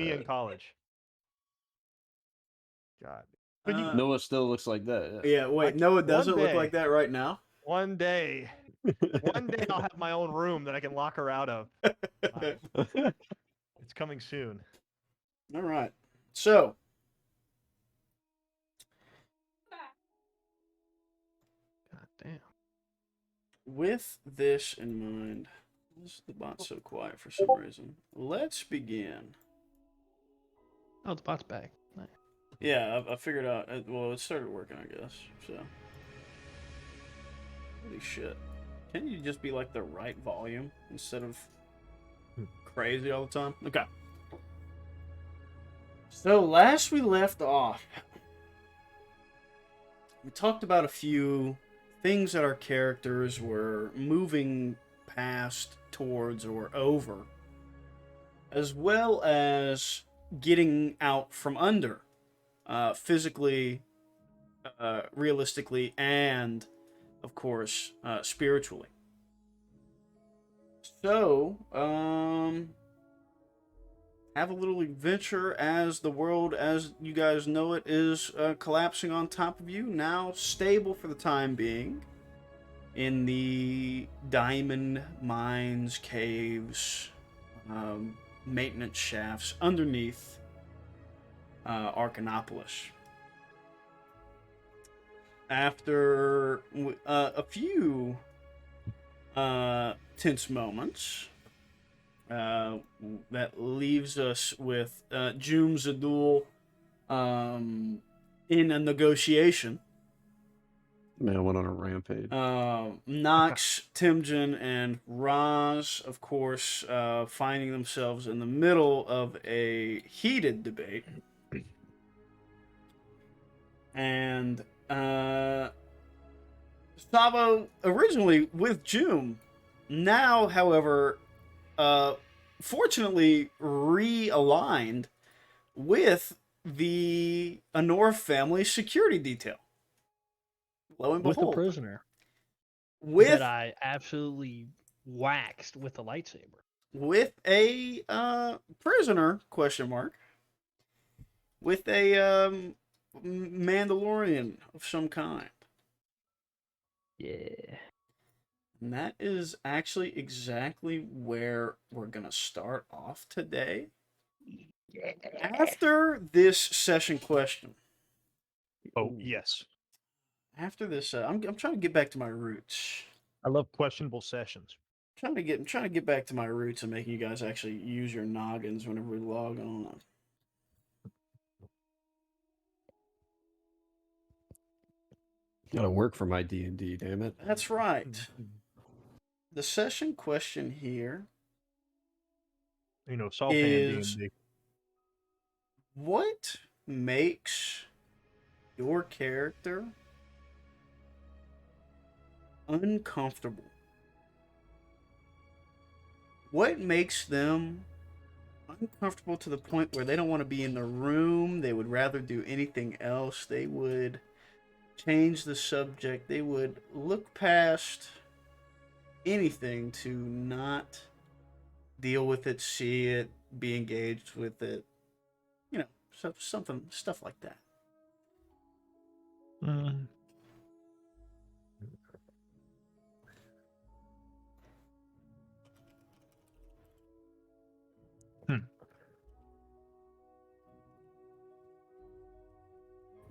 me in college. God. Noah still looks like that. Yeah, wait, Noah doesn't look like that right now? One day I'll have my own room that I can lock her out of. It's coming soon. All right. So, God damn. with this in mind, the bot's so quiet for some reason. Let's begin. Oh, the bot's back. Nice. Yeah, I figured out. Well, it started working, I guess. So, holy shit! Can you just be like the right volume instead of crazy all the time? Okay. So last we left off, we talked about a few things that our characters were moving past, towards, or over, as well as getting out from under, physically, realistically, and, of course, spiritually. So, have a little adventure as the world, as you guys know it, is collapsing on top of you. Now stable for the time being in the diamond mines, caves, maintenance shafts underneath Arcanopolis. After a few tense moments, that leaves us with Jum Zadul in a negotiation. Man went on a rampage. Nox, Timjan, and Raz, of course, finding themselves in the middle of a heated debate. And Savo, originally with Jum, now, however, fortunately realigned with the Anor family security detail. Lo and behold, with a prisoner with that I absolutely waxed with a lightsaber. With a prisoner, ? With a Mandalorian of some kind. Yeah. And that is actually exactly where we're going to start off today. Yeah. After this session question. Oh, yes. After this, I'm trying to get back to my roots. I love questionable sessions. I'm trying to get back to my roots and making you guys actually use your noggins whenever we log on. Gotta work for my D&D, damn it. That's right. The session question here, You know, soft hand is D&D. what makes your character uncomfortable? What makes them uncomfortable to the point where they don't want to be in the room? They would rather do anything else. They would change the subject. They would look past anything to not deal with it, see it, be engaged with it. You know, stuff like that.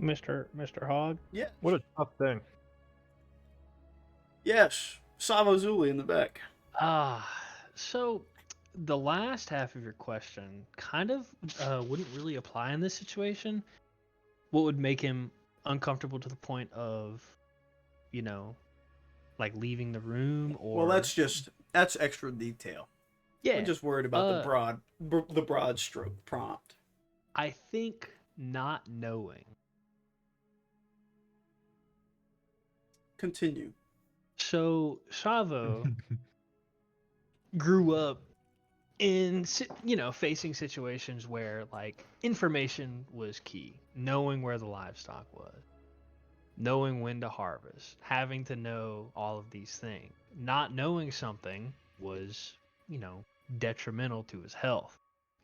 Mr. Hogg? Yeah. What a tough thing. Yes. Savo Zuli in the back. So the last half of your question kind of wouldn't really apply in this situation. What would make him uncomfortable to the point of, you know, like leaving the room? Or Well, that's extra detail. yeah, I'm just worried about the broad stroke prompt. I think not knowing. Continue. So Savo grew up in, you know, facing situations where like information was key, knowing where the livestock was, knowing when to harvest, having to know all of these things. Not knowing something was, you know, detrimental to his health.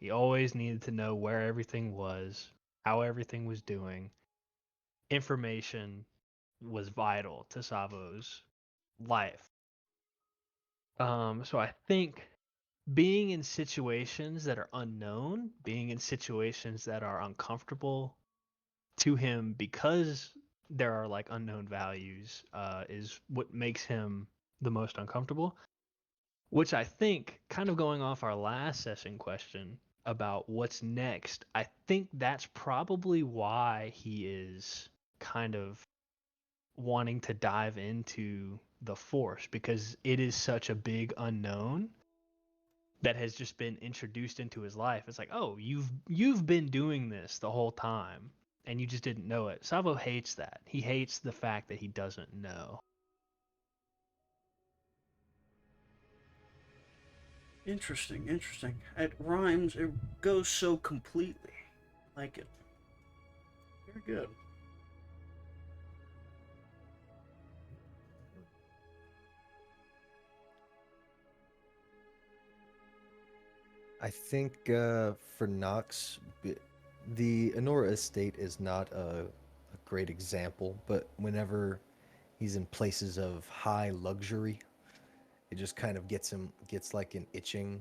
He always needed to know where everything was, how everything was doing. Information was vital to Savo's life. So I think being in situations that are unknown, being in situations that are uncomfortable to him because there are like unknown values, is what makes him the most uncomfortable. Which I think, kind of going off our last session question about what's next, I think that's probably why he is kind of wanting to dive into the Force, because it is such a big unknown that has just been introduced into his life. It's like, oh, you've been doing this the whole time and you just didn't know it. Savo hates that. He hates the fact that he doesn't know. Interesting, interesting. It rhymes. It goes so completely. I like it. Very good. I think for Knox, the Honora estate is not a great example, but whenever he's in places of high luxury, it just kind of gets like an itching,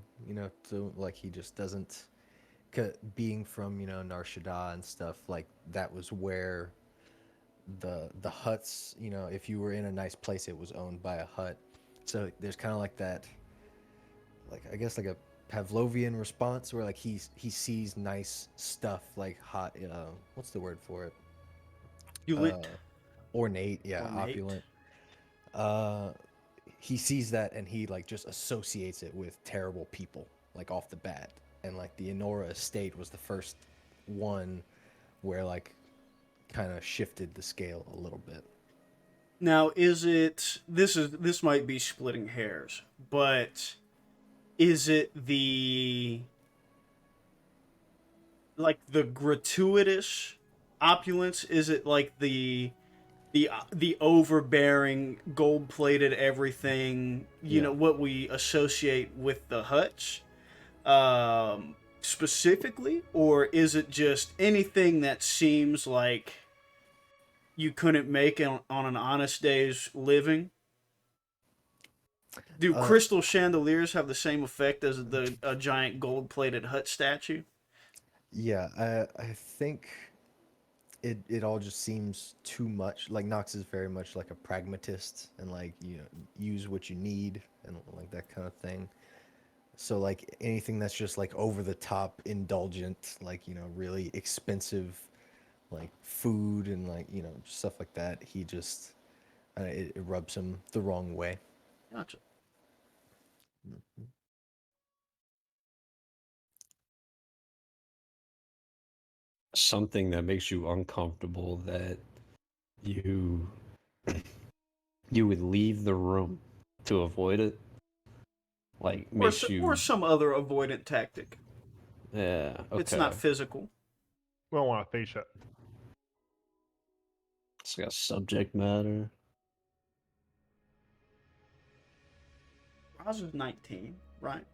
to like he just doesn't. Being from Nar Shaddaa and stuff, like that was where the huts, if you were in a nice place, it was owned by a hut. So there's kind of like that, like I guess like a Pavlovian response where like he sees nice stuff like hot. What's the word for it? Opulent. Ornate, yeah, Ornate. opulent. He sees that and he like just associates it with terrible people, like off the bat. And like the Honora estate was the first one where like kind of shifted the scale a little bit. Now, this might be splitting hairs, but is it the gratuitous opulence? Is it like the overbearing, gold-plated everything, what we associate with the Hutch? Specifically, or is it just anything that seems like you couldn't make on an honest day's living? Do crystal chandeliers have the same effect as a giant gold-plated Hut statue? Yeah, I think it all just seems too much. Like Knox is very much like a pragmatist and like use what you need and like that kind of thing. So like anything that's just like over the top, indulgent, like really expensive, like food and like stuff like that, he just it rubs him the wrong way. Gotcha. Mhm. Something that makes you uncomfortable that you you would leave the room to avoid it, like makes you. Or some other avoidant tactic. Yeah, okay. It's not physical. We don't want to face it. It's got subject matter. Raz is 19, right?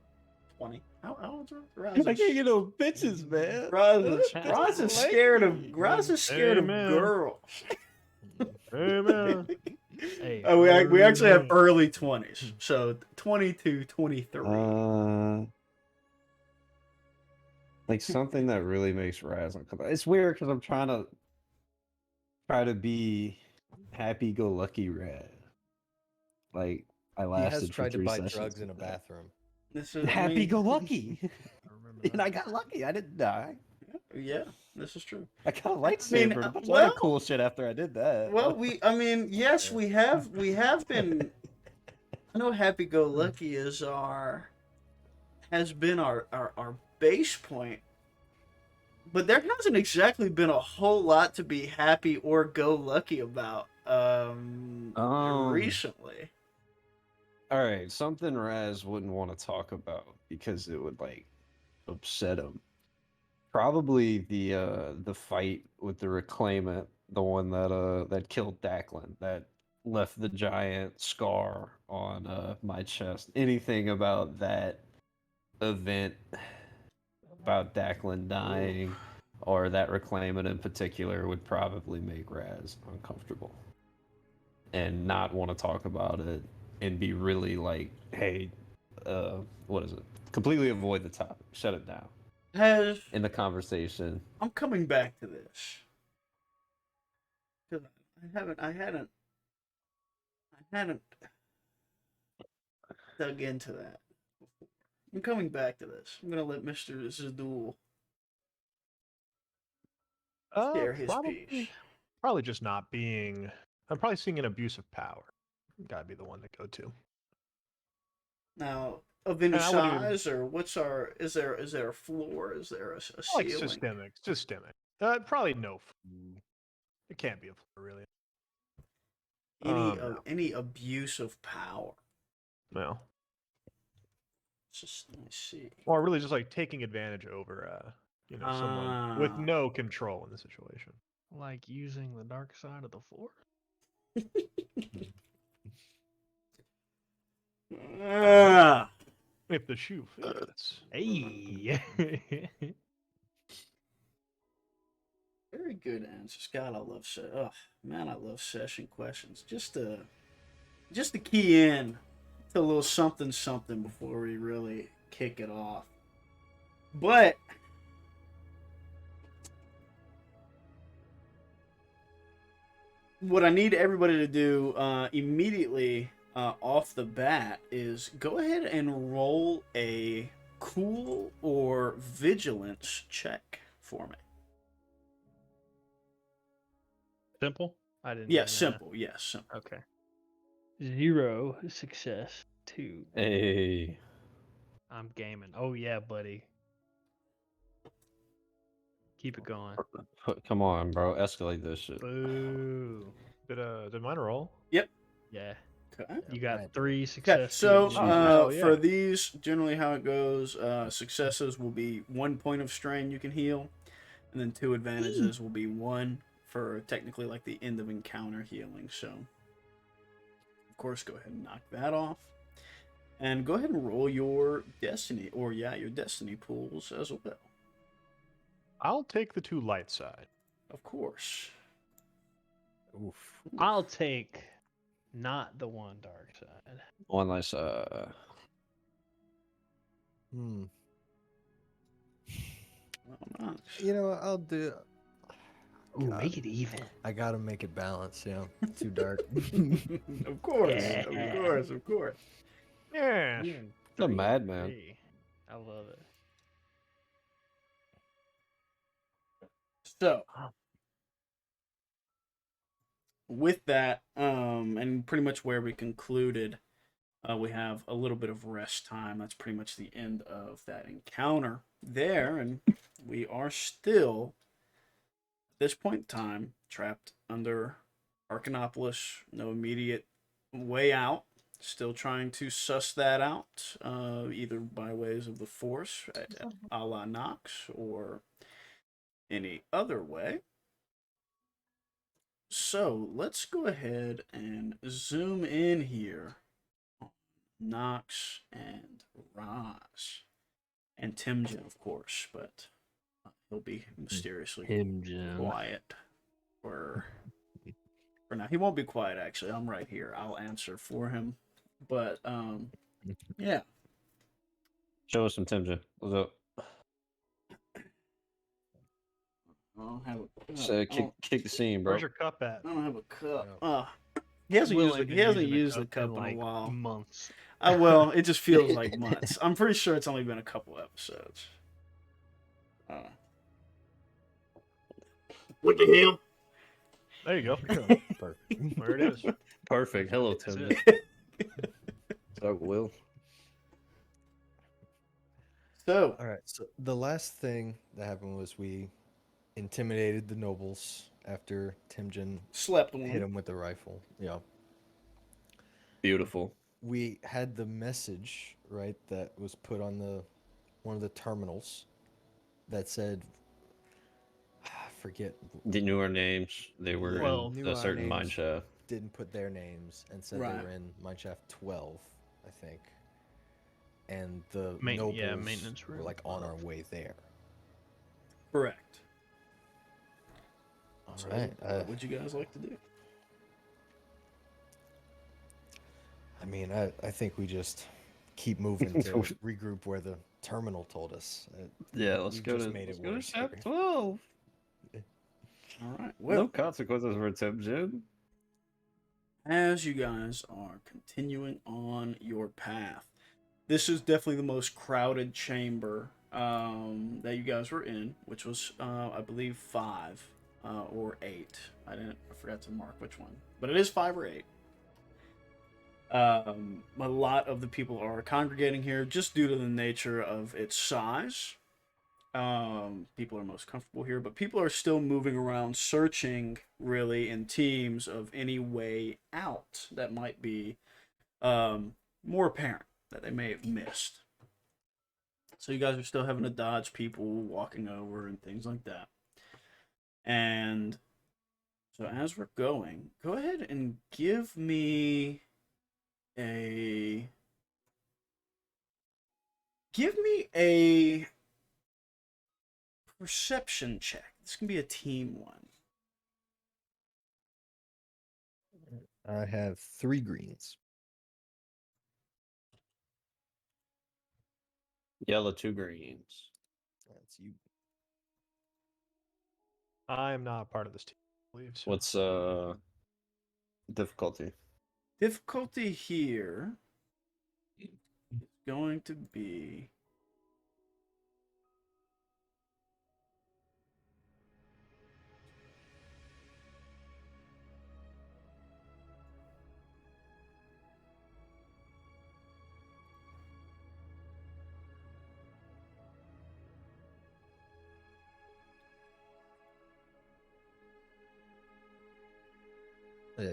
20. How old is Raz? I can't get no bitches, man. Raz is scared of Amen. girls. Hey, man. Hey, We actually have early 20s, so 22, 23. Like something that really makes Raz uncomfortable. It's weird because I'm trying to be happy-go-lucky Raz. Like I He lasted has for tried to 3 buy sessions drugs in a with that. bathroom. This is Happy-go-lucky, I remember and I got lucky. I didn't die. Yeah, this is true. I got a lightsaber. A bunch of other cool shit after I did that. Well, yes, we have been. I know Happy Go Lucky has been our base point, but there hasn't exactly been a whole lot to be happy or go lucky about recently. All right, something Raz wouldn't want to talk about because it would like upset him. Probably the fight with the Reclaimant, the one that killed Declan, that left the giant scar on my chest. Anything about that event about Declan dying, or that reclaimant in particular, would probably make Raz uncomfortable and not want to talk about it and be really like, hey, what is it? Completely avoid the topic. Shut it down in the conversation. I'm coming back to this. 'Cause I hadn't dug into that before. I'm coming back to this. I'm gonna let Mr. Zadul share his piece. Probably just not being. I'm probably seeing an abuse of power. Gotta be the one to go to. Now, of any And I wouldn't even- size, or what's our? Is there a floor? Is there a Like ceiling? systemic. Probably no. It can't be a floor, really. No. Any abuse of power? No. Let me see. Or really just like taking advantage over, someone with no control in the situation. Like using the dark side of the force. If the shoe fits. Hey. Very good answers. God, I love I love session questions. Just to key in to a little something before we really kick it off. But what I need everybody to do immediately off the bat is go ahead and roll a cool or vigilance check for me. Simple? I didn't. Yeah, simple. Yes, simple. Okay. 0 success. 2. Hey, I'm gaming. Oh yeah, buddy. Keep it going. come on, bro, escalate this shit. Boo. Did mine roll? Yeah. Okay. You got right. 3 Okay, successes. so Oh, yeah. for these, generally how it goes, successes will be 1 point of strain you can heal, and then 2 advantages will be 1 for technically like the end of encounter healing. So, of course, go ahead and knock that off, and go ahead and roll your destiny, your destiny pools as well. I'll take the 2 light side. Of course. Oof. I'll take not the 1 dark side. One less. Hmm. Well, nice. You know what? I'll do. Ooh, God. make it even. I gotta make it balanced. Too dark. Of course, Yeah. of course. Yeah. The madman. 3. I love it. So, with that, and pretty much where we concluded, we have a little bit of rest time. That's pretty much the end of that encounter there, and we are still, at this point in time, trapped under Arcanopolis. No immediate way out. Still trying to suss that out, either by ways of the Force, a la Nox, or any other way. So let's go ahead and zoom in here on Nox and Raz. And Timjin, of course, but he'll be mysteriously quiet for now. He won't be quiet, actually. I'm right here. I'll answer for him. But, yeah. Show us some Timja. What's up? I don't have a cup. So kick the scene, bro. Where's your cup at? I don't have a cup. Yeah. He hasn't Will used ain't the, been he hasn't using a used the cup in like a while. months. Well, it just feels like months. I'm pretty sure it's only been a couple episodes. What the hell? There you go. Perfect. Where it is. Perfect. Hello, That's Timja. it. What's up, Will? So, All right. So the last thing that happened was we intimidated the nobles after Timjin slept hit one. him with the rifle. Yeah. Beautiful. We had the message, right, that was put on one of the terminals that said, I forget. They knew our names. They were Well, in knew a our certain mine names. shaft. Didn't put their names and said Right. they were in mineshaft 12, I think. And the Yeah, nobles maintenance were room like on our 12. way there. Correct. All So, right. what would you guys like to do? I mean, I think we just keep moving to regroup where the terminal told us. Yeah, let's We've go just to made it let's go to worse Shaft here. 12. All right. No Well, consequences for Timjin. as you guys are continuing on your path, this is definitely the most crowded chamber that you guys were in, which was, I believe, 5 or 8. I forgot to mark which one, but it is 5 or 8. A lot of the people are congregating here just due to the nature of its size. People are most comfortable here, but people are still moving around, searching really in teams of any way out that might be more apparent that they may have missed. So you guys are still having to dodge people walking over and things like that. And so as we're going, go ahead and give me a perception check. This can be a team one. I have 3 greens. Yellow, 2 greens. That's you. I am not part of this team, I believe. So. What's difficulty? Difficulty here is going to be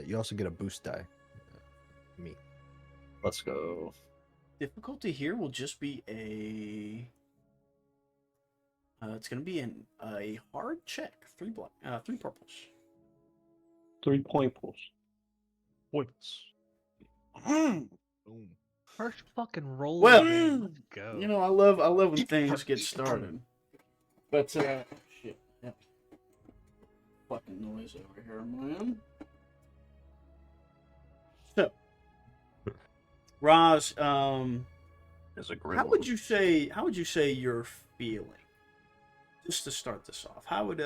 You also get a boost die. Me. Let's go. difficulty here will just be a it's going to be a hard check. 3 purples. 3 points. Points. Boom. First fucking roll. Well, of the game. Let's go. You know, I love when things get started. But shit. Yeah. Fucking noise over here, man. So, Roz, Is a great how would you say you're feeling? Just to start this off, how would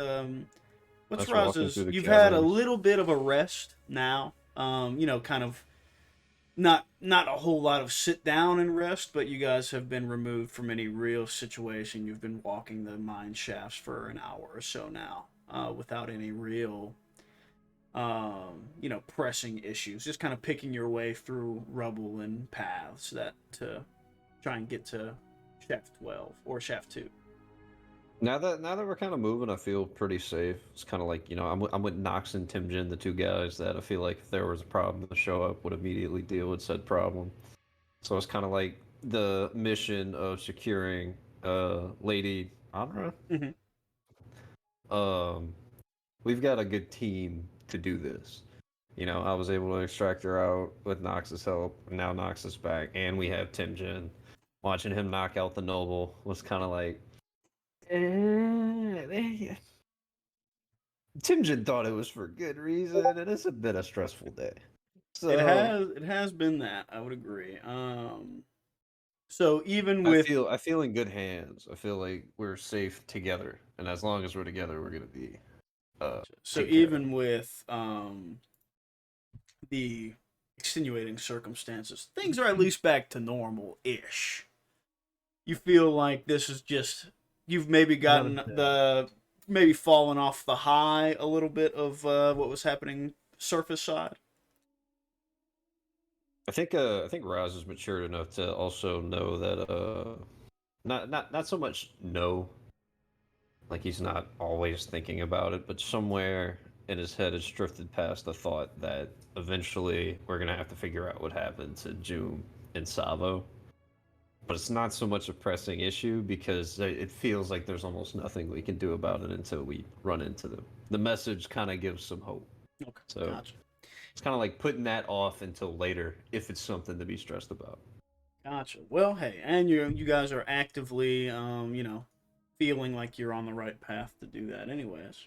what's Us walking Roz's? through the You've had a caverns. little bit of a rest now. You know, kind of not a whole lot of sit down and rest, but you guys have been removed from any real situation. You've been walking the mine shafts for an hour or so now, without any real you know, pressing issues. Just kind of picking your way through rubble and paths that to try and get to shaft 12 or shaft 2. Now that we're kind of moving, I feel pretty safe. It's kind of like, you know, I'm with Nox and Timjin, the 2 guys that I feel like if there was a problem, the show up would immediately deal with said problem. So it's kind of like the mission of securing Lady Anra. Mhm. We've got a good team to do this. You know, I was able to extract her out with Nox's help. Now Nox is back, and we have Timjin. Watching him knock out the noble was kind of like. Timjin thought it was for good reason, and it's a bit a stressful day. So It has been that, I would agree. So even with I feel in good hands. I feel like we're safe together, and as long as we're together, we're gonna be. so taken care of. even with the extenuating circumstances, things are at least back to normal ish. You feel like this is just you've maybe gotten maybe fallen off the high a little bit of what was happening surface side. I think Raz is matured enough to also know that not so much know, like he's not always thinking about it, but somewhere in his head has drifted past the thought that eventually we're gonna have to figure out what happened to June and Savo. But it's not so much a pressing issue because it feels like there's almost nothing we can do about it until we run into them. The message kind of gives some hope. Okay, So gotcha. it's kind of like putting that off until later if it's something to be stressed about. Gotcha. Well, hey, and you guys are actively, you know, feeling like you're on the right path to do that anyways.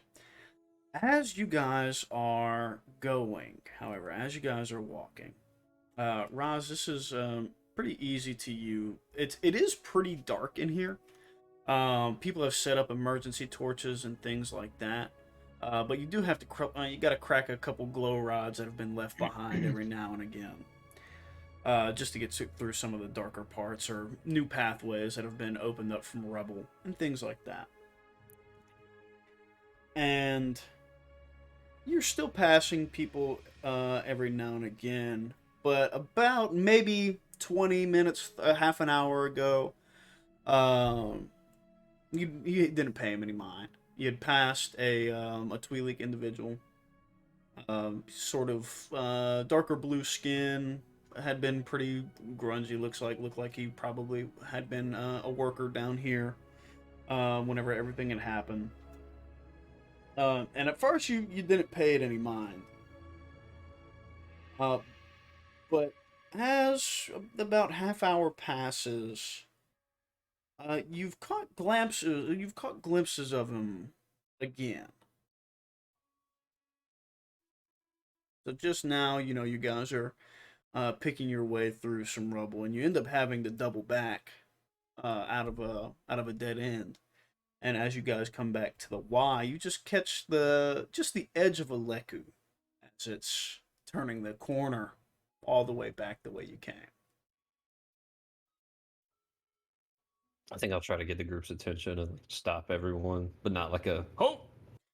As you guys are going, however, as you guys are walking, Roz, this is pretty easy to you. It is pretty dark in here. People have set up emergency torches and things like that. But you do have to you got to crack a couple glow rods that have been left behind every now and again. Just to get through some of the darker parts or new pathways that have been opened up from rubble and things like that. And you're still passing people every now and again, but about maybe 20 minutes, half an hour ago, you didn't pay him any mind. You had passed a Twi'lek individual, sort of darker blue skin, had been pretty grungy. Looked like he probably had been a worker down here whenever everything had happened. And at first you didn't pay it any mind. But as about half hour passes, you've caught glimpses of him again. So just now, you guys are picking your way through some rubble, and you end up having to double back out of a dead end. And as you guys come back to the Y, you just catch the edge of a Leku as it's turning the corner all the way back the way you came. I think I'll try to get the group's attention and stop everyone, but not like a hope.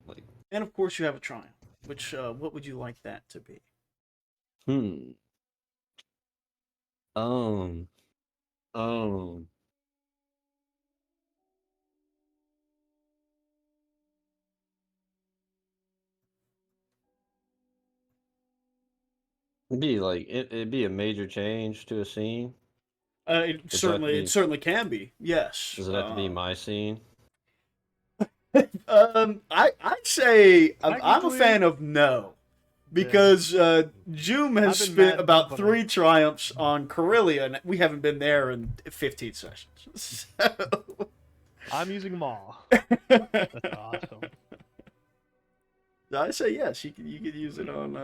Like, and of course, you have a triumph. Which what would you like that to be? Um. It'd be a major change to a scene. It certainly can be. Yes. Does it have to be my scene? I'd say I'm a Technically- fan of no, because Joom has I've been spent mad about but 3 triumphs on Corellia, and we haven't been there in 15 sessions. So... I'm using Maw. That's awesome. I say yes. You could use it on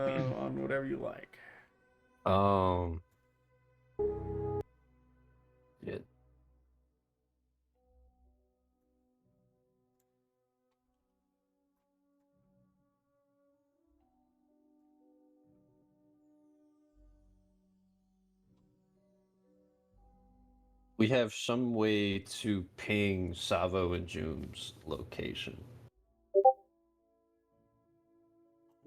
whatever you like. Yeah. We have some way to ping Savo and Joom's location.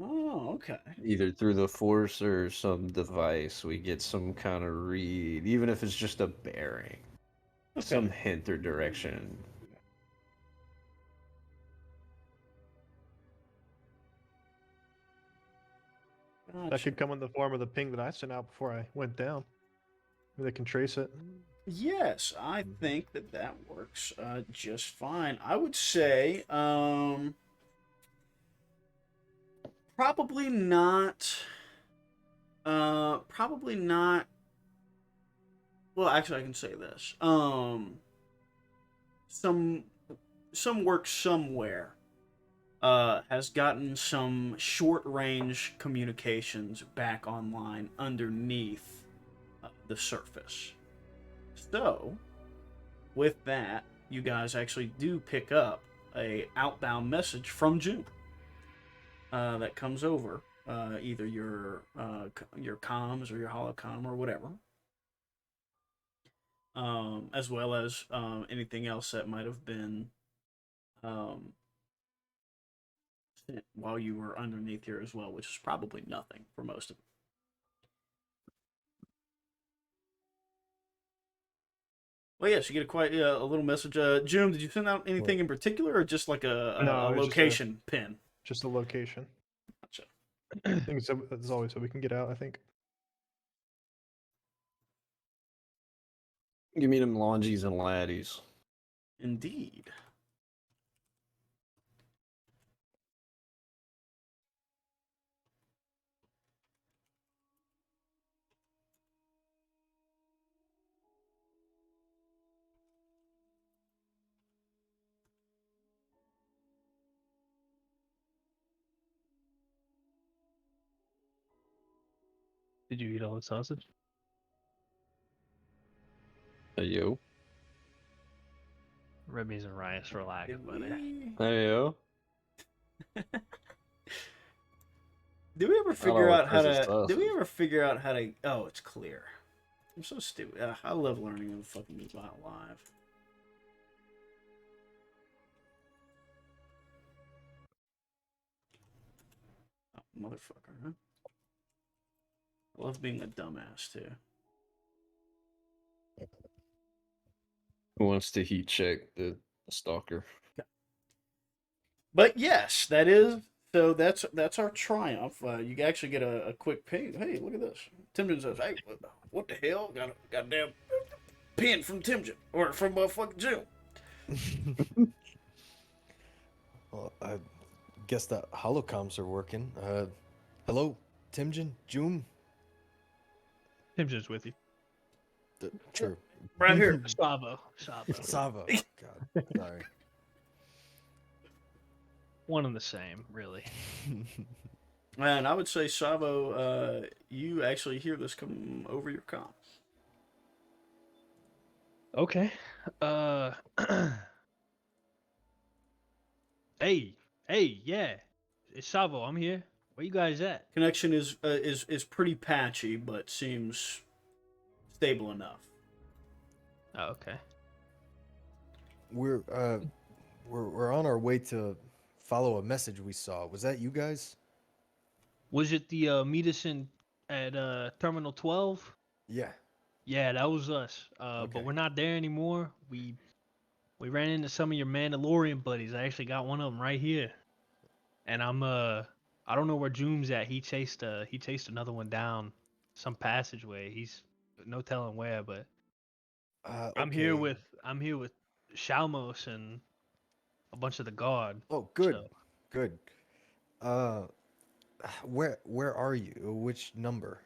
Oh, okay. Either through the Force or some device, we get some kind of read, even if it's just a bearing. Okay. Some hint or direction. That Gotcha. could come in the form of the ping that I sent out before I went down. Maybe they can trace it. Yes, I think that works just fine. I would say probably not. Probably not. Well, actually, I can say this. Some work somewhere has gotten some short range communications back online underneath the surface. So, with that, you guys actually do pick up a outbound message from June that comes over either your comms or your holocom or whatever, as well as anything else that might have been sent while you were underneath here as well, which is probably nothing for most of it. Well, yes, you get quite a little message. June, did you send out anything in particular, or just like a No, it's just location pin? Just a location. Gotcha. I think it's always so we can get out, I think. Give me them longies and laddies. Indeed. Did you eat all the sausage? Hey yo. Red beans and rice, relax, Did buddy. we, Hey yo. did we ever I don't figure know out what how Chris's to? Did we sausage. ever figure out how to? Oh, it's clear. I'm so stupid. I love learning on fucking live. Oh, motherfucker, huh? I love being a dumbass too. Who wants to heat check the stalker? But yes, that is so. That's our triumph. You actually get a quick ping. Hey, look at this. Timden says, "Hey, what the hell? Got a goddamn pin from Timden or from fucking Jim." Well, I guess the holocoms are working. Hello, Timjin, June. Tim's just with you. True. Right here. Savo. Savo. God, sorry. One and the same, really. And I would say, Savo, you actually hear this come over your comm. Okay. Hey, yeah. It's Savo, I'm here. Where you guys at? Connection is pretty patchy, but seems stable enough. Oh, okay. We're on our way to follow a message we saw. Was that you guys? Was it the meet us in at Terminal 12? Yeah. Yeah, that was us. Okay. But we're not there anymore. We ran into some of your Mandalorian buddies. I actually got one of them right here. And I don't know where Joom's at. He chased another one down some passageway. He's no telling where, but I'm here Okay. with Shalmos and a bunch of the guard. Oh, good. So, Good. Where are you? Which number?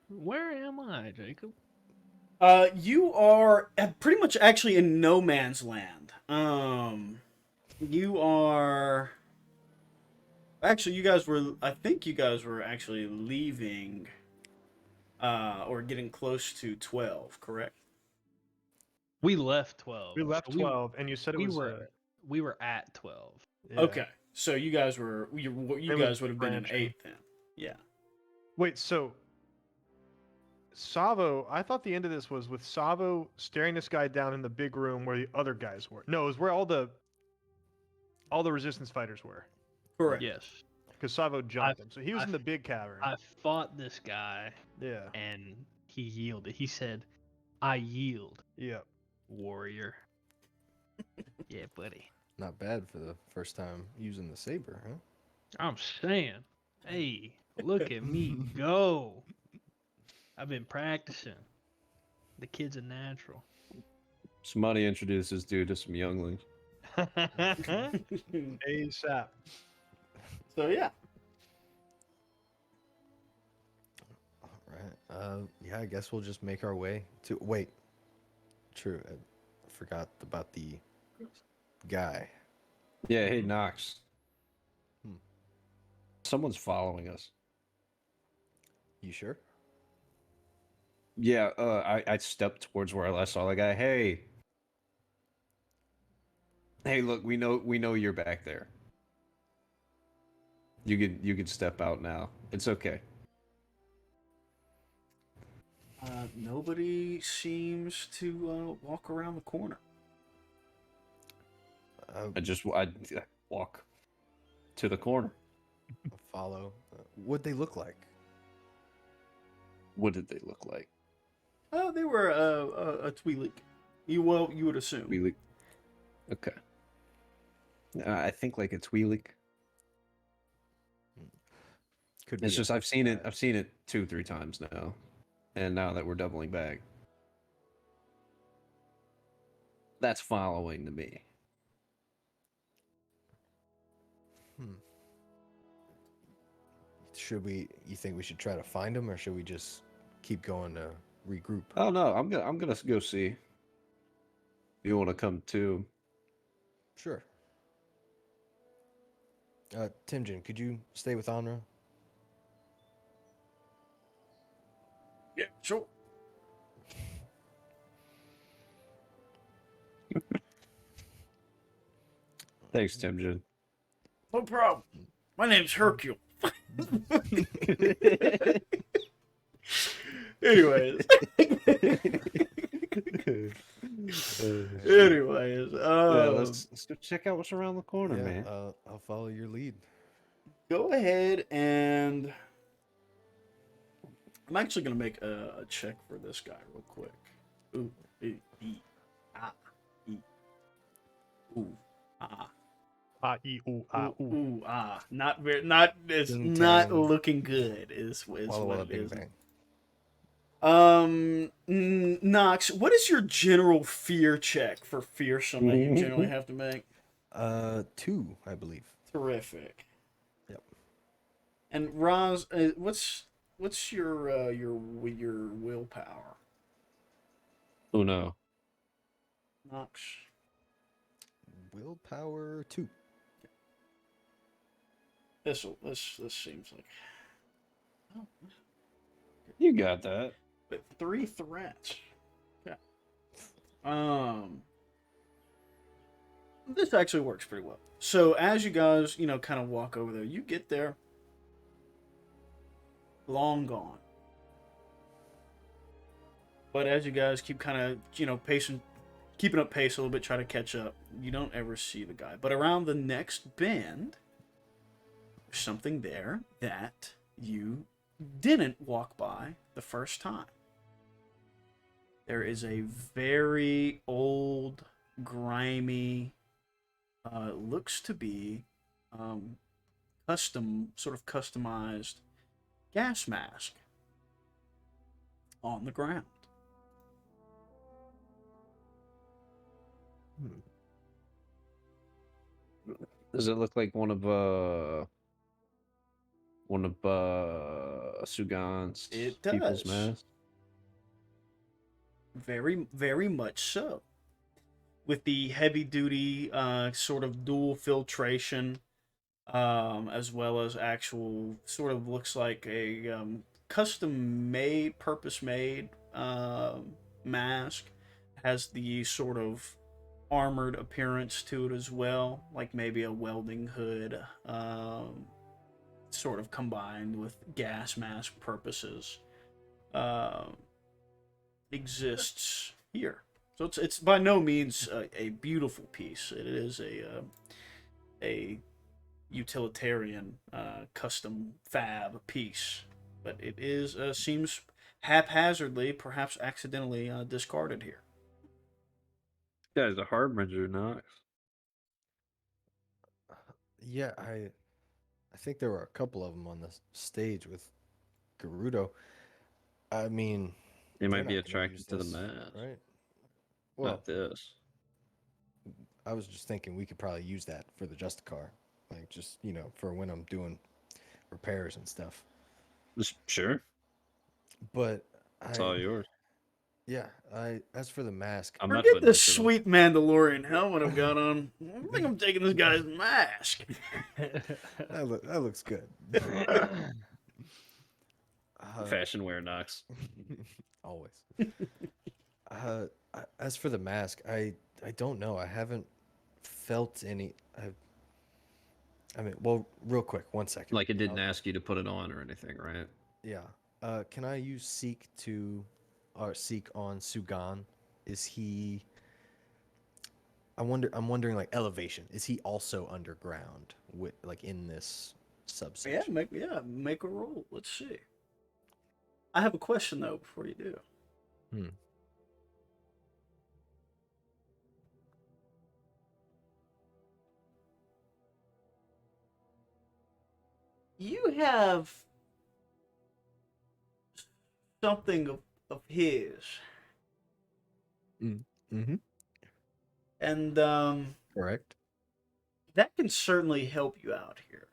where am I, Jacob? You are pretty much actually in no man's land. You are. Actually, I think you guys were actually leaving, or getting close to 12, correct? We left 12. We left So 12, and you said it we was we were at 12. yeah. Okay, so you guys was guys would have been in branching. 8 then. Yeah. Wait, so Savo, I thought the end of this was with Savo staring this guy down in the big room where the other guys were. No, it was where all the resistance fighters were. Correct. Yes. Because Savo jumped him. So he was I- in the big cavern. I fought this guy Yeah. and he yielded. He said, "I yield, Yeah. warrior." Yeah, buddy. Not bad for the first time using the saber, huh? I'm saying, hey, look at me go. I've been practicing. The kid's a natural. Somebody introduce this dude to some younglings. ASAP. So yeah. All right. Yeah, I guess we'll just make our way to. Wait. True. I forgot about the guy. Yeah, hey Knox. Hmm. Someone's following us. You sure? Yeah, I stepped towards where I last saw the guy. Hey, look, we know you're back there. You can step out now. It's okay. Nobody seems to walk around the corner. I walk to the corner. Follow. What'd they look like? What did they look like? Oh, they were a Twi'lek. You would assume. Twi'lek. Okay. I think like a Twi'lek. Could be It's a- just I've seen it 2-3 times now, and now that we're doubling back, that's following to me. You think we should try to find him, or should we just keep going to regroup? Oh no, I'm gonna go see. You want to come too? Sure. Timjin, could you stay with Anra? Thanks, Timjin. No problem. My name's Hercule. Anyways. Anyways. Yeah, let's go check out what's around the corner, Yeah, man. I'll follow your lead. Go ahead and I'm actually gonna make a check for this guy real quick. Ooh, e, ooh, ah, Ooh. ooh, ah. Not very, not. It's Ding, not tang. looking good. Is Walla what walla it bing is. bang. Knox, what is your general fear check for fearsome that you generally have to make? 2, I believe. Terrific. Yep. And Roz, what's your willpower? Uno. Knox. Willpower 2. This seems like. Oh, You got that. but 3 threats. Yeah. This actually works pretty well. So as you guys, kind of walk over there, you get there. Long gone. But as you guys keep kind of, keeping up pace a little bit, try to catch up, you don't ever see the guy. But around the next bend, there's something there that you didn't walk by the first time. There is a very old, grimy, looks to be customized gas mask on the ground. Does it look like one of Sugan's It people's does. masks? Very, very much so. With the heavy duty sort of dual filtration, as well as actual sort of looks like a custom made, purpose made mask. Has the sort of armored appearance to it as well, like maybe a welding hood, sort of combined with gas mask purposes. Exists here. So it's by no means a beautiful piece. It is a utilitarian custom fab piece, but it is seems haphazardly, perhaps accidentally discarded here. Guy's a harbinger, Knox. Yeah, I think there were a couple of them on the stage with Gerudo. I mean, They they're might be not gonna use attracted to the this, mask. right? Well, Not this. I was just thinking we could probably use that for the Justicar, like just for when I'm doing repairs and stuff. Sure. But It's all yours. yeah, as for the mask, I'm not Forget putting this this on. sweet Mandalorian helmet I've got on. I think I'm taking this guy's mask. that looks good. Fashion wear, Knox. Always. As for the mask, I don't know. I haven't felt any. I mean, well, real quick, 1 second. Like it didn't ask you to put it on or anything, right? Yeah. Can I use seek on Sugan? Is he? I'm wondering like elevation. Is he also underground with like in this subsection? Make a roll. Let's see. I have a question though before you do. You have something of his, Mm-hmm. and Correct. that can certainly help you out here.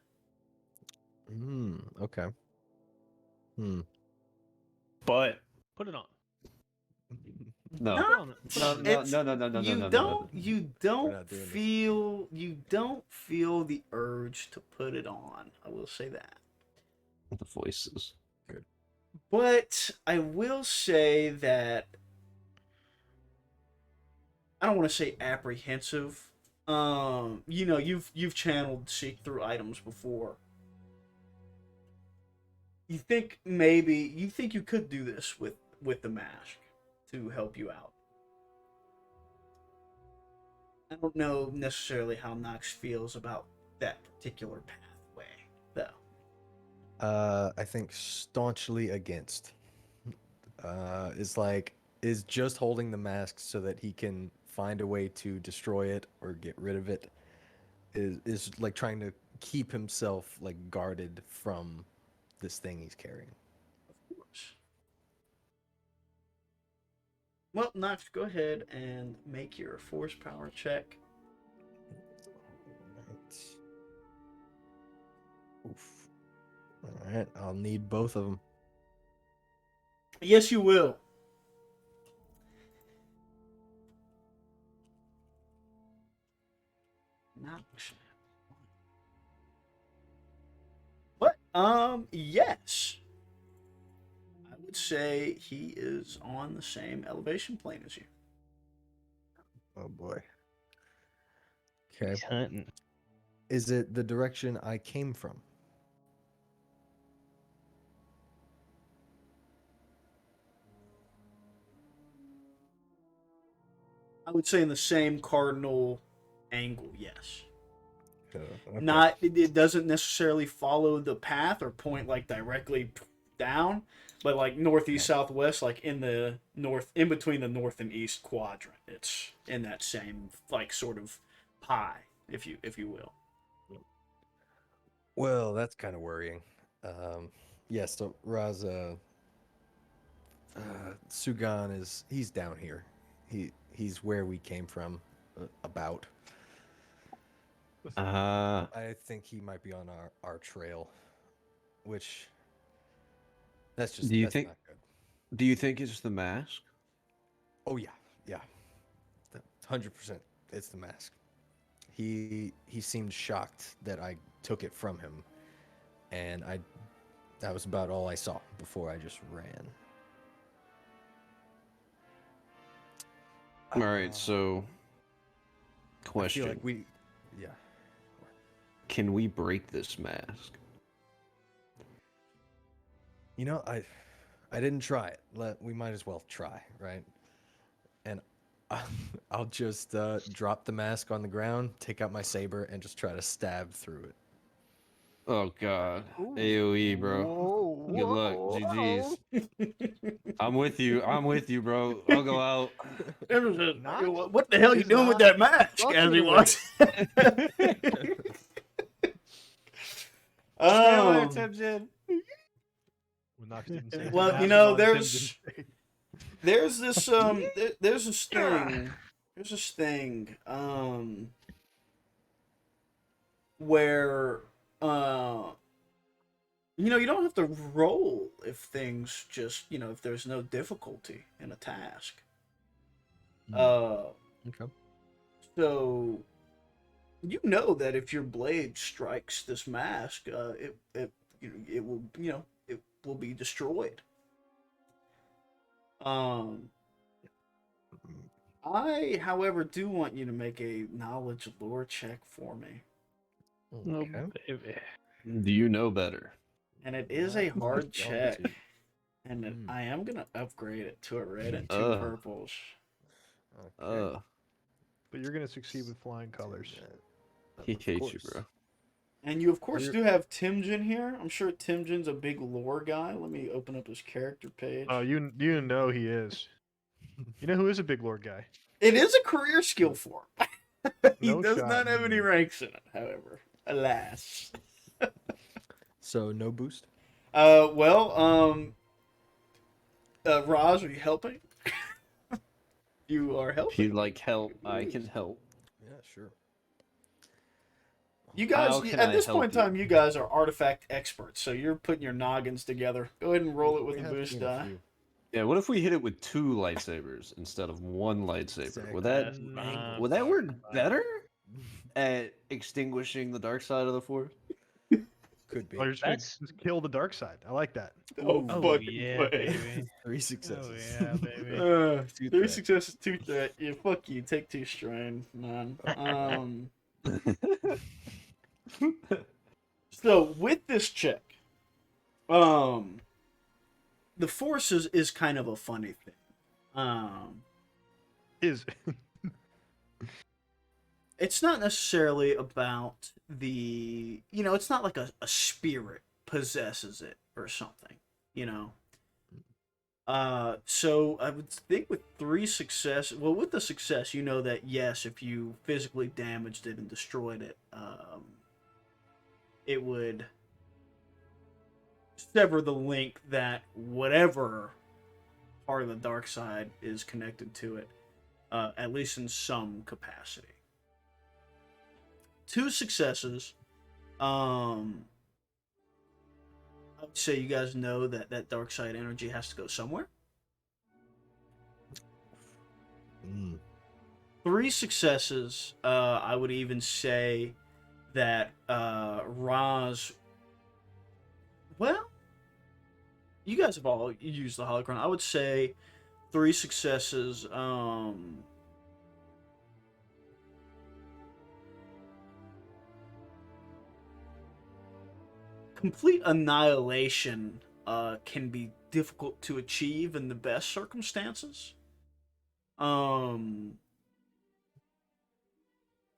Okay. But Put it on. no. Not- Put on it. No. You We're not doing this. don't feel the urge to put it on. I will say that. The voices. But I will say that I don't want to say apprehensive you know, you've channeled seek through items before. You think you could do this with the mask to help you out. I don't know necessarily how Nox feels about that particular pathway, though. I think staunchly against. Is just holding the mask so that he can find a way to destroy it or get rid of it. Is like trying to keep himself like guarded from this thing he's carrying. Of course. Well, Nox, go ahead and make your force power check. Right. Oof. All right, I'll need both of them. Yes, you will. Nox. What? Yes. I would say he is on the same elevation plane as you. Oh boy. Okay. He's hunting. Is it the direction I came from? I would say in the same cardinal angle, yes. Okay. Not it doesn't necessarily follow the path or point like directly down, but like northeast southwest, like in the north, in between the north and east quadrant. It's in that same like sort of pie, if you will. Well, that's kind of worrying. Yes, so Raza, Sugan he's down here. He's where we came from, about. I think he might be on our trail, which that's just Do you that's think- not good. Do you think it's the mask? Oh yeah, 100%. It's the mask. He seemed shocked that I took it from him, and that was about all I saw before I just ran. All right, so I question: feel like yeah. Can we break this mask? You know, I didn't try it. We might as well try, right? And I'll just drop the mask on the ground, take out my saber, and just try to stab through it. Oh God, AOE, bro. Good luck, GG's. I'm with you, bro. I'll go out. What the hell are you doing with that mask? As he walks. Well, you know, there's this there's this thing where you know, you don't have to roll if things just, you know, if there's no difficulty in a task. Okay. So you know that if your blade strikes this mask, it will, you know, it will be destroyed. I, however, do want you to make a knowledge lore check for me. No, Okay. baby. Do you know better? And it is a Not hard going check. to. And I am going to upgrade it to a red and 2 Ugh. purples. Okay. But you're gonna succeed with flying colors. He Of hates you, course. bro. And you, of course, You're- do have Timjin here. I'm sure Timjin's a big lore guy. Let me open up his character page. Oh, you know he is. You know who is a big lord guy? It is a career skill for him. He No does shot. not have any ranks in it, however. Alas. So no boost? Raj, are you helping? You are If helping. you'd like help, I can help. Yeah, sure. You guys, How can at I this help point in you? time, you guys are artifact experts, so you're putting your noggins together. Go ahead and roll it with We a have boost seen a die. few. Yeah, what if we hit it with 2 lightsabers instead of 1 lightsaber? Would that That's would that work better at extinguishing the dark side of the force? Could be. Oh, you're just gonna That's- just kill the dark side. I like that. Oh, Oh fucking yeah, way. baby. 3 Oh successes. yeah, baby. Two 3 threat. successes, 2 threat. Yeah, fuck you. Take 2 strain, man. So with this check, the force is kind of a funny thing. Is It's not necessarily about the, it's not like a spirit possesses it or something, So I would think with 3 success, well, with the success, you know that yes, if you physically damaged it and destroyed it, it would sever the link that whatever part of the dark side is connected to it, at least in some capacity. 2 successes. I would say you guys know that dark side energy has to go somewhere. 3 successes. I would even say that Roz. Well, you guys have all used the holocron. I would say 3 successes. Complete annihilation can be difficult to achieve in the best circumstances. And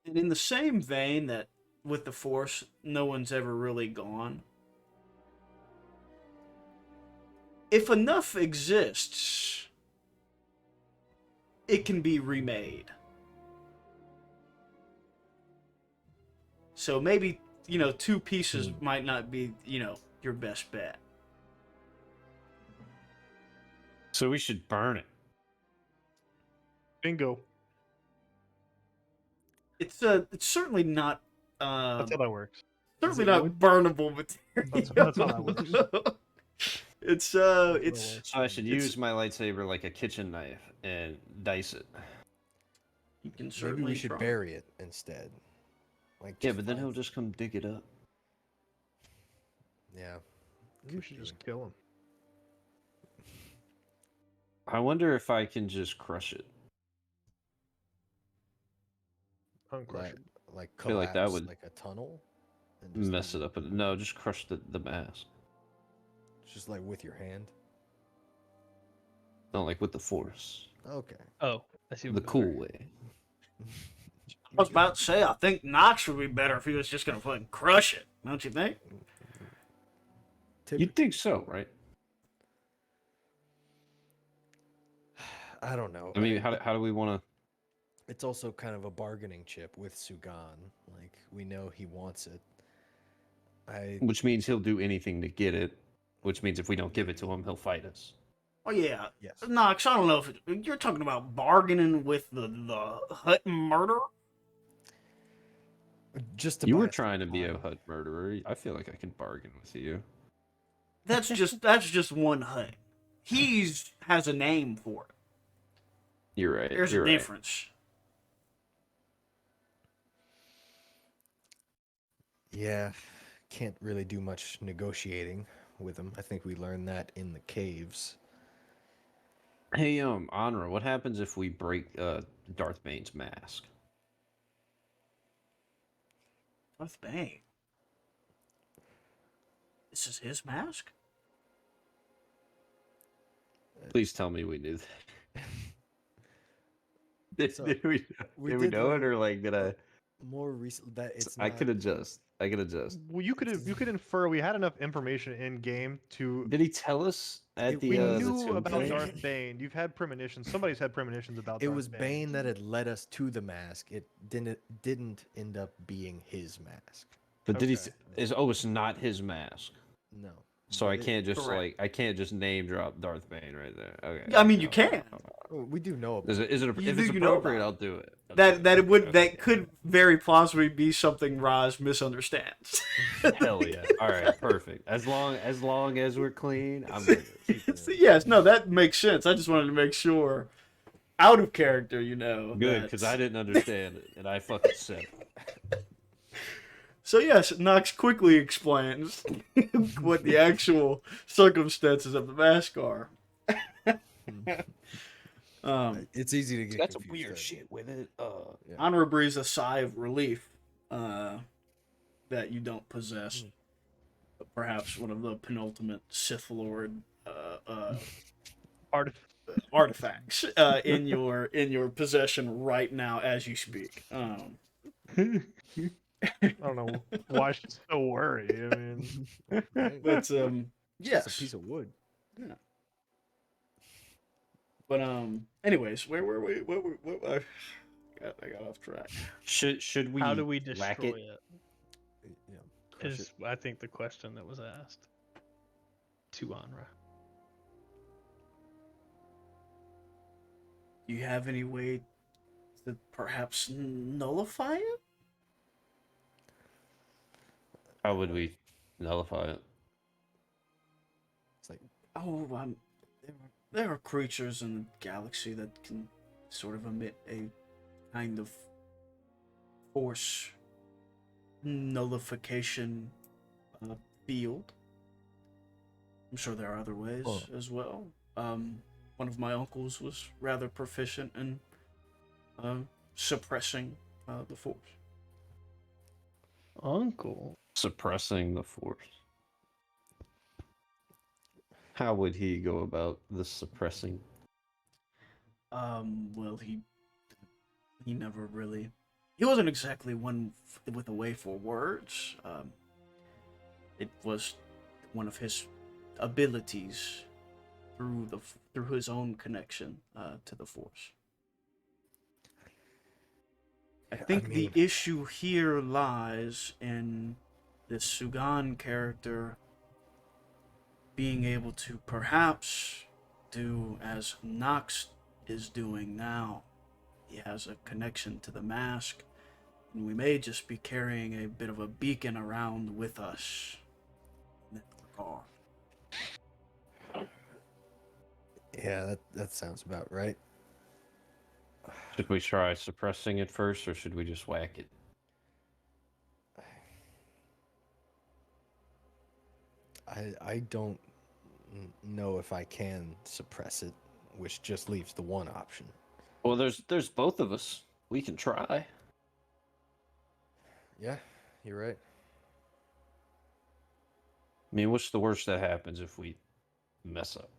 in the same vein that with the Force, no one's ever really gone. If enough exists, it can be remade. So maybe 2 pieces might not be, your best bet. So we should burn it. bingo. It's certainly not. That's how that works. Certainly it not wood? burnable material. That's how that works. It's So I should use my lightsaber like a kitchen knife and dice it. You can Maybe certainly we should try. bury it instead. Like Yeah, just but then find- he'll just come dig it up. Yeah. We should just kill him. I wonder if I can just crush it. Uncrush Like, it. like feel like that collapse would like a tunnel. And just Mess leave it up. No, just crush the mask. Just like with your hand. Not like with the force. Okay. Oh, I see. The what cool way. I was about to say, I think Knox would be better if he was just gonna fucking crush it. Don't you think? You'd think so, right? I don't know. I mean, how do we want to? It's also kind of a bargaining chip with Sugan. Like we know he wants it. Which means he'll do anything to get it. Which means if we don't give it to him, he'll fight us. Oh yeah, Yes. Knox. I don't know if you're talking about bargaining with the Hut murderer. Just to You buy were us trying to be a time. Hut murderer. I feel like I can bargain with you. That's just one Hut. He's has a name for it. You're right. There's you're a right. difference. Yeah, can't really do much negotiating with him. I think we learned that in the caves. Hey, Honra, what happens if we break Darth Bane's mask? Darth Bane. This is his mask? Please tell me we knew that. Did, So, did we, we did we did know it, learn- or like did I? More recent that it's I not, could adjust. I could adjust. Well, you could infer we had enough information in game to. Did he tell us at the We the knew tomb about thing? Darth Bane. You've had premonitions. Somebody's had premonitions about. It Darth was Bane that had led us to the mask. It didn't end up being his mask. But did he? Okay. It's not his mask. No. So But I it- can't just Correct. I can't just name drop Darth Bane right there. Okay. I mean, you can. We do know about Is it You if it's do know appropriate? about I'll do it. That could very plausibly be something Raj misunderstands. Hell yeah! All right, perfect. As long as we're clean, I'm good. Yes, no, that makes sense. I just wanted to make sure, out of character, Good, because I didn't understand it, and I fucking said it. So yes, Knox quickly explains what the actual circumstances of the mask are. It's easy to get That's some confused. weird shit with it. Yeah. Honor breathes a sigh of relief that you don't possess perhaps one of the penultimate Sith Lord Art- artifacts in your possession right now as you speak. I don't know why I should still worry. I mean, Right? But It's just a yes. piece of wood. Yeah. But anyways, where were we? What I got off track. Should we? How do we whack destroy it? it? Yeah. Crush Is I think the question that was asked to Anra. Do you have any way to perhaps nullify it? How would we nullify it? It's like, Oh, there are creatures in the galaxy that can sort of emit a kind of force nullification field. I'm sure there are other ways as well. One of my uncles was rather proficient in suppressing the force. Uncle. Suppressing the force. How would he go about the suppressing? Well, he never really. He wasn't exactly one with a way for words. It was one of his abilities through his own connection to the force. I think the issue here lies in this Sugan character being able to perhaps do as Nox is doing now. He has a connection to the mask, and we may just be carrying a bit of a beacon around with us in that regard. yeah, that sounds about right. Should we try suppressing it first, or should we just whack it? I don't know if I can suppress it, which just leaves the one option. Well, there's both of us. We can try. Yeah, you're right. I mean, what's the worst that happens if we mess up?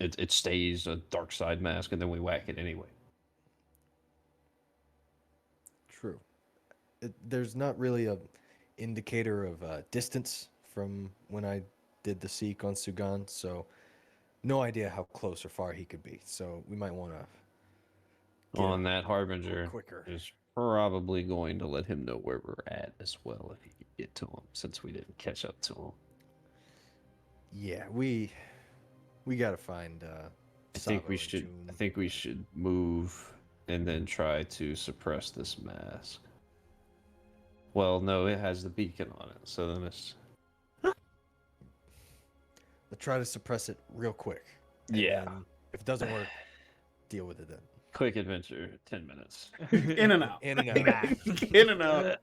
It stays a dark side mask, and then we whack it anyway. True. There's not really a indicator of distance from when I did the seek on Sugan, so no idea how close or far he could be. So we might want to On that Harbinger quicker. is probably going to let him know where we're at as well if he can get to him, since we didn't catch up to him. Yeah, we gotta find. I think Savo we and should. June. I think we should move and then try to suppress this mask. Well, no, it has the beacon on it, so then it's. Let's try to suppress it real quick. and Yeah. then if it doesn't work, deal with it then. Quick adventure, 10 minutes. In and out. In and out. In and out.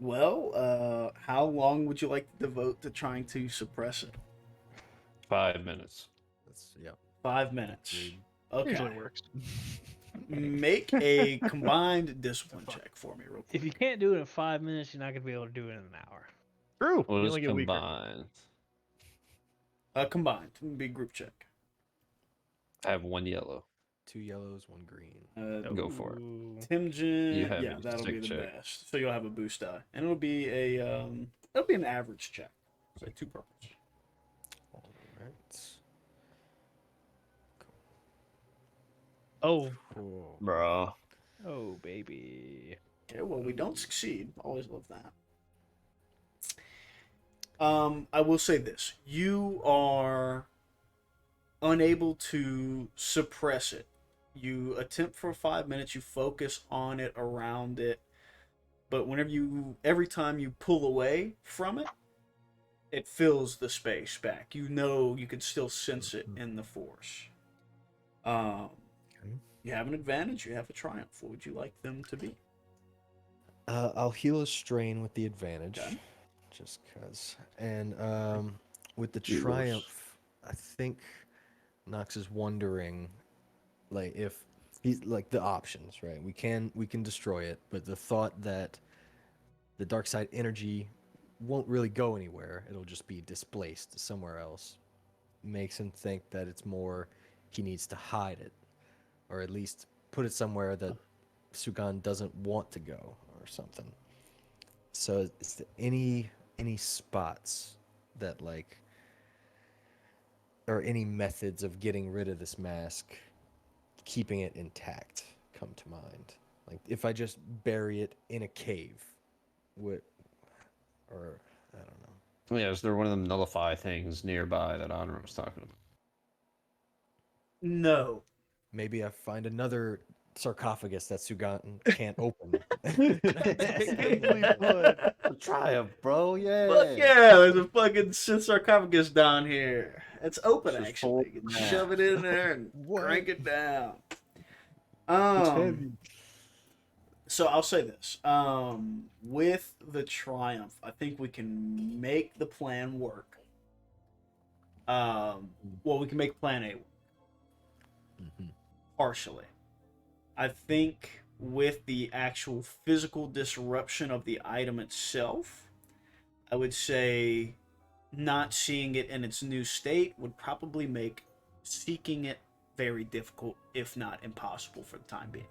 Well, how long would you like to devote to trying to suppress it? 5 minutes. Yeah. 5 minutes. usually Okay. works. Make a combined discipline check for me, real quick. If you can't do it in 5 minutes, you're not gonna be able to do it in an hour. True. We'll You just only get weaker. combine. Combined. It would be a group check. I have 1 yellow. 2 yellows, 1 green. Go for it. Ooh. Timjen, You have yeah, a that'll be the stick check. best. So you'll have a boost die, and it'll be an average check. So 2 purples. All right. Oh, Cool. Bro. oh, baby. Okay, well, we don't succeed. Always love that. I will say this. You are unable to suppress it. You attempt for 5 minutes, you focus on it, around it, but every time you pull away from it, it fills the space back. You know you can still sense it in the force. You have an advantage. You have a triumph. What would you like them to be? I'll heal a strain with the advantage, Okay. just cause. And with the Heals. triumph, I think Nox is wondering, like, if he's like the options, right? We can destroy it, but the thought that the dark side energy won't really go anywhere; it'll just be displaced somewhere else, makes him think that it's more he needs to hide it, or at least put it somewhere that Sugan doesn't want to go, or something. So is there any spots that like or any methods of getting rid of this mask, keeping it intact come to mind? Like if I just bury it in a cave, what or I don't know. Yeah, is there one of them nullify things nearby that Honor was talking about? No. Maybe I find another sarcophagus that Sugan can't open. Technically would. Triumph, bro. Yeah. Look, yeah, there's a fucking Sith sarcophagus down here. It's open, Just actually. You fold can it shove it in there and What? crank it down. It's heavy. So I'll say this. With the Triumph, I think we can make the plan work. Well, we can make plan A work. Mhm. Partially. I think with the actual physical disruption of the item itself, I would say not seeing it in its new state would probably make seeking it very difficult, if not impossible, for the time being.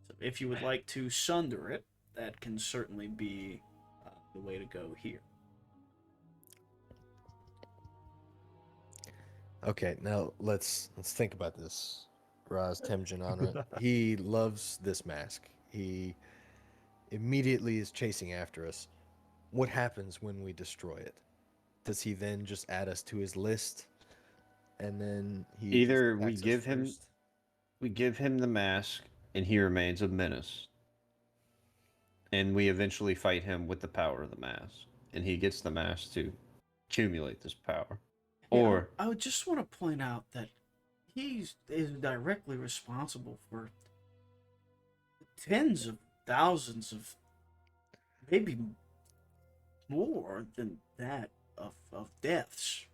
So if you would like to sunder it, that can certainly be the way to go here. Okay, now let's think about this. Raz Temjin Anra. He loves this mask. He immediately is chasing after us. What happens when we destroy it? Does he then just add us to his list? And then he Either just we attacks us give him first? the mask and he remains a menace. And we eventually fight him with the power of the mask. And he gets the mask to accumulate this power. Yeah, Or I would just want to point out that he is directly responsible for tens of thousands of, maybe more than that, of deaths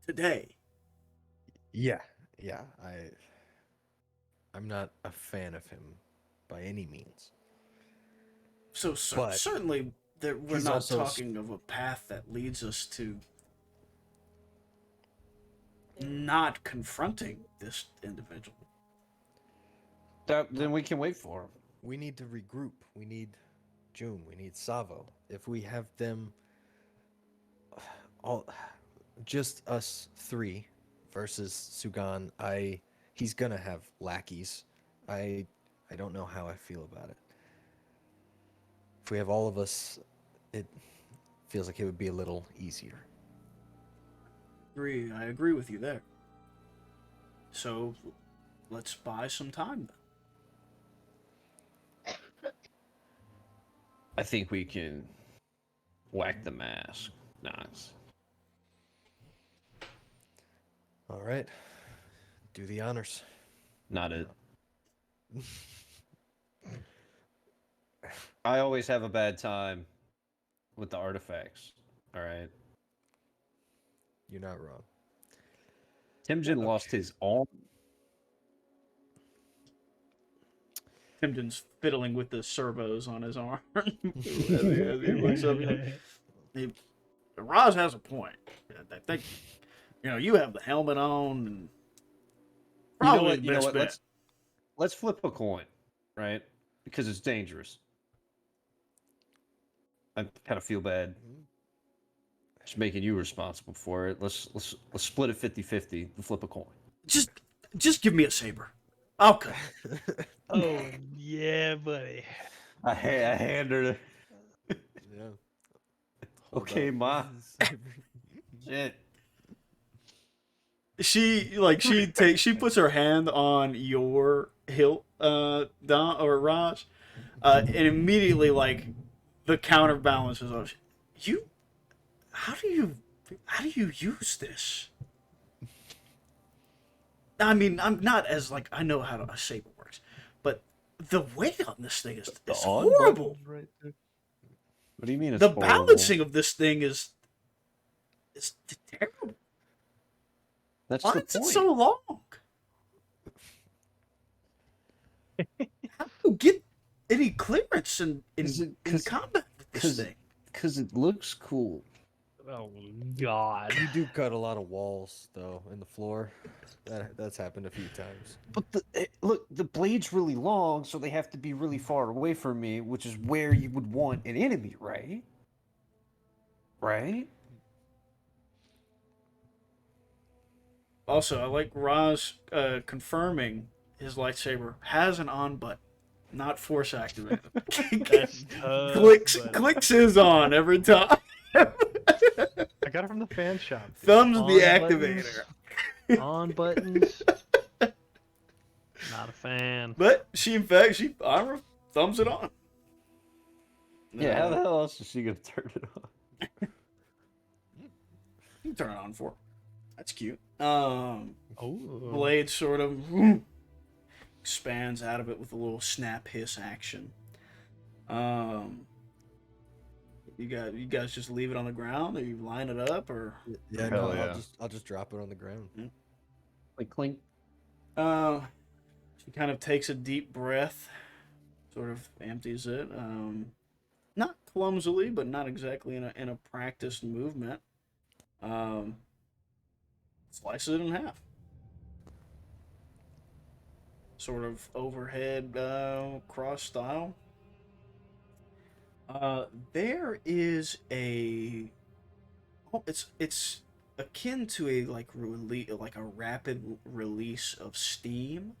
today. Yeah, I'm not a fan of him by any means. So But certainly that we're he's not also talking of a path that leads us to not confronting this individual. then we can wait for him. We need to regroup. We need June. We need Savo. If we have them all, just us three versus Sugan, he's gonna have lackeys. I don't know how I feel about it. If we have all of us, it feels like it would be a little easier. I agree with you there. So let's buy some time then. I think we can whack the mask. Nice. All right, do the honors. Not it. I always have a bad time with the artifacts. All right. You're not wrong. Timjin lost his arm. Timden's fiddling with the servos on his arm. as he looks up, Roz has a point. I think, you have the helmet on, and probably the best bet. Let's flip a coin, right? Because it's dangerous. I kind of feel bad just making you responsible for it. Let's split it 50-50 and flip a coin. Just give me a saber. Okay. Oh yeah, buddy. I hand her the... Yeah. Okay, ma. Shit. She puts her hand on your hilt, Don or Raj, and immediately the counterbalance is off. how do you use this? I mean, I'm not as like I know how a saber works, but the weight on this thing is on horrible. button's right there. What do you mean it's The horrible? balancing of this thing is terrible. That's Why the is it point. so long? How do you get any clearance in combat with this thing? Because it looks cool. Oh God. You do cut a lot of walls though in the floor. That's happened a few times. But look, the blade's really long, so they have to be really far away from me, which is where you would want an enemy, right? Right? Also, I like Roz confirming his lightsaber has an on button, not force activated. That's tough, but Clicks is on every time. I got it from the fan shop. dude. Thumbs On the buttons. activator. on buttons. Not a fan. But she Ira thumbs it on. Yeah, how the hell else is she gonna turn it on? You can turn it on for her. That's cute. Oh. Blade sort of expands out of it with a little snap hiss action. You guys just leave it on the ground, or you line it up, or Yeah, Hell no, yeah. I'll just drop it on the ground. Like clink. she kind of takes a deep breath, sort of empties it, not clumsily, but not exactly in a practiced movement. Slices it in half. Sort of overhead cross style. There is it's akin to a like a rapid release of steam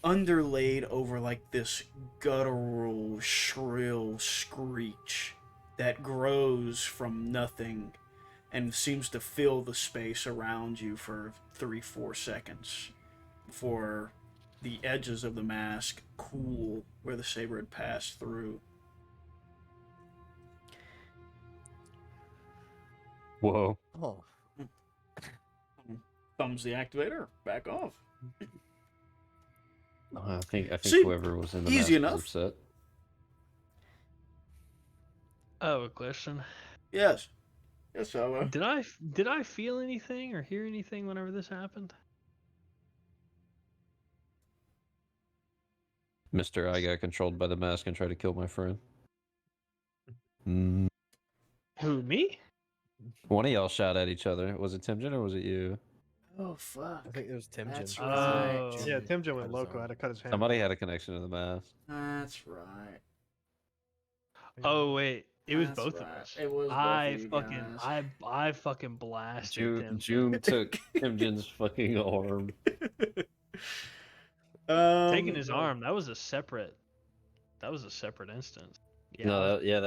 underlaid over like this guttural shrill screech that grows from nothing and seems to fill the space around you for 3-4 seconds before the edges of the mask cool where the saber had passed through. Whoa. Oh, Thumbs the activator, back off. I think See, whoever was in the easy mask was enough. upset. Oh, a question. Yes. Yes, so Did I feel anything or hear anything whenever this happened? Mr. I got controlled by the mask and tried to kill my friend. Who, me? One of y'all shot at each other. Was it Timjen or was it you? Oh fuck. I think it was Tim That's Jim. right. Oh. Yeah, Tim Jim went cut his loco. I arm. had to cut his hand. Somebody had a connection to the mask. That's right. Oh wait, it was That's both right. of us. It was both I of you fucking guys. I fucking blasted him. Joom took Timjen's fucking arm. Taking his arm. That was a separate instance. Yeah, No, I that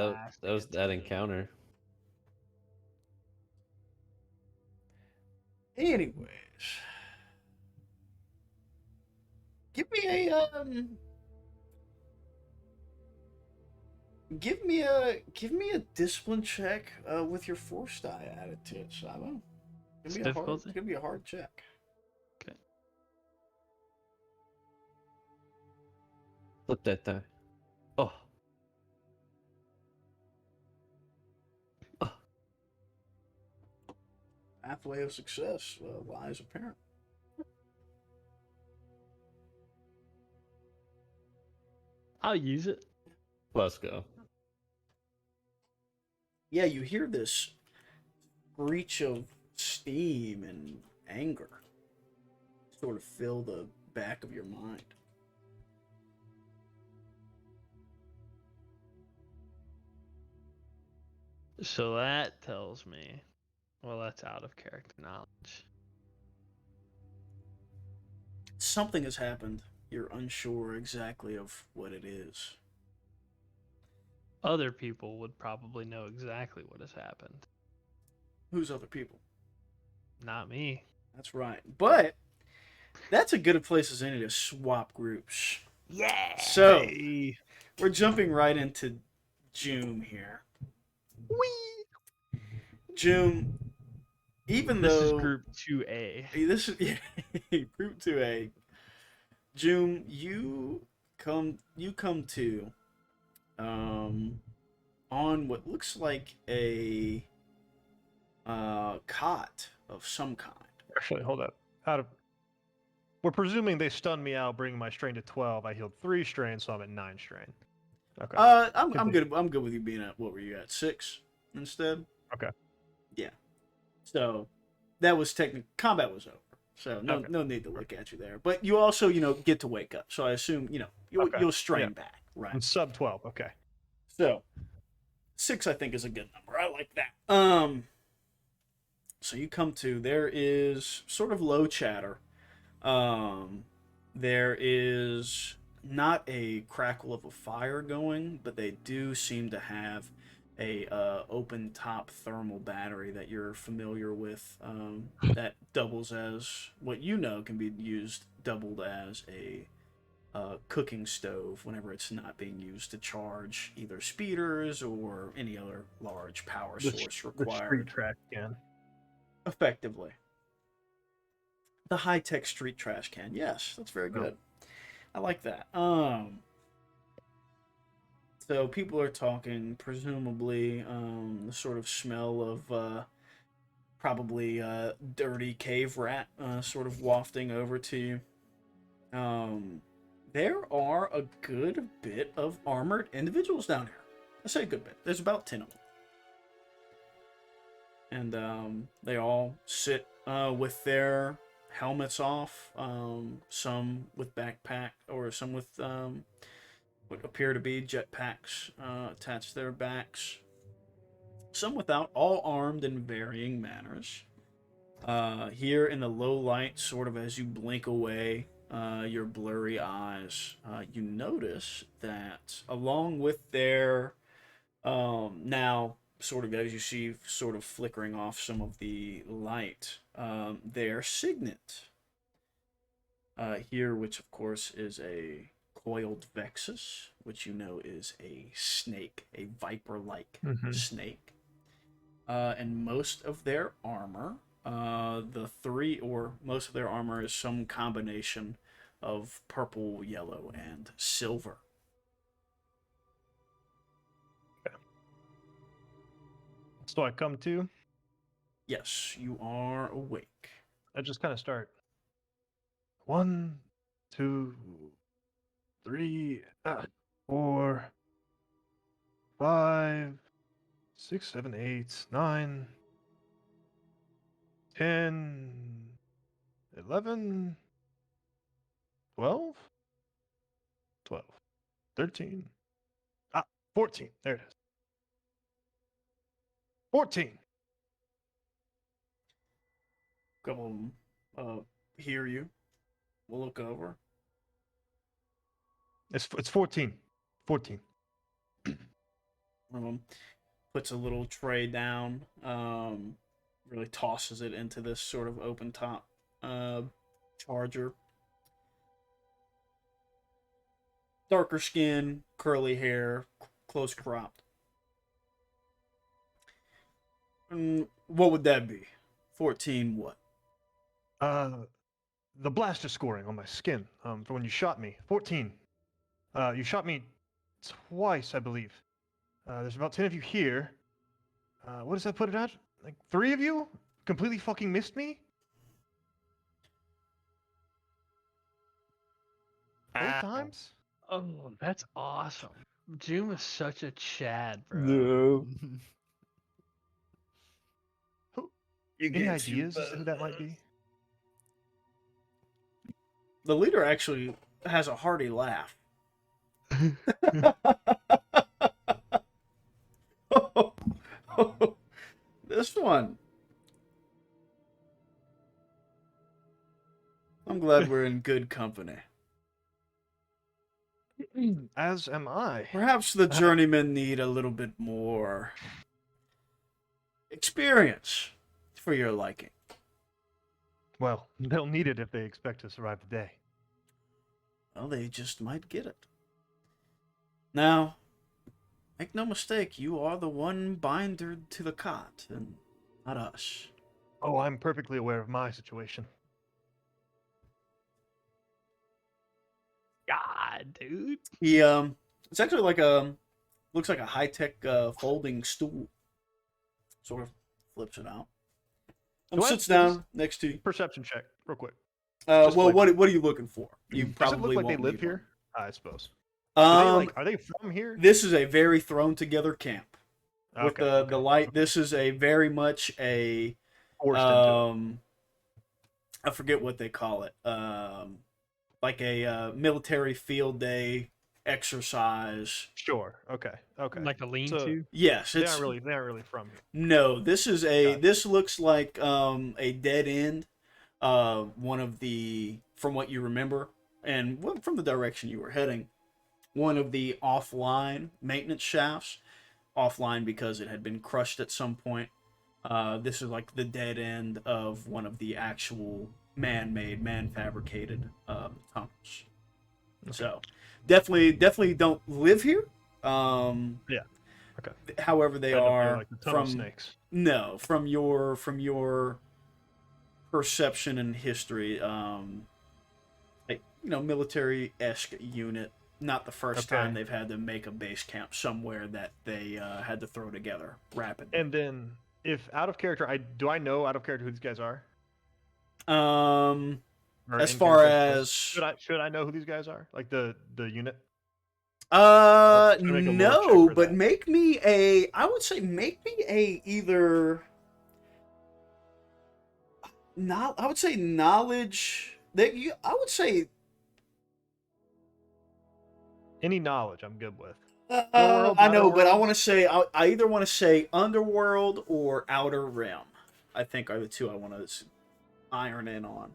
was that blasted him. encounter. Anyways, give me a give me a discipline check with your force die added to it, Sabo. It's It's difficulty? gonna be a hard check. Flip that die. Oh. Pathway of success lies apparent. I'll use it. Let's go. Yeah, you hear this screech of steam and anger sort of fill the back of your mind. So that tells me, well, that's out of character knowledge. Something has happened. You're unsure exactly of what it is. Other people would probably know exactly what has happened. Who's other people? Not me. That's right. But that's a good place as any to swap groups. Yeah. So we're jumping right into June here. Whee! June, even This is though Group 2A. this is Group 2A, June, you come to on what looks like a cot of some kind. Actually, hold up. We're presuming they stunned me out, bringing my strain to 12. I healed 3 strain, so I'm at 9 strain. Okay. I'm Continue. good. I'm good with you being at, what were you at, 6 instead? Okay. Yeah. So that was combat was over. So no Okay. no need to look at you there. But you also get to wake up. So I assume Okay. you'll strain Yeah. back, right? I'm sub 12. Okay. So 6 I think is a good number. I like that. So you come to, there is sort of low chatter. There is not a crackle of a fire going, but they do seem to have a open top thermal battery that you're familiar with, that doubles as what can be doubled as a cooking stove whenever it's not being used to charge either speeders or any other large power source The street required. trash can. Effectively. The high-tech street trash can. Yes, that's very good. I like that. So people are talking, presumably, the sort of smell of probably dirty cave rat sort of wafting over to you. There are a good bit of armored individuals down here. I say a good bit. There's about 10 of them. And they all sit with their helmets off, some with backpack, or some with what appear to be jetpacks attached to their backs, some without, all armed in varying manners. Here in the low light, sort of as you blink away your blurry eyes, you notice that along with their now, sort of as you see, sort of flickering off some of the light, their signet here, which of course is a coiled vexus, which is a snake, a viper-like snake, and most of their armor, most of their armor is some combination of purple, yellow, and silver. So I come to. Yes, you are awake. I just kind of start. 1, 2, 3, 4, 5, 6, 7, 8, 9, 10, 11, 12, 12, 13, 14. There it is. 14. Couple of them hear you. We'll look over. It's 14. 14. One of them puts a little tray down, really tosses it into this sort of open top charger. Darker skin, curly hair, close cropped. What would that be? 14 what? The blaster scoring on my skin for when you shot me. 14. You shot me twice, I believe. There's about 10 of you here. What does that put it at? Like 3 of you completely fucking missed me? Both times? Oh, that's awesome. June is such a Chad, bro. No. Any ideas as to who that might be? The leader actually has a hearty laugh. This one. I'm glad we're in good company. As am I. Perhaps the journeymen need a little bit more experience for your liking. Well, they'll need it if they expect to survive the day. Well, they just might get it. Now, make no mistake, you are the one bindered to the cot, and not us. Oh, I'm perfectly aware of my situation. God, dude. He it's actually like looks like a high tech folding stool. Sort of flips it out. Sits down next to you. Perception check, real quick. Well, Just like- what are you looking for? You Does it probably look like they won't live need here? I suppose. one. Are they from here? This is a very thrown together camp. With Okay, the light, okay. this is a very much a Forced into it. I forget what they call it. Like a military field day exercise. Sure. Okay. Okay. Like a lean So, to. Yes, they it's aren't really from here. no. This is a Gotcha. this looks like a dead end. One of the from what you remember and from the direction you were heading, one of the offline maintenance shafts. Offline because it had been crushed at some point. This is like the dead end of one of the actual man-made, man-fabricated tunnels. So, definitely don't live here. Yeah. Okay. However, they End up being are like the tunnel from snakes. no from your perception and history. Like military-esque unit. Not the first Okay. time they've had to make a base camp somewhere that they had to throw together rapidly. And then, if out of character, I know out of character who these guys are. Or As in far character? as should I know who these guys are? Like the unit. Should I make a lore check no, for but that? make me I would say make me a either not I would say knowledge that you I would say Any knowledge, I'm good with. I know, but I Outer want to say I either want to say underworld or outer realm. I think are the two I want to iron in on.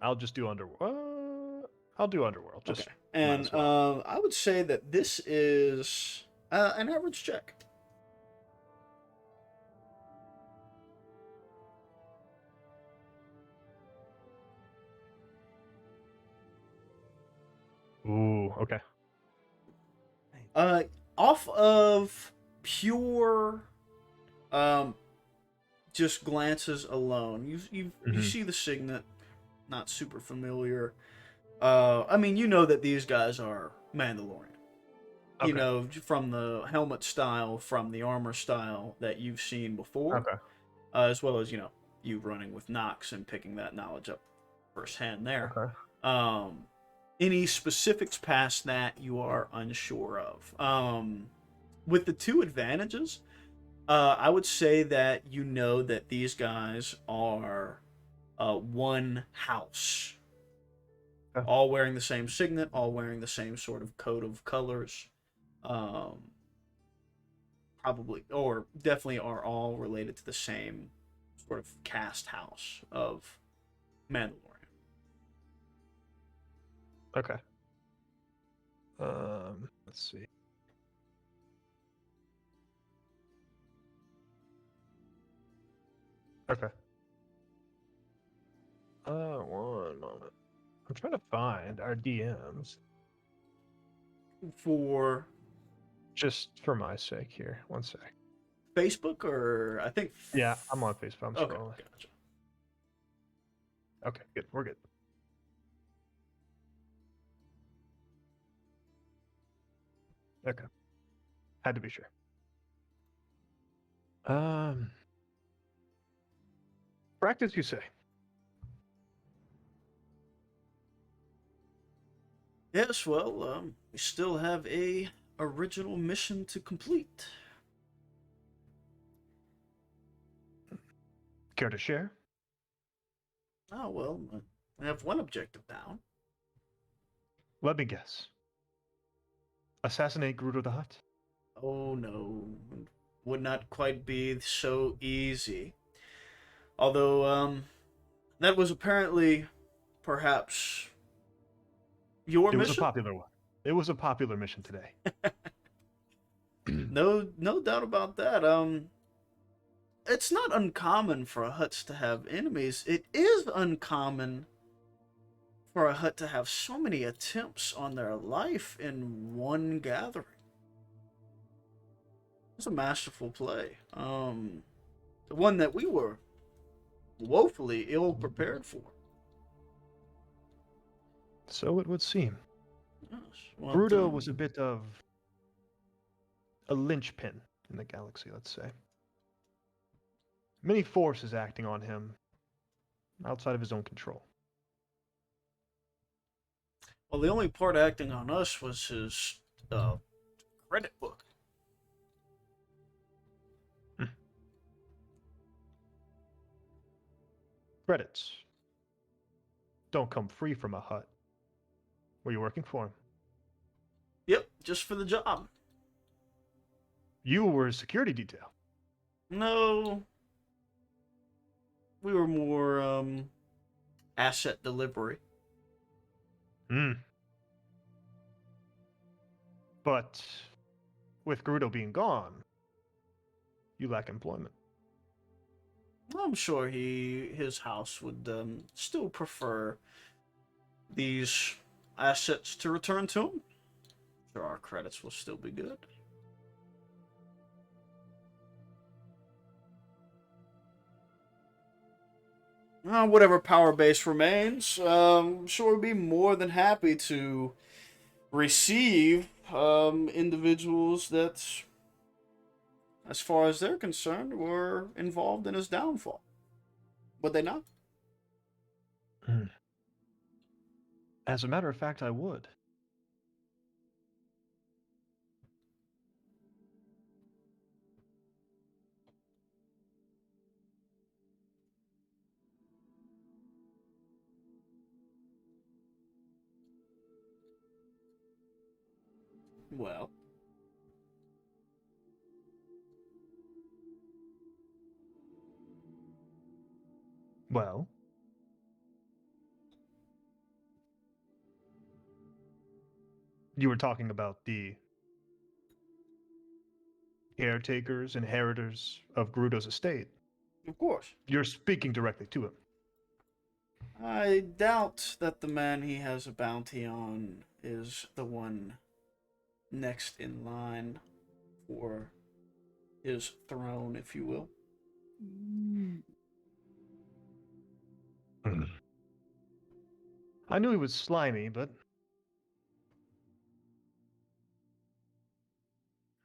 I'll just do underworld. I'll do underworld. Just Okay. And as well. I would say that this is an average check. Ooh. Okay. Off of pure, just glances alone, you Mhm. see the signet, not super familiar. I mean, you know that these guys are Mandalorian. You Okay. know from the helmet style, from the armor style that you've seen before, Okay. as well as you running with Nox and picking that knowledge up firsthand there. Okay. Any specifics past that you are unsure of. With the two advantages, I would say that you know that these guys are one house. Okay. All wearing the same signet, all wearing the same sort of coat of colors. Probably, or definitely are all related to the same sort of caste house of Mandalorian. Okay. Let's see. Okay. One moment. I'm trying to find our DMs For just for my sake here. One sec. Facebook, or I think. Yeah, I'm on Facebook. I'm Okay, scrolling. gotcha. Okay, good. We're good. Okay. Had to be sure. Practice, you say? Yes, well, we still have a original mission to complete. Care to share? Oh, well, I have one objective down. Let me guess. Assassinate Grudo the Hutt? Oh, no. Would not quite be so easy. Although, that was apparently, perhaps, your It was a mission? popular one. It was a popular mission today. No doubt about that. It's not uncommon for Hutts to have enemies. It is uncommon for a Hutt to have so many attempts on their life in one gathering. It's a masterful play. The one that we were woefully ill prepared for. So it would seem. Yes. Well, Bruto was a bit of a linchpin in the galaxy, let's say. Many forces acting on him outside of his own control. well, the only part acting on us was his credit book. Credits don't come free from a hut. Were you working for him? Yep, just for the job. You were his security detail. No, we were more asset delivery. Hmm. But with Gerudo being gone, you lack employment. I'm sure his house would still prefer these assets to return to him. Sure, our credits will still be good. Whatever power base remains, I'm sure we'd be more than happy to receive individuals that, as far as they're concerned, were involved in his downfall. Would they not? As a matter of fact, I would. Well, Well, you were talking about the caretakers, inheritors of Gerudo's estate. of course. You're speaking directly to him. I doubt that the man he has a bounty on is the one next in line for his throne, if you will. I knew he was slimy, but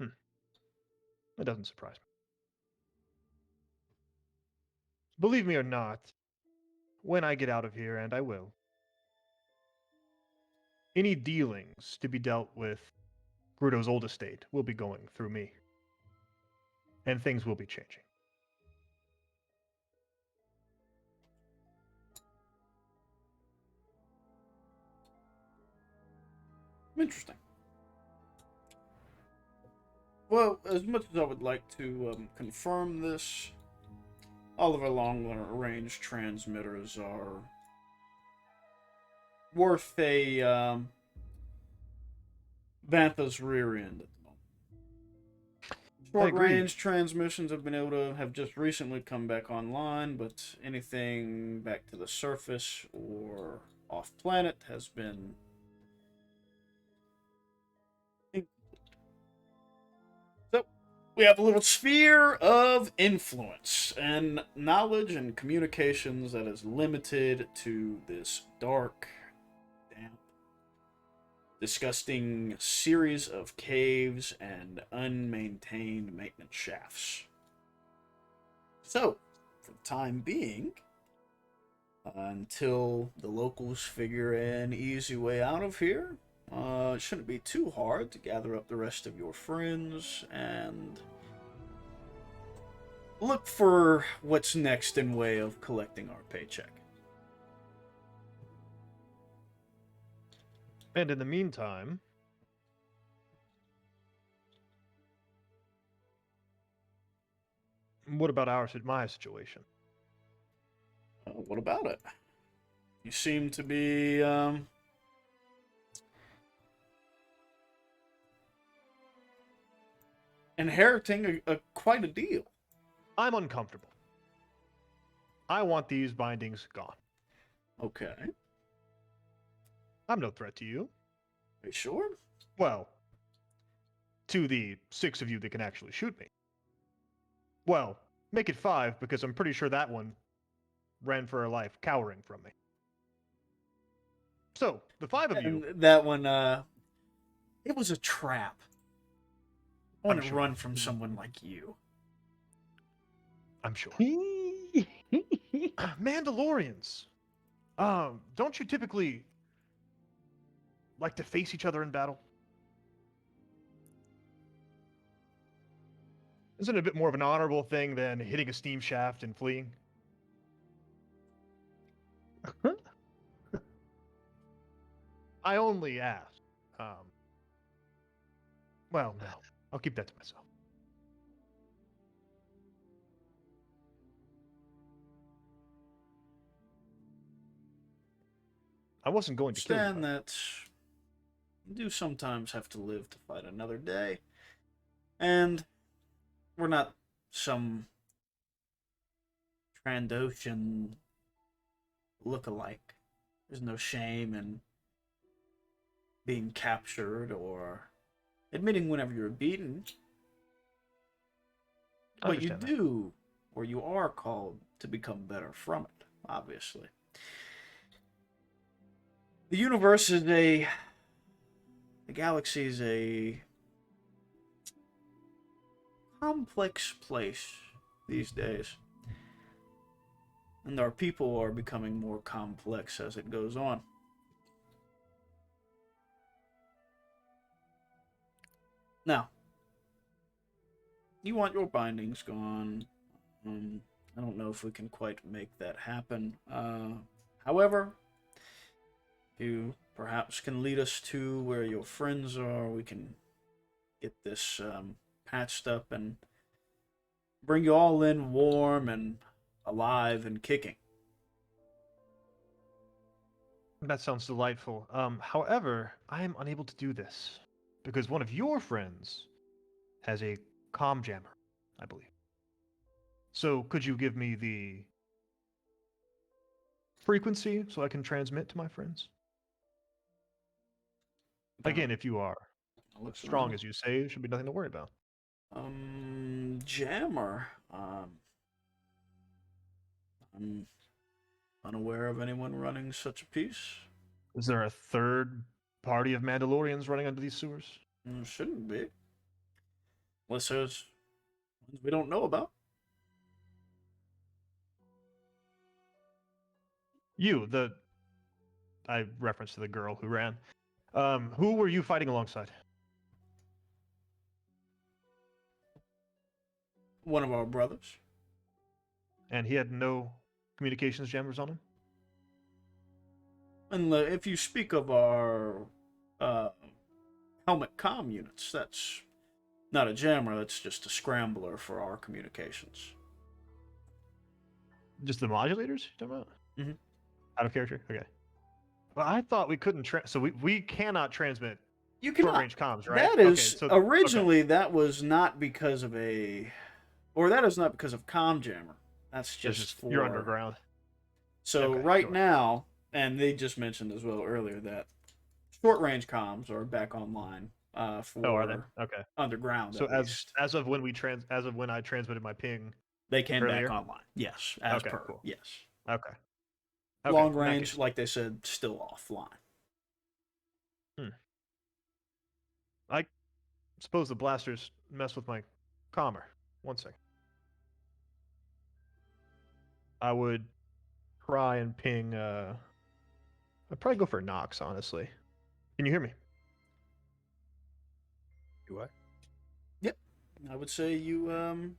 it doesn't surprise me. Believe me or not, when I get out of here, and I will, any dealings to be dealt with Gerudo's old estate will be going through me. And things will be changing. Interesting. Well, as much as I would like to confirm this, all of our long-range transmitters are worth a Bantha's rear end at the moment. Short-range transmissions have just recently come back online, but anything back to the surface or off-planet has been we have a little sphere of influence and knowledge and communications that is limited to this dark, damp, disgusting series of caves and unmaintained maintenance shafts. So, for the time being, until the locals figure an easy way out of here, it shouldn't be too hard to gather up the rest of your friends and look for what's next in way of collecting our paycheck. And in the meantime, what about my situation? What about it? You seem to be inheriting quite a deal. I'm uncomfortable. I want these bindings gone. Okay. I'm no threat to you. Are you sure? Well, to the 6 of you that can actually shoot me. Well, make it 5 because I'm pretty sure that one ran for her life, cowering from me. So, the 5 of you. And that one, it was a trap. I want I'm to sure. run from someone like you. I'm sure. Mandalorians. Don't you typically like to face each other in battle? Isn't it a bit more of an honorable thing than hitting a steam shaft and fleeing? I only asked. Well, no. I'll keep that to myself. I wasn't going to kill you. Understand that you do sometimes have to live to fight another day. And we're not some Trandoshan look-alike. There's no shame in being captured or admitting whenever you're beaten. I But you understand that. do, or you are called to become better from it, obviously. The universe is the galaxy is a complex place these days. And our people are becoming more complex as it goes on. Now, you want your bindings gone. I don't know if we can quite make that happen. However, you perhaps can lead us to where your friends are. We can get this patched up and bring you all in warm and alive and kicking. That sounds delightful. However, I am unable to do this because one of your friends has a comm jammer, I believe. So, could you give me the frequency so I can transmit to my friends? Again, if you are Look strong around. as you say, there should be nothing to worry about. Jammer. I'm unaware of anyone running such a piece. Is there a third party of Mandalorians running under these sewers? Shouldn't be. Unless there's ones we don't know about. I referenced to the girl who ran. Who were you fighting alongside? One of our brothers. And he had no communications jammers on him? And if you speak of our helmet comm units, that's not a jammer, that's just a scrambler for our communications. Just the modulators you're talking about? Mhm. Out of character? Okay. Well, I thought we couldn't so we cannot transmit You short cannot. range comms, right? That is okay, so originally that was not because of that is not because of comm jammer. That's it's just for you're underground. So Okay, right sure. now, and they just mentioned as well earlier that short range comms are back online for Oh, are they? Okay. underground. So at least. as of when I transmitted my ping. They came earlier? back online. Yes, as Okay, per. cool. Yes. Okay. Long in that range, case. like they said, still offline. I suppose the blasters mess with my commer. One second. I would try and ping I'd probably go for Nox, honestly. Can you hear me? Do I? Yep. I would say you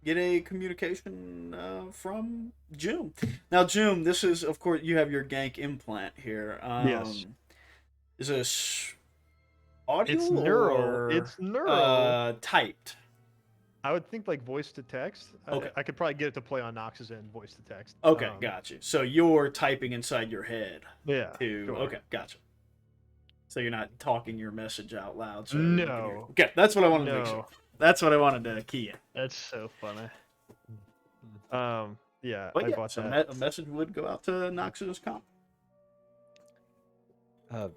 get a communication from June. Now, June, this is, of course, you have your gank implant here. Yes. Is this audio It's neural. or It's neural. typed? I would think like voice to text. Okay. I could probably get it to play on Nox's end, voice to text. Okay, gotcha. So you're typing inside your head Yeah. to. sure. Okay, gotcha. So you're not talking your message out loud. So No. you can hear- Okay, that's what I wanted to make No. sure. That's what I wanted to key in. That's so funny. Yeah, But I yeah, bought so that. a message would go out to Nox's comp. Uh,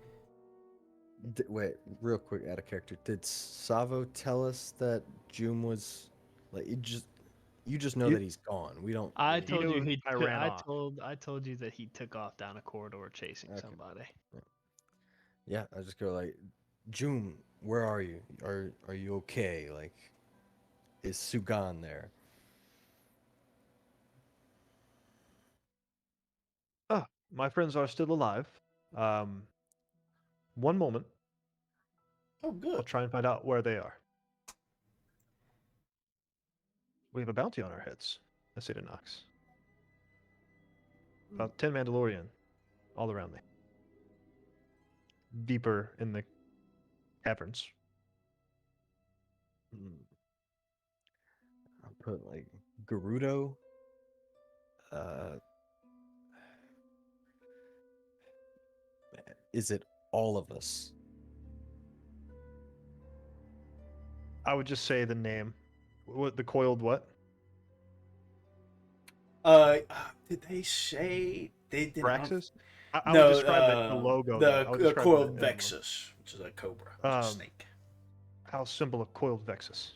Wait, real quick, out of character. Did Savo tell us that June was like you just know You- that he's gone. We don't. I really- told you knew he. I ran off. I told you that he took off down a corridor chasing Okay. somebody. Yeah, I just go like, June, where are you? Are you okay? Like, is Sugan there? Ah, my friends are still alive. One moment. Oh, I'll good. try and find out where they are. We have a bounty on our heads, I say to Nox. About 10 Mandalorian all around me. Deeper in the caverns. Hmm. I'll put like Gerudo. Uh, is it all of us? I would just say the name. What the coiled what? Did they say they did? Braxis? I No, would describe the logo. though. I would the describe coiled the emblem. Vexus, which is a cobra, which is a Um, snake. How symbol of coiled Vexus.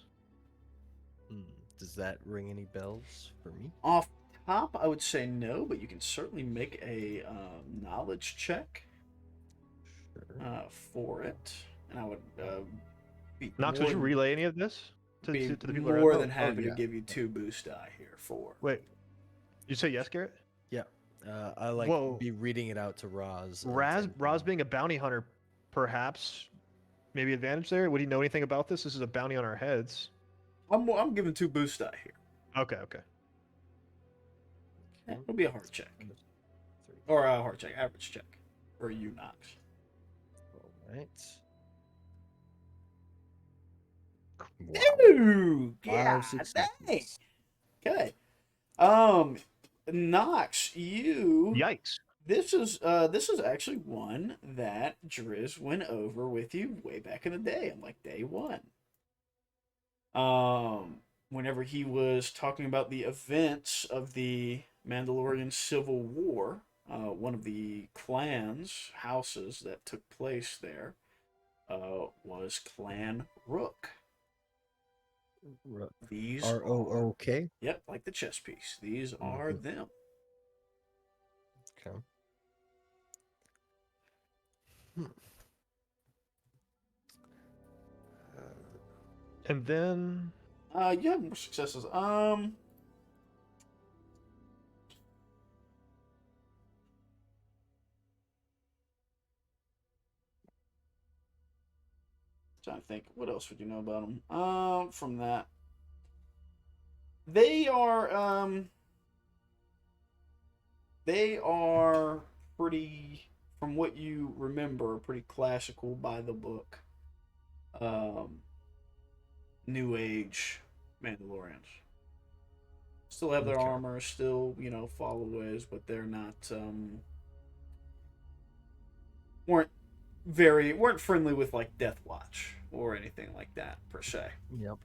Hmm. Does that ring any bells for me? Off top, I would say no, but you can certainly make a knowledge check Sure. for it, and I would be Nox, more would you than- relay any of this to be the people more around? than happy yeah. to give you 2 boost die here for. Wait, you say yes, Garrett? Yeah. I like Whoa. be reading it out to Roz. and Raz Tim. being a bounty hunter, perhaps, maybe advantage there. Would he know anything about this? This is a bounty on our heads. I'm giving 2 boost die here. Okay, okay. Yeah, it'll be a hard check, 3. or a hard check, average check, or you Nox. All right. Ooh, yeah, Five dang. successes. Okay. Nox, you. Yikes. This is actually one that Driz went over with you way back in the day, on like day 1. Whenever he was talking about the events of the Mandalorian Civil War, one of the clans, houses that took place there, was Clan Rook. These ROOK. Yep, like the chess piece. These are Mhm. them. Okay. Hmm. And then You have more successes. Trying to think, what else would you know about them? From that, they are pretty, from what you remember, pretty classical by the book. New Age Mandalorians. Still have their Okay. armor, still, follow ways, but they're not weren't friendly with like Death Watch or anything like that per se. Yep.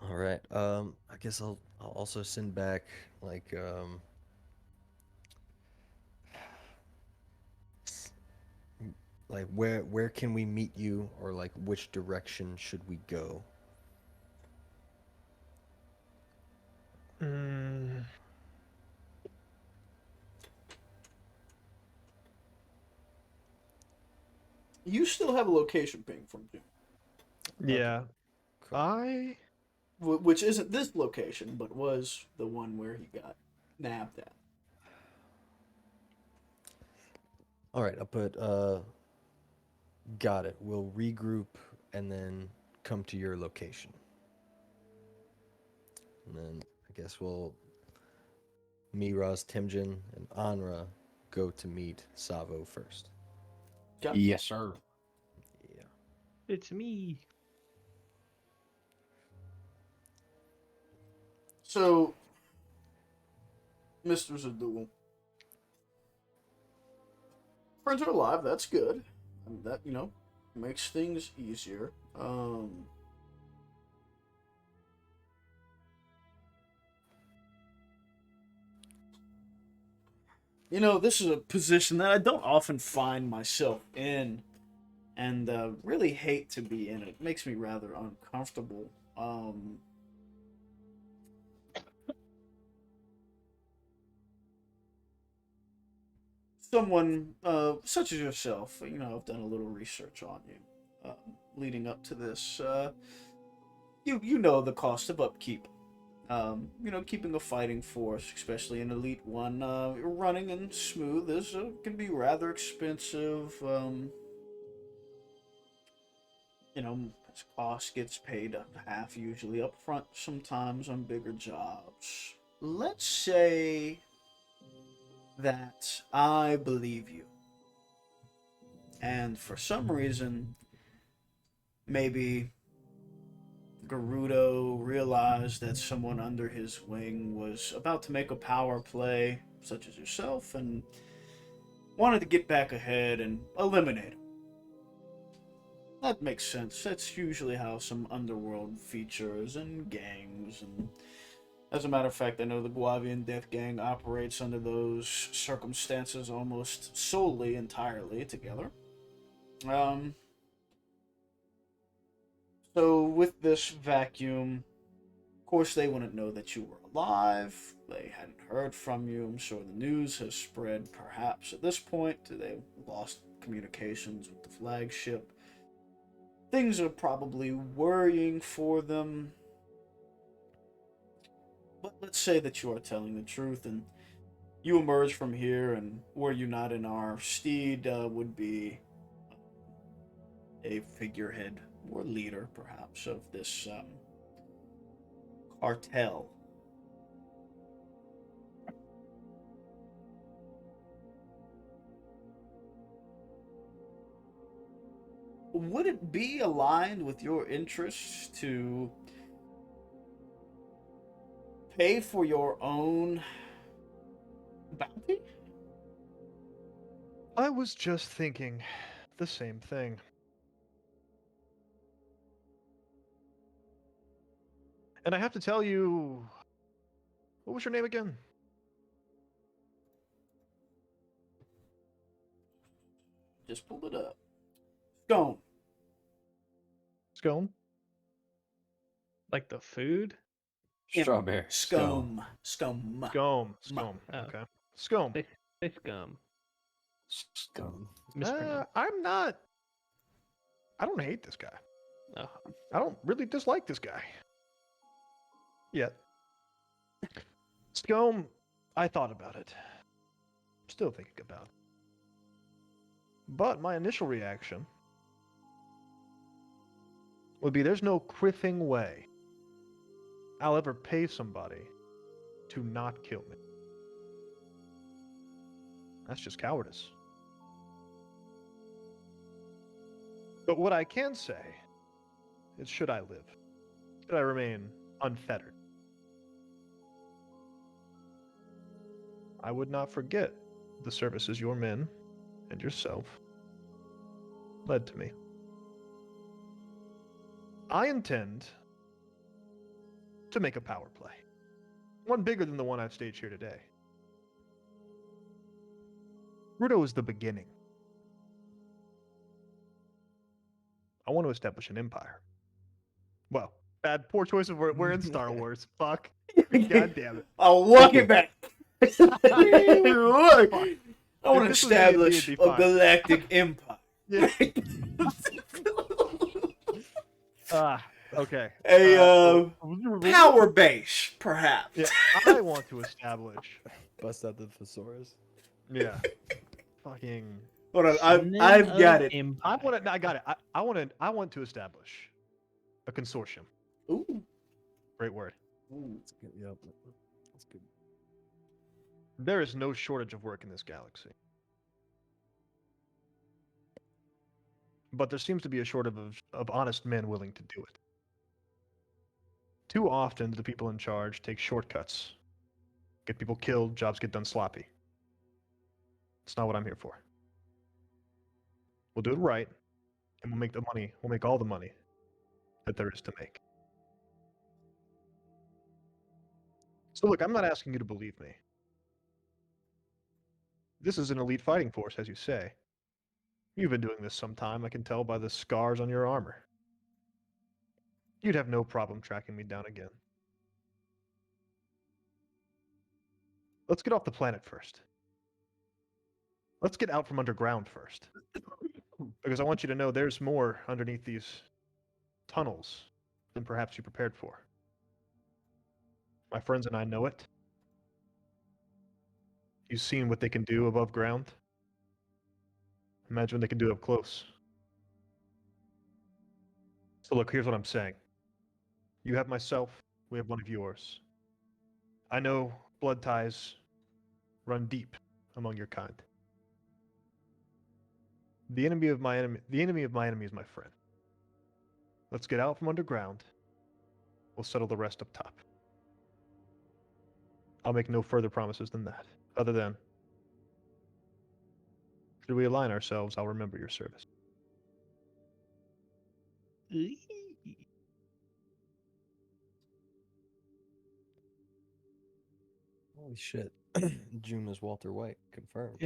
All right. I guess I'll also send back like like where can we meet you, or like which direction should we go? mm, You still have a location ping from June, yeah, Cool. which isn't this location, but was the one where he got nabbed at. All right. I'll put got it. We'll regroup and then come to your location. And then I guess we'll Miraz, Timjin, and Anra go to meet Savo first. Okay. Yes, sir. Yeah. It's me. So, Mr. Zadul, friends are alive. That's good. And that makes things easier. this is a position that I don't often find myself in, and really hate to be in. It makes me rather uncomfortable. Someone such as yourself, I've done a little research on you leading up to this. You know the cost of upkeep. Keeping a fighting force, especially an elite one, running and smooth is can be rather expensive. Its cost gets paid up half usually up front, sometimes on bigger jobs. Let's say that I believe you, and for some reason, maybe Gerudo realized that someone under his wing was about to make a power play, such as yourself, and wanted to get back ahead and eliminate him. That makes sense. That's usually how some underworld features and gangs, and as a matter of fact, I know the Guavian Death Gang operates under those circumstances almost solely, entirely together. So with this vacuum, of course they wouldn't know that you were alive. They hadn't heard from you. I'm sure the news has spread perhaps at this point. They lost communications with the flagship. Things are probably worrying for them. But let's say that you are telling the truth and you emerge from here, and were you not in our steed, would be a figurehead or leader, perhaps, of this cartel. Would it be aligned with your interests to pay for your own bounty? I was just thinking the same thing. And I have to tell you, what was your name again? Just pulled it up. Scone. Scone? Like the food? Strawberry. Scone. Scone. Scone. Scone. Oh. Okay. Scone. They scum. Scone. Mispronounced. I don't hate this guy. Oh. I don't really dislike this guy. Yet. Scone, I thought about it. Still thinking about it. But my initial reaction would be there's no criffing way I'll ever pay somebody to not kill me. That's just cowardice. But what I can say is, should I live? Should I remain unfettered? I would not forget the services your men and yourself led to me. I intend to make a power play. One bigger than the one I've staged here today. Rudo is the beginning. I want to establish an empire. Well, poor choice of word. We're in Star Wars. Fuck. God damn it. I'll walk it back. Look, I want to this was establish D&D, a fine. galactic empire. Yeah. Okay. A power base, perhaps. Yeah, I want to establish. Bust out the thesaurus. Yeah. Fucking. Hold on, Synonym I've got of it. empire. I got it. I want to establish a consortium. Ooh. Great word. That's good. Yep. That's good. There is no shortage of work in this galaxy. But there seems to be a shortage of honest men willing to do it. Too often, the people in charge take shortcuts. Get people killed, jobs get done sloppy. It's not what I'm here for. We'll do it right, and we'll make the money. We'll make all the money that there is to make. So look, I'm not asking you to believe me. This is an elite fighting force, as you say. You've been doing this some time, I can tell by the scars on your armor. You'd have no problem tracking me down again. Let's get off the planet first. Let's get out from underground first. Because I want you to know there's more underneath these tunnels than perhaps you prepared for. My friends and I know it. You've seen what they can do above ground. Imagine what they can do up close. So look, here's what I'm saying. You have myself, we have one of yours. I know blood ties run deep among your kind. The enemy of my enemy is my friend. Let's get out from underground. We'll settle the rest up top. I'll make no further promises than that, other than, should we align ourselves, I'll remember your service. Holy shit. June is Walter White. Confirmed.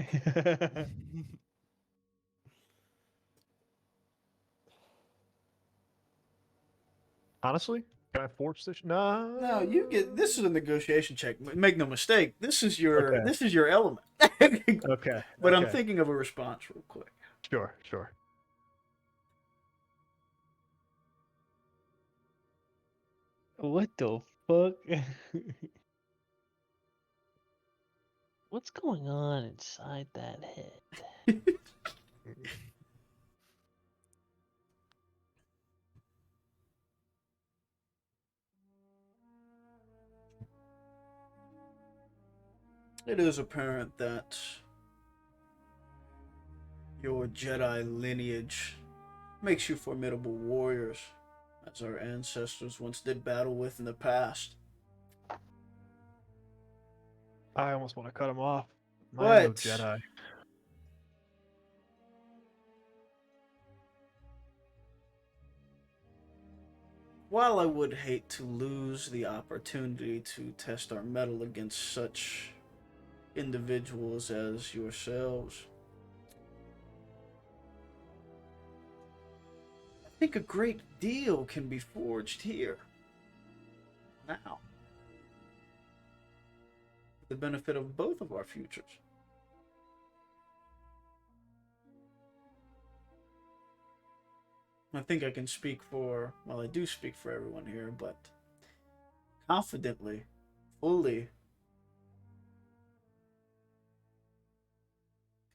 Honestly, can I force this? No. No, you get. This is a negotiation check. Make no mistake. This is your. Okay. This is your element. Okay. But I'm okay. thinking of a response real quick. Sure. What the fuck? What's going on inside that head? It is apparent that your Jedi lineage makes you formidable warriors, as our ancestors once did battle with in the past. I almost want to cut him off. I am no What? Jedi. While I would hate to lose the opportunity to test our mettle against such individuals as yourselves, I think a great deal can be forged here. Now. For the benefit of both of our futures. I think I can speak for, well, I do speak for everyone here, but confidently, fully,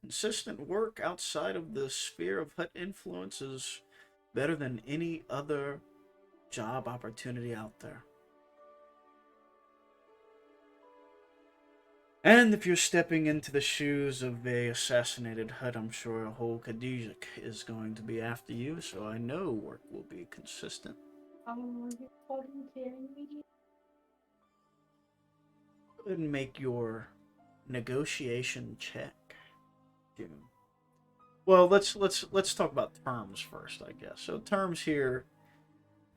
consistent work outside of the sphere of Hut influence is better than any other job opportunity out there. And if you're stepping into the shoes of a assassinated Hut, I'm sure a whole Khadijik is going to be after you, so I know work will be consistent. Are you fucking kidding me? Go ahead and make your negotiation check, June. Well, let's talk about terms first, I guess. So terms here,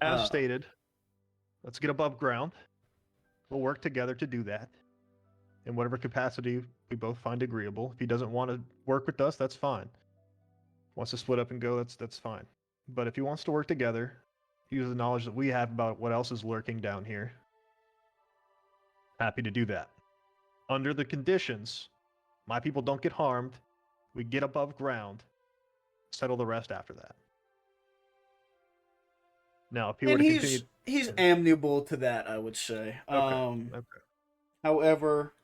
As stated, let's get above ground. We'll work together to do that. In whatever capacity we both find agreeable. If he doesn't want to work with us, that's fine. Wants to split up and go, that's fine. But if he wants to work together, use the knowledge that we have about what else is lurking down here, happy to do that. Under the conditions, my people don't get harmed, we get above ground, settle the rest after that. Now, if he were and to he's continue... he's amiable to that, I would say. Okay. However,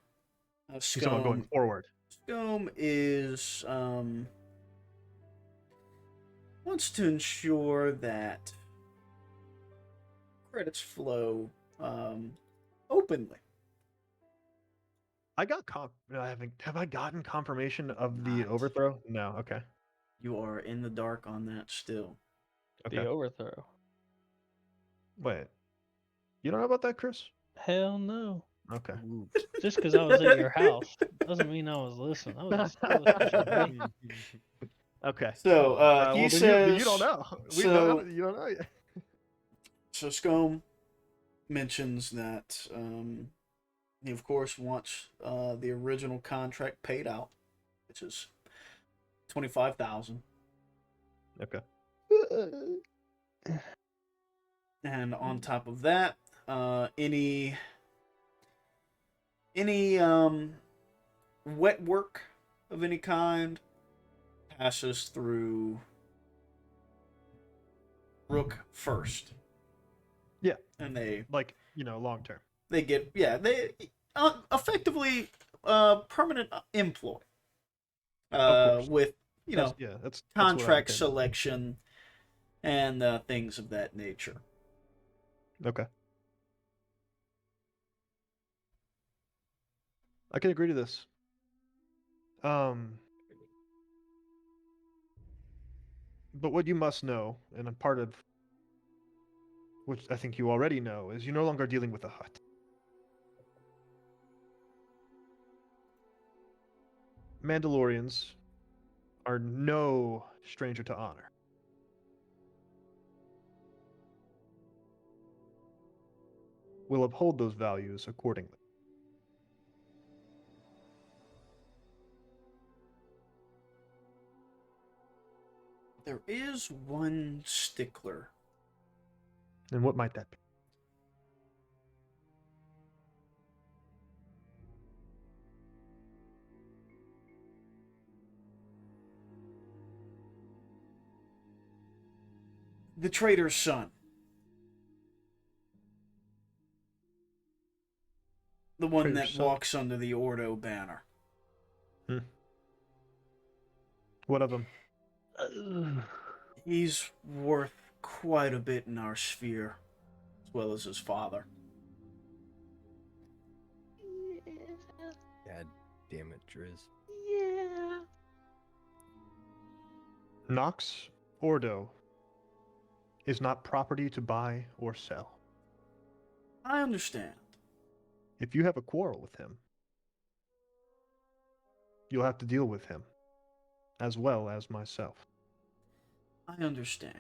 He's someone going forward. Scome is wants to ensure that credits flow openly. I got have I gotten confirmation of the overthrow? No, okay. You are in the dark on that still. Okay. The overthrow. Wait. You don't know about that, Chris? Hell no. Okay. Just because I was at your house doesn't mean I was listening. I was Okay. So he well, says you don't know. You don't know yet. So Scome mentions that he of course wants the original contract paid out which is 25,000. Okay. And on top of that, any wet work of any kind passes through Rook first. Yeah. And they Like, long term. get they effectively permanent employ. Of course. With That's what I contract intended. selection and things of that nature. Okay. I can agree to this. But what you must know, and a part of which I think you already know, is you're no longer dealing with a hut. Mandalorians are no stranger to honor. We'll uphold those values accordingly. There is one stickler. And what might that be? The trader's son. The one Trader's that son? walks under the Ordo banner. What of him? He's worth quite a bit in our sphere, as well as his father. God damn it, Driz. Yeah. Nox Ordo is not property to buy or sell. I understand. If you have a quarrel with him, you'll have to deal with him, as well as myself. I understand.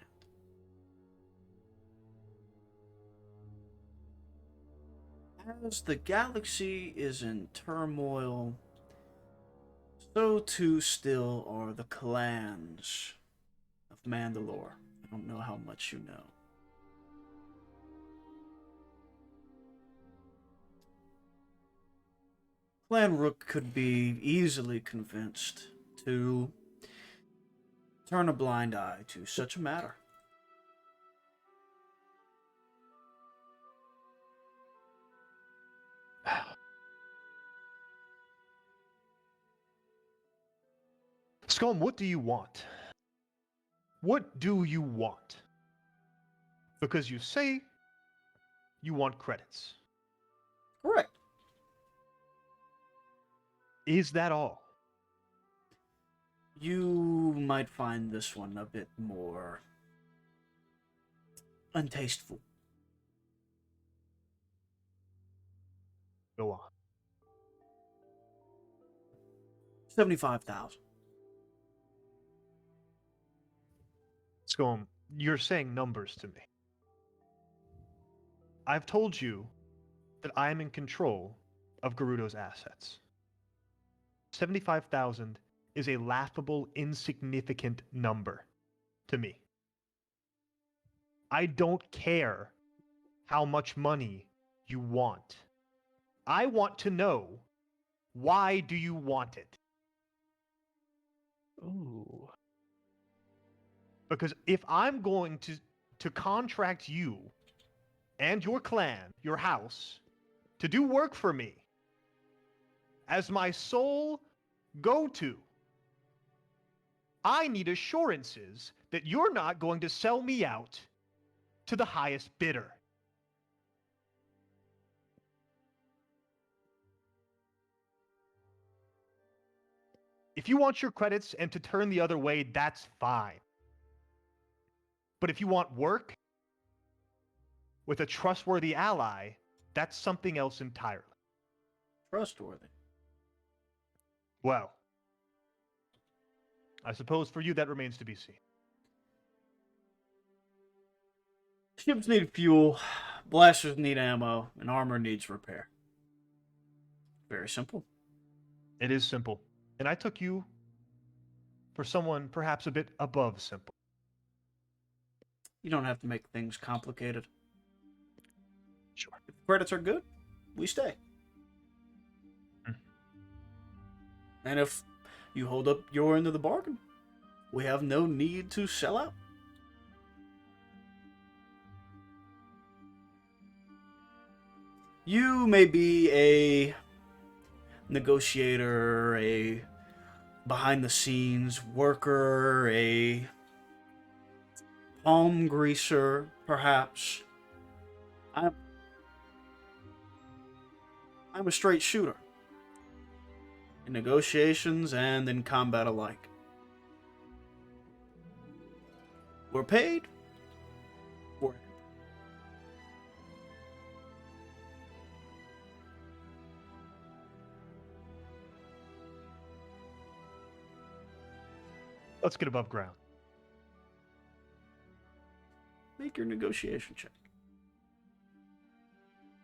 As the galaxy is in turmoil, so too still are the clans of Mandalore. I don't know how much you know. Clan Rook could be easily convinced to turn a blind eye to such a matter. Scum, what do you want? What do you want? Because you say you want credits. Correct. Is that all? You might find this one a bit more untasteful. Go on. 75,000. Scum, you're saying numbers to me. I've told you that I am in control of Gerudo's assets. 75,000 is a laughable, insignificant number to me. I don't care how much money you want. I want to know, why do you want it? Ooh. Because if I'm going to contract you and your clan, your house, to do work for me as my sole go-to, I need assurances that you're not going to sell me out to the highest bidder. If you want your credits and to turn the other way, that's fine. But if you want work with a trustworthy ally, that's something else entirely. Trustworthy. Well, I suppose for you that remains to be seen. Ships need fuel, blasters need ammo, and armor needs repair. Very simple. It is simple. And I took you for someone perhaps a bit above simple. You don't have to make things complicated. Sure. If credits are good, we stay. Hmm. And if you hold up your end of the bargain, we have no need to sell out. You may be a negotiator, a behind the scenes worker, a palm greaser, perhaps. I'm a straight shooter. In negotiations and in combat alike. We're paid. We're Let's get above ground. make your negotiation check.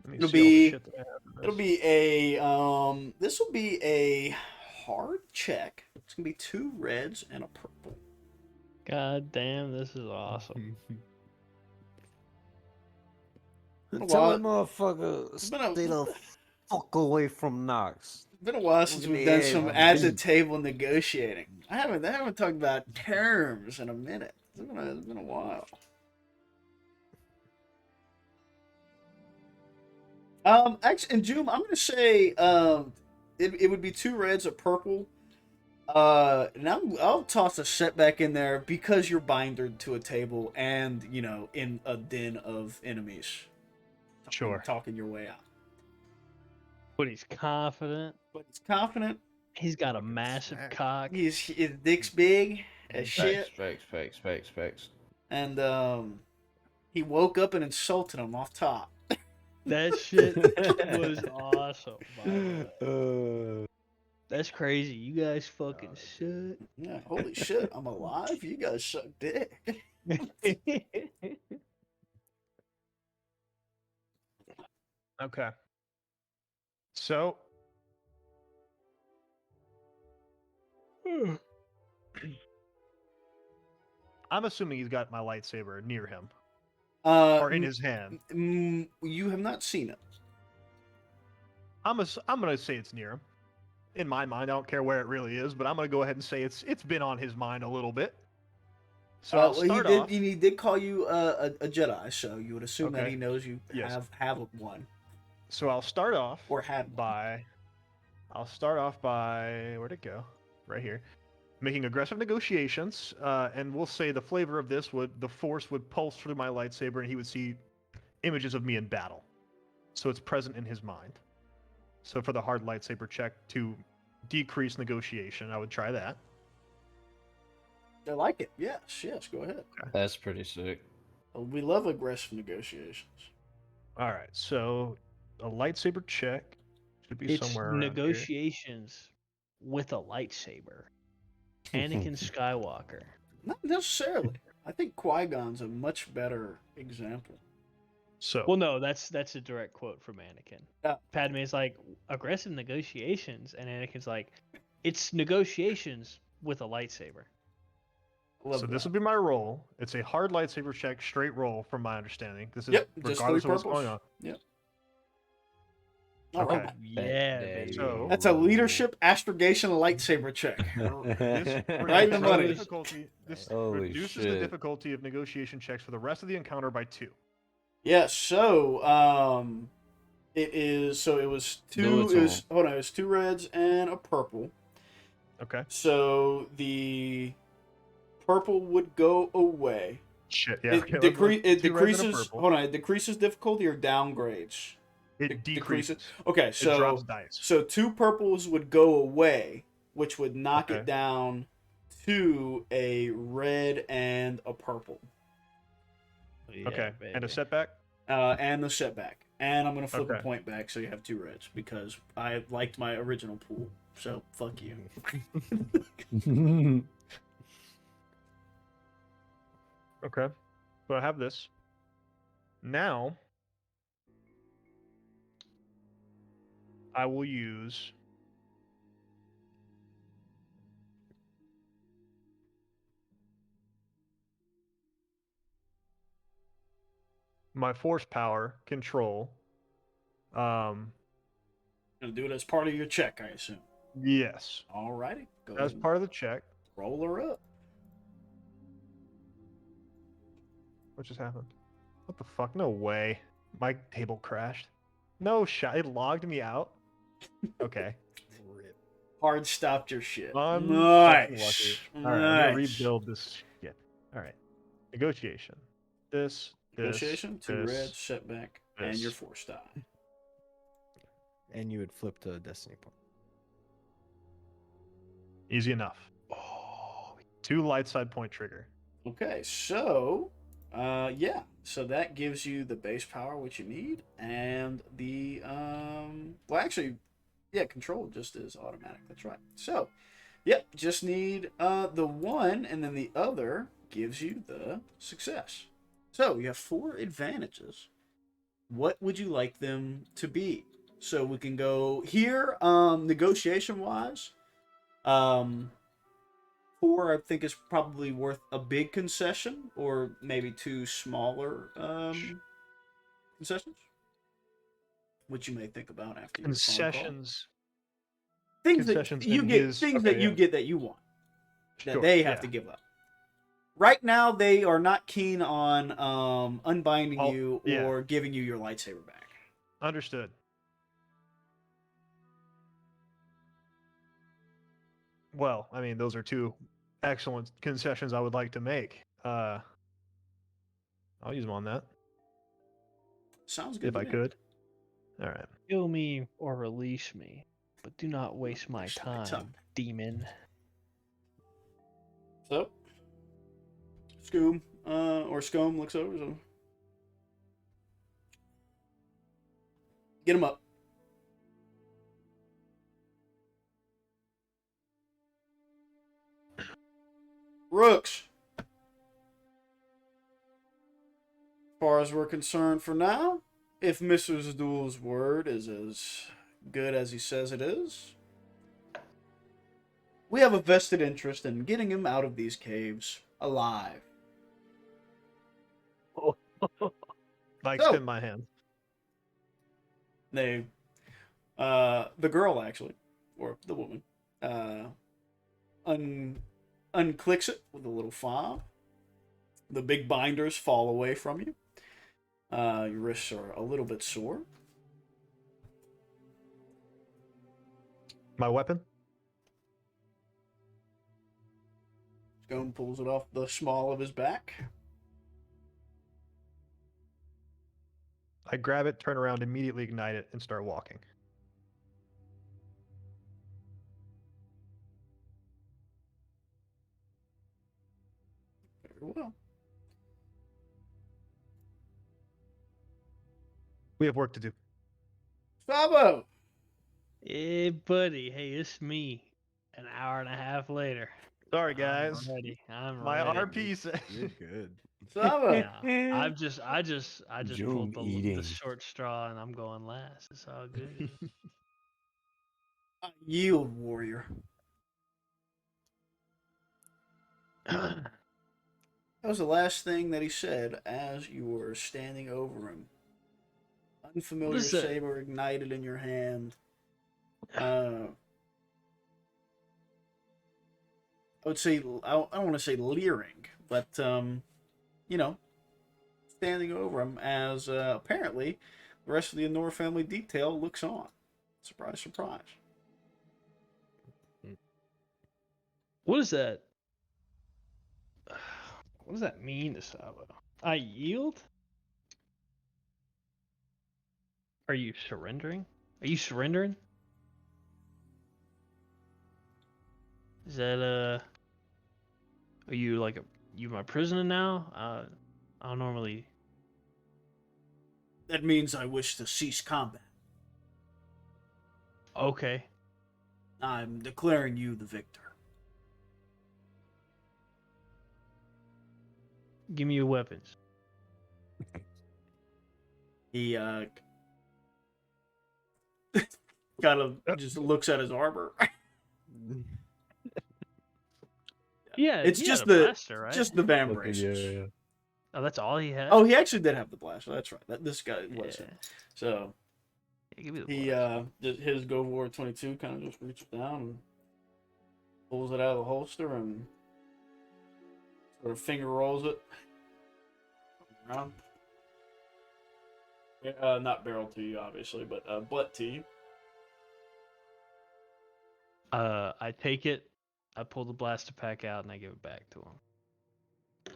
Let me It'll see all the be- shit that I have for It'll this. be a this will be a hard check. It's gonna be 2 reds and a purple. God damn, this is awesome. Tell Well, that motherfucker it's been a- stay the fuck away from Knox. It's been a while since Look at we've the done egg some on the at the beat. table negotiating. I haven't talked about terms in a minute. It's been a while. Actually, and Joom, I'm gonna say it would be 2 reds, a purple. And I'll toss a setback in there because you're bindered to a table and in a den of enemies. Sure. Talking your way out. But he's confident. But he's confident. He's got a Fucking massive smack. cock. His dick's big as shit. Facts. And he woke up and insulted him off top. That shit was awesome. By the way. That's crazy. You guys fucking suck. Yeah, holy shit, I'm alive? You guys suck dick. Okay. So I'm assuming he's got my lightsaber near him or in his hand. You have not seen it. I'm gonna say it's near him. In my mind, I don't care where it really is, but I'm gonna go ahead and say it's been on his mind a little bit. So I'll start off. He did call you a Jedi, so you would assume that Okay. he knows you Yes. have one So I'll start off or had one. by where'd it go? Right here. Making aggressive negotiations, and we'll say the flavor of this the force would pulse through my lightsaber, and he would see images of me in battle. So it's present in his mind. So for the hard lightsaber check to decrease negotiation, I would try that. I like it. Yes, go ahead. That's pretty sick. We love aggressive negotiations. All right, so a lightsaber check should be It's somewhere around here. negotiations with a lightsaber. Anakin Skywalker. Not necessarily. I think Qui-Gon's a much better example. So Well, no, that's a direct quote from Anakin. Yeah. Padme's like, aggressive negotiations, and Anakin's like, it's negotiations with a lightsaber. Love So this that. would be my roll. It's a hard lightsaber check, straight roll, from my understanding. This is Yep, just 3 regardless of what's purples. going on. Yep. Okay. Alright. Yeah, There baby. So- That's a leadership astrogation lightsaber check. This Right in the reduces money. difficulty. This Holy reduces the shit. difficulty of negotiation checks for the rest of the encounter by 2. Yeah, so it was Do 2 it it was all. hold on, it was 2 reds and a purple. Okay. So the purple would go away. Shit. Yeah. It, okay, it 2 reds and a decreases purple. hold on, it decreases difficulty or downgrades. It decreases. Okay, It so drops dice. so 2 purples would go away, which would knock Okay. it down to a red and a purple. Yeah, Okay. And a baby. setback. And the setback. And I'm gonna flip a Okay. point back so you have 2 reds because I liked my original pool. So fuck you. Okay. So I have this. Now I will use my force power control. Gonna do it as part of your check, I assume. Yes, Alrighty. Go as ahead. part of the check. Roll her up. What just happened? What the fuck? No way. My table crashed. No shot. It logged me out. Okay. Rip. Hard stopped your shit. I'm fucking Nice. lucky. All right, I'm gonna Nice. rebuild this shit. All right. Negotiation. This. Negotiation, 2 this, red, setback, and your this. force die. And you would flip to a destiny point. Easy enough. Oh, 2 light side point trigger. Okay, so yeah, so that gives you the base power which you need, and the well, actually, yeah, control just is automatic. That's right. So, yep, just need the one, and then the other gives you the success. So you have 4 advantages. What would you like them to be? So we can go here, negotiation wise. 4, I think, is probably worth a big concession, or maybe 2 smaller concessions, which you may think about after your phone call. Concessions. Things concessions that you in get, his- things okay, that you yeah. get that you want, that Sure, they have yeah. to give up. Right now, they are not keen on unbinding Oh, you yeah. or giving you your lightsaber back. Understood. Well, I mean, those are 2 excellent concessions I would like to make. I'll use them on that Sounds good if to I me. could. All right. Kill me or release me, but do not waste my waste my time, time. demon. So, Scombe looks over. So, get him up. Rooks. As far as we're concerned for now, if Mr. Zdul's word is as good as he says it is, we have a vested interest in getting him out of these caves alive. I So- extend my hand. They, the girl actually, or the woman, unclicks it with a little fob. The big binders fall away from you. Your wrists are a little bit sore. My weapon? Scone pulls it off the small of his back. I grab it, turn around, immediately ignite it, and start walking. Very well. We have work to do. Sabo! Hey, buddy. Hey, it's me. An hour and a half later. Sorry, guys. I'm ready. I'm My ready. RP said. You're good. Sabo! Yeah, I just June pulled the eating. short straw, and I'm going last. It's all good. Yield, warrior. That was the last thing that he said as you were standing over him. Unfamiliar is that? saber ignited in your hand. I would say, I don't want to say leering, but, you know, standing over him as apparently the rest of the Honor family detail looks on. Surprise, surprise. What is that? What does that mean to Sabo? I yield? Are you surrendering? Are you surrendering? Is that are you like you my prisoner now? I don't normally. That means I wish to cease combat. Okay. I'm declaring you the victor. Give me your weapons. He kind of just looks at his armor. Yeah, It's he had just a the- blaster, right? Just the van Okay, braces. yeah. Oh, that's all he had. Oh, he actually did have the blaster. That's right. This guy was yeah. him. So Yeah, give me the he blast. his Go War 22 kind of just reaches down and pulls it out of the holster and sort of finger rolls it around. Not barrel to you, obviously, but butt to you. I take it, I pull the blaster pack out, and I give it back to him.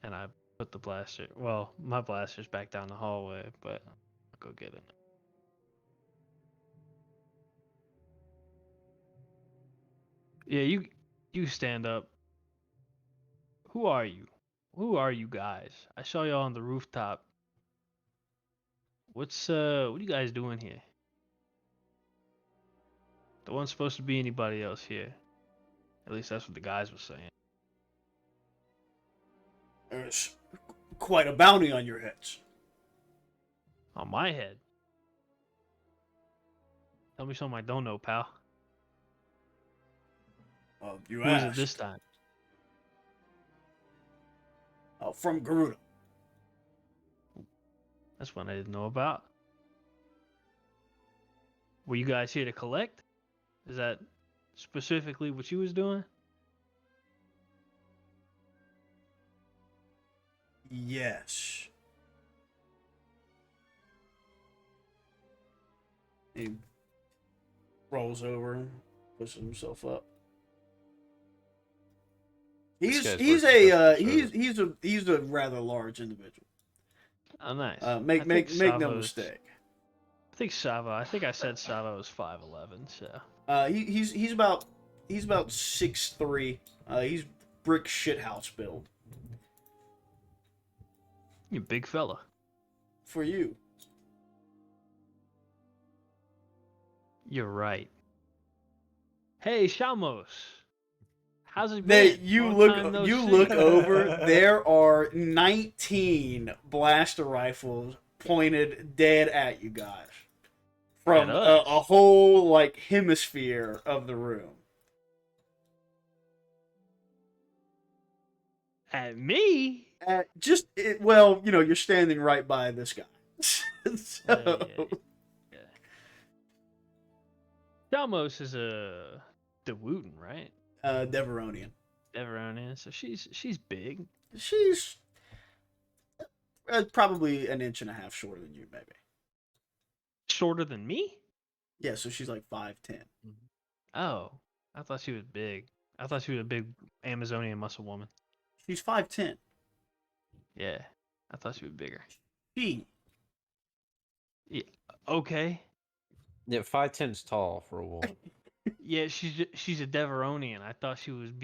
And I put the blaster. Well, my blaster's back down the hallway, but I'll go get it. Yeah, you stand up. Who are you? Who are you guys? I saw y'all on the rooftop. What are you guys doing here? There wasn't supposed to be anybody else here. At least that's what the guys were saying. There's quite a bounty on your heads. On my head. Tell me something I don't know, pal. You Who is asked. it this time? From Garuda. That's one I didn't know about. Were you guys here to collect? Is that specifically what you was doing? Yes. He rolls over, pushes himself up. This He's guy's working a customer service. he's a rather large individual. Oh, nice. Make no Savo's- mistake. I think I said Savo was 5'11", so. He's about 6'3". He's brick shithouse build You big fella. for you. You're right. Hey, Shamos. How's it They, been? you Long look time no you see. look over. There are 19 blaster rifles pointed dead at you guys from At us? a whole like hemisphere of the room. At me? Well, you're standing right by this guy. So, Yeah. Shamos is a Dewooten, right? Deveronian. Deveronian. So she's big. She's probably an inch and a half shorter than you, maybe. Shorter than me? Yeah, so she's like 5'10". Oh, I thought she was big. I thought she was a big Amazonian muscle woman. She's 5'10". Yeah, I thought she was bigger. She. Yeah, okay. Yeah, 5'10's tall for a woman. Yeah, she's a Deveronian. I thought she would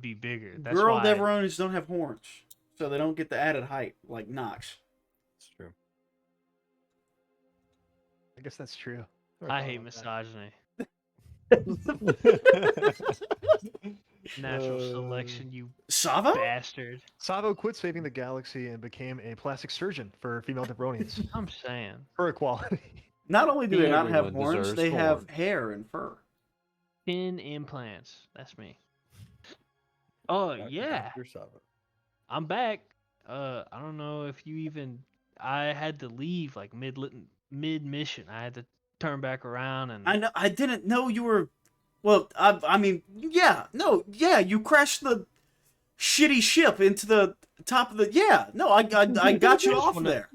be bigger. That's Girl why. Deveronians don't have horns, so they don't get the added height like Nox. It's true. I guess that's true. I hate misogyny. Natural selection, you Sava? bastard. Savo quit saving the galaxy and became a plastic surgeon for female Debronians I'm saying. for equality. Not only do they not have Everyone horns, deserves they have horns. hair and fur. Skin implants. That's me. Oh yeah, Dr. Sava. I'm back. I don't know if you even. I had to leave like mid mission. I had to turn back around and. I know. I didn't know you were. Well, I mean, yeah, no, yeah, you crashed the shitty ship into the top of the. Yeah, no, I got you off there.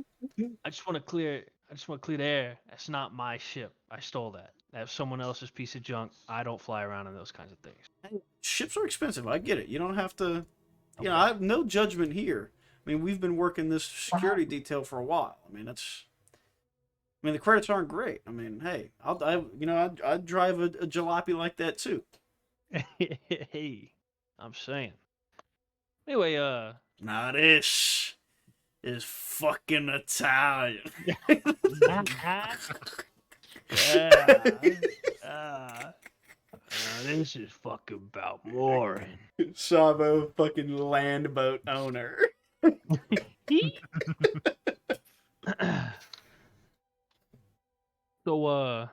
I just want to clear the air. That's not my ship. I stole that. That's someone else's piece of junk. I don't fly around in those kinds of things. Ships are expensive. I get it. You don't have to. Okay. I have no judgment here. I mean, we've been working this security detail for a while. I mean, the credits aren't great. I mean, hey, I'd drive a jalopy like that too. Hey, I'm saying. Anyway, Now this is fucking Italian. this is fucking about mooring. Savo, fucking land boat owner. So,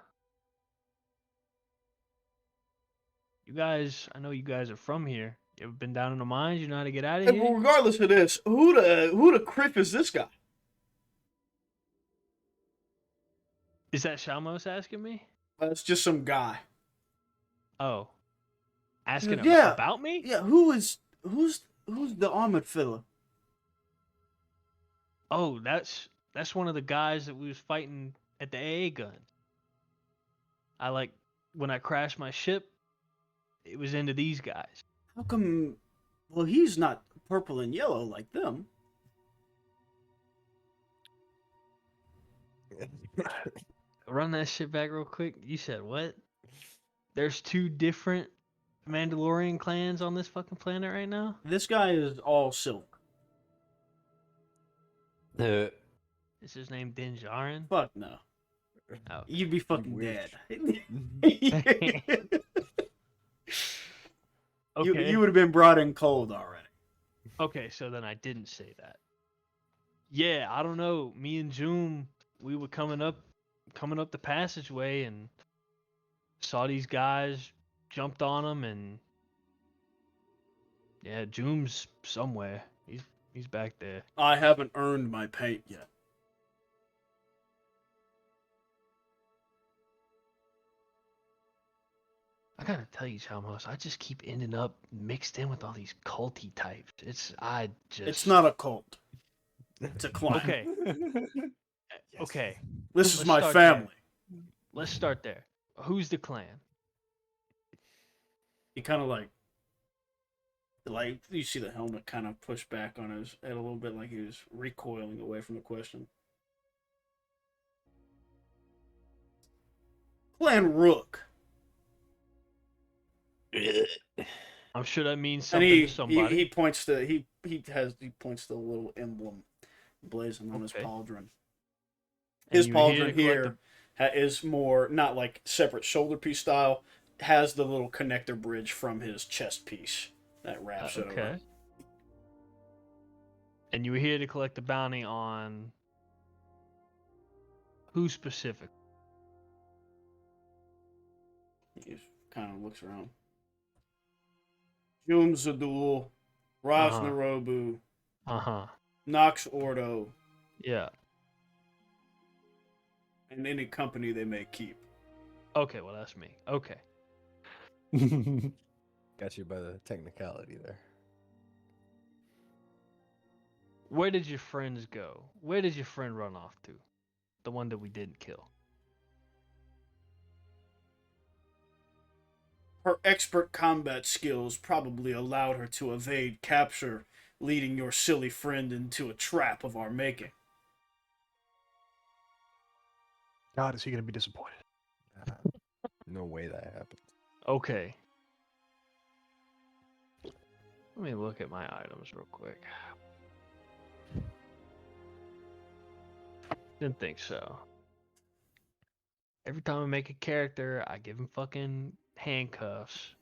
you guys, I know you guys are from here. You ever been down in the mines? You know how to get out of Hey, but here? regardless of this, who the criff is this guy? Is that Shalmos asking me? It's just some guy. Oh, asking Yeah, about me? yeah. Who's the armored fella? Oh, that's one of the guys that we was fighting at the AA gun. When I crashed my ship, it was into these guys. How come? Well, he's not purple and yellow like them. Run that shit back real quick. You said what? There's 2 different Mandalorian clans on this fucking planet right now? This guy is all silver. Uh, Is his name Din Djarin? Fuck no. Oh. You'd be fucking wish. dead. Okay. You would have been brought in cold already. Okay, so then I didn't say that. Yeah, I don't know. Me and Joom, we were coming up the passageway and saw these guys, jumped on them, and yeah, Joom's somewhere. He's back there. I haven't earned my paint yet. I gotta tell you, Chalmos, I just keep ending up mixed in with all these culty types. It's not a cult. It's a clan. Okay. Okay. This is Let's my start family. Let's start there. Who's the clan? He kind of like you see the helmet kind of push back on his head a little bit, like he was recoiling away from the question. Clan Rook. I'm sure that means And something to somebody. he points to he points to a little emblem blazing on his Okay. pauldron. And His you were here to pauldron collect here is more not like separate shoulder piece style. Has the little connector bridge from his chest piece that wraps it okay. over. And you were here to collect the bounty on who specific? He kind of looks around. Jum Zadul, Raj Uh-huh. Narobu, Uh-huh. Nox Ordo, Yeah. and any company they may keep. Okay, well that's me. Okay. Got you by the technicality there. Where did your friends go? Where did your friend run off to? The one that we didn't kill. Her expert combat skills probably allowed her to evade capture, leading your silly friend into a trap of our making. God, is he going to be disappointed? No way that happened. Okay. Let me look at my items real quick. Didn't think so. Every time I make a character, I give him fucking handcuffs.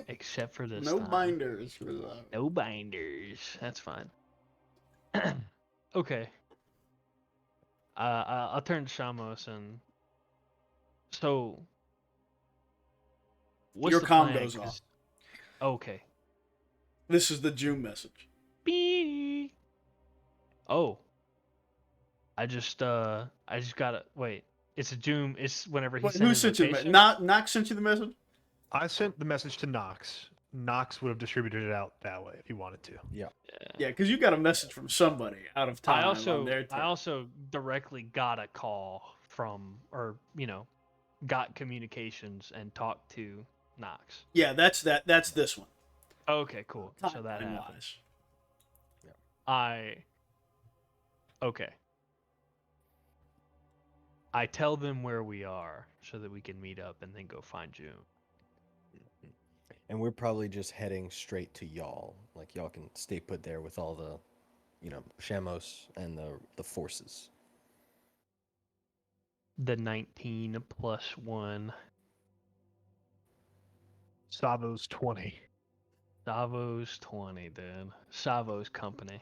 Except for this No time. binders for that. No binders. That's fine. Okay. I'll turn to Shamos and... So... What's Your the comm plan? goes 'Cause- off. Okay. This is the June message. Beep. Oh. I just gotta wait. It's a Zoom. It's whenever he Wait, sent who his sent you the location. message? Nox sent you the message? I sent the message to Nox. Nox would have distributed it out that way if he wanted to. Yeah, because you got a message from somebody out of time. I also on their turn. I also directly got a call from, or got communications and talked to Knox. Yeah, that's this one. Okay, cool. So that happened. Timeline-wise. Okay. I tell them where we are so that we can meet up and then go find June. And we're probably just heading straight to y'all. Like y'all can stay put there with all the, Shamos and the forces. The 19 plus 1. Savo's 20. Savo's 20 then. Savo's company.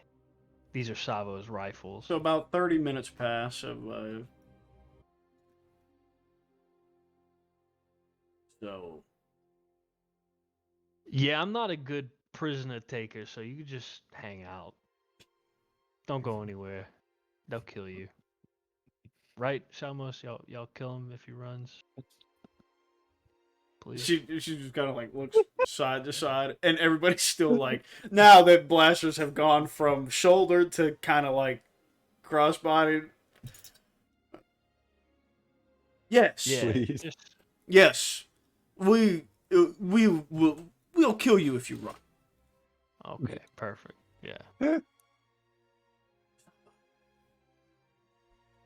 These are Savo's rifles. So about 30 minutes pass of Yeah, I'm not a good prisoner taker, so you can just hang out. Don't go anywhere. They'll kill you. Right, Shalmos? Y'all kill him if he runs. Please. She just kind of like looks side to side, and everybody's still like, now that blasters have gone from shoulder to kind of like crossbody. Yes. Yeah. Please. Just, Yes. We'll kill you if you run. okay, perfect. Yeah.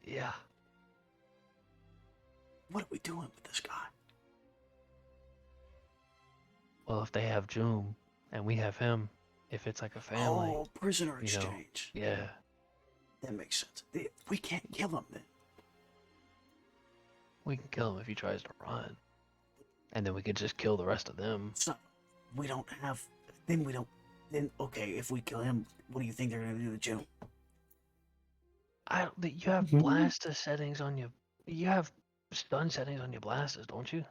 Yeah. What are we doing with this guy? Well, if they have Joom and we have him, if it's like a family, Oh, prisoner you know. exchange. yeah. That makes sense. We can't kill him then. We can kill him if he tries to run. And then we could just kill the rest of them. So we don't have. Then we don't. Then okay, if we kill him, what do you think they're gonna do to Joom? I don't think you have blaster settings on your. You have stun settings on your blasters, don't you?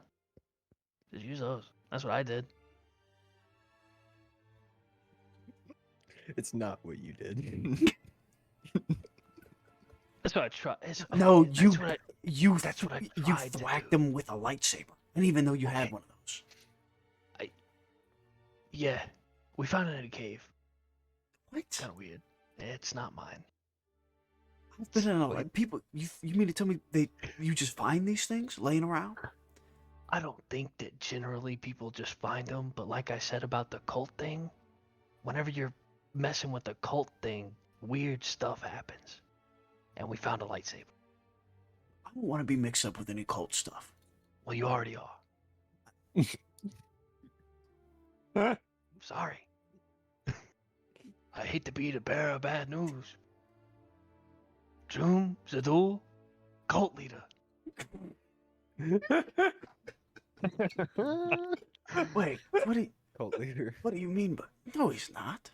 Just use those. That's what I did. It's not what you did. That's what I tried. No, that's you what I, you that's what I you tried to thwacked do. him with a lightsaber, and even though you had Okay. one of those, Yeah, we found it in a cave. what? It's kind of weird. It's not mine. I've been in a like people. You mean to tell me you just find these things laying around? I don't think that generally people just find them, but like I said about the cult thing, whenever you're messing with the cult thing, weird stuff happens. And we found a lightsaber. I don't want to be mixed up with any cult stuff. Well, you already are. Sorry. I hate to be the bearer of bad news. Joom, Zadul, cult leader. Wait, Cult leader. what do you mean? But no, he's not.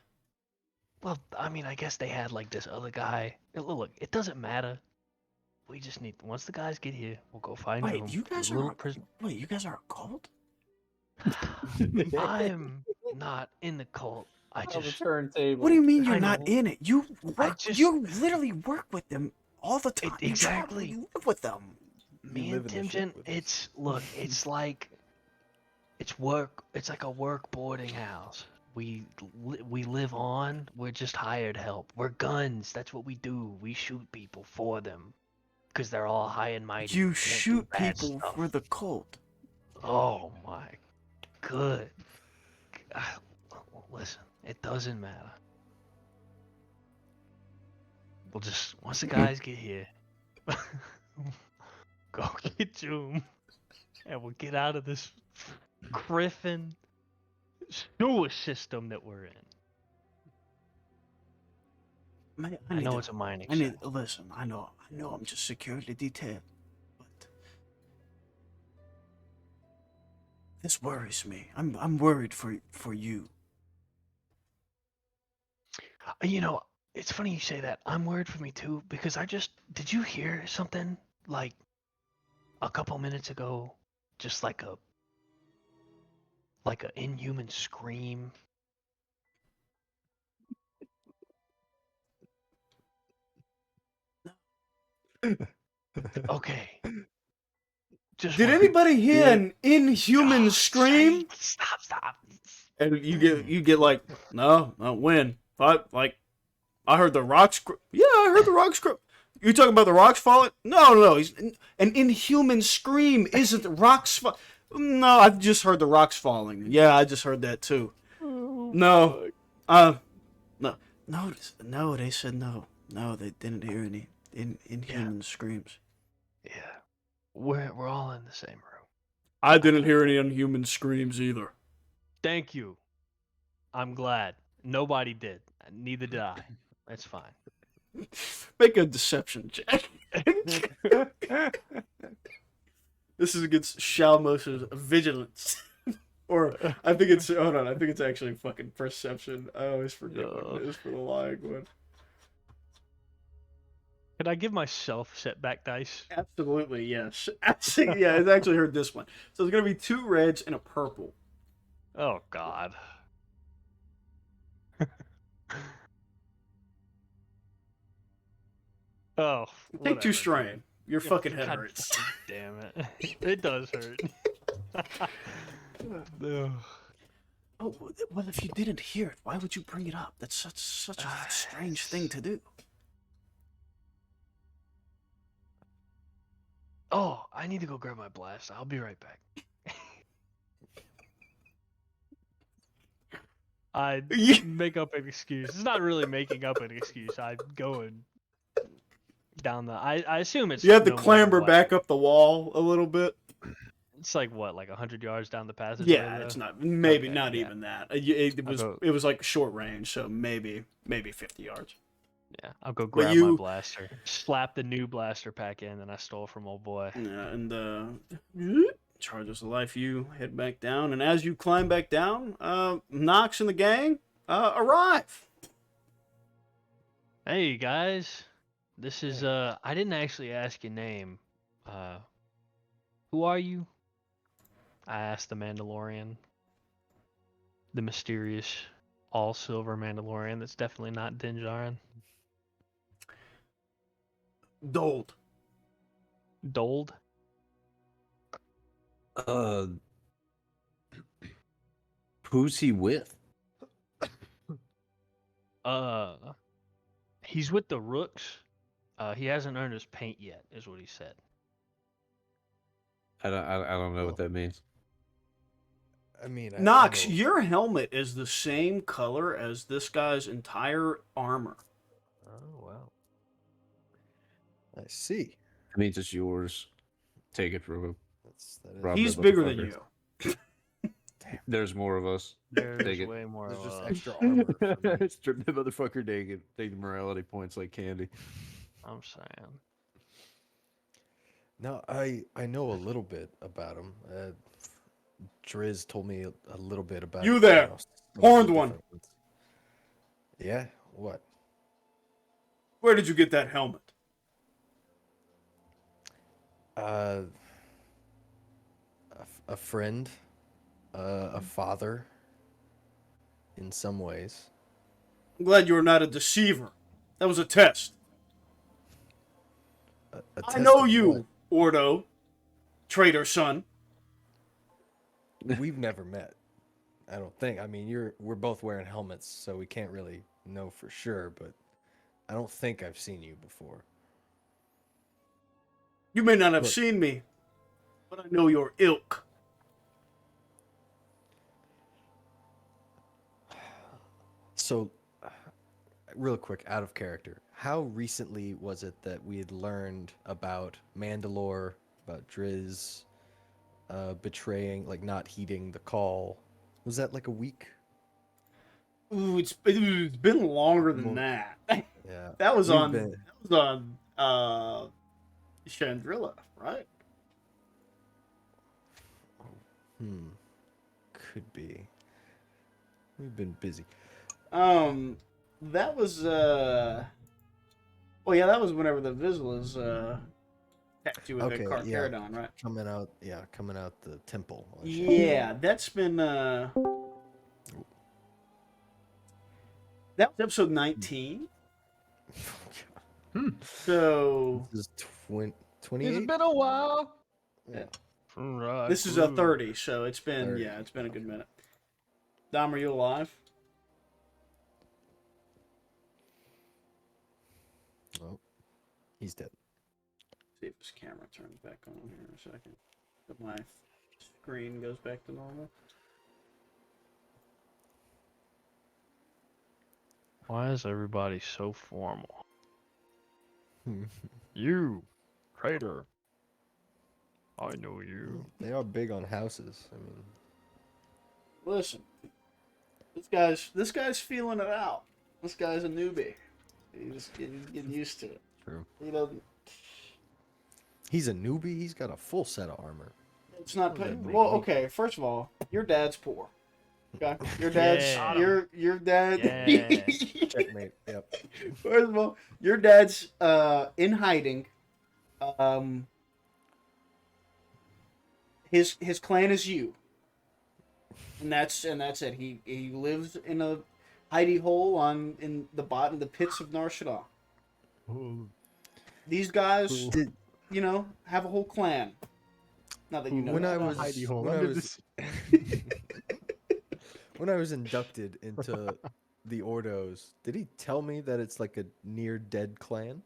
Well, I mean, I guess they had like this other guy. Look, it doesn't matter. We just need, once the guys get here, we'll go find Wait, Joom. you guys The little are prison. wait, you guys are a cult? I'm not in the cult. I On the just turntable. What do you mean you're I not know. in it? You work. just- You literally work with them all the time. You travel, exactly. You live with them. me live and in the ship Timjen, with it's look, it's like it's work. It's like a work boarding house. We live on. We're just hired help. We're guns. That's what we do. We shoot people for them because they're all high and mighty. You can't do shoot bad people stuff. for the cult. Oh my good. Listen, it doesn't matter. We'll just once the guys get here, go get Joom, and we'll get out of this Griffin sewer system that we're in. Man, I need know to- it's a mining. I need shaft. listen. I know I'm just security detail, but this worries me. I'm worried for you. You know, it's funny you say that. I'm worried for me too because did you hear something like a couple minutes ago? Just like a inhuman scream. Okay. Just Did one. anybody hear Yeah. an inhuman Oh, scream? Stop. And you get like, no, not when. I heard the rocks. Yeah, I heard the rocks. You talking about the rocks falling? No. He's an inhuman scream. Isn't the rocks? No, I've just heard the rocks falling. Yeah, I just heard that too. No, no. They said no. No, they didn't hear any inhuman screams. Yeah. We're all in the same room. I didn't hear any inhuman screams either. Thank you. I'm glad. Nobody did. Neither did I. That's fine. Make a deception check. This is against Shalmos's vigilance. Or, I think it's, hold on, I think it's actually fucking perception. I always forget what it is for the lying one. Can I give myself setback dice? Absolutely, yes. Actually, yeah, I actually heard this one. So it's going to be 2 reds and a purple. Oh God. Oh, Take 2 whatever, strain. dude. Your Yeah, fucking head God hurts. fucking damn it. It does hurt. Ugh. Oh, well, if you didn't hear it, why would you bring it up? That's such a strange thing to do. Oh, I need to go grab my blast. I'll be right back. I Yeah. make up an excuse. It's not really making up an excuse. I go and down the. I assume it's. You have to no more than clamber what? back up the wall a little bit. It's like what, like 100 yards down the passageway? Yeah, it's not maybe Okay, not yeah. even that. It I'll was go- it was like short range, so maybe 50 yards. Yeah, I'll go But grab my you- blaster. Slap the new blaster pack in that I stole from old boy. Yeah, and charges the life. You head back down, and as you climb back down, Knox and the gang arrive. Hey guys, this is I didn't actually ask your name. Who are you? I asked the Mandalorian. The mysterious all silver Mandalorian that's definitely not Din Djarin. Dold. Dold? Who's he with? He's with the Rooks. He hasn't earned his paint yet, is what he said. I don't know what that means. I mean, Knox, I know- your helmet is the same color as this guy's entire armor. Oh wow. I see. It means it's yours. Take it from him. That is, Rob He's that bigger than motherfucker. you. There's more of us. There's Take it. way more there's of just us. extra armor. For me. Strip the motherfucker naked. Take the morality points like candy. I'm saying. No, I know a little bit about him. Driz told me a little bit about You there, some of the horned one. different ones. Yeah, what? Where did you get that helmet? A friend, a father. In some ways, I'm glad you are not a deceiver. That was a test. a I test know of you, Ordo, traitor son. what? We've never met. I don't think. I mean, we're both wearing helmets, so we can't really know for sure. But I don't think I've seen you before. You may not have Look. seen me, but I know your ilk. So, real quick, out of character, how recently was it that we had learned about Mandalore, about Driz, betraying, like not heeding the call? Was that like a week? Ooh, it's been longer than More- that. Yeah. That was We've on been- Chandrilla, right? Could be. We've been busy. That was well, yeah, that was whenever the Vizslas attacked you with their Okay, yeah. Carcharodon, right? Coming out the temple. on Yeah, that's been that was episode 19. So This is 28. It's been a while. Right. this is a 30, so it's been 30, it's been a good minute. Dom, are you alive? Oh, he's dead. See if this camera turns back on here in a second. If my screen goes back to normal. Why is everybody so formal? You, traitor. I know you. They are big on houses. I mean, Listen, this guy's feeling it out. This guy's a newbie. He's just getting used to it. true. He doesn't. He's a newbie. He's got a full set of armor. It's not. What does that make Well, me? okay. First of all, your dad's poor. Okay, your dad's Yeah. your dad. Yeah. Checkmate. Yep. First of all, your dad's in hiding. His clan is you, and that's it. He lives in a hidey hole in the pits of Nar Shaddaa. These guys, Did, have a whole clan. Not that you know when that. I was hidey hole when I under was when I was inducted into the Ordos, did he tell me that it's like a near dead clan?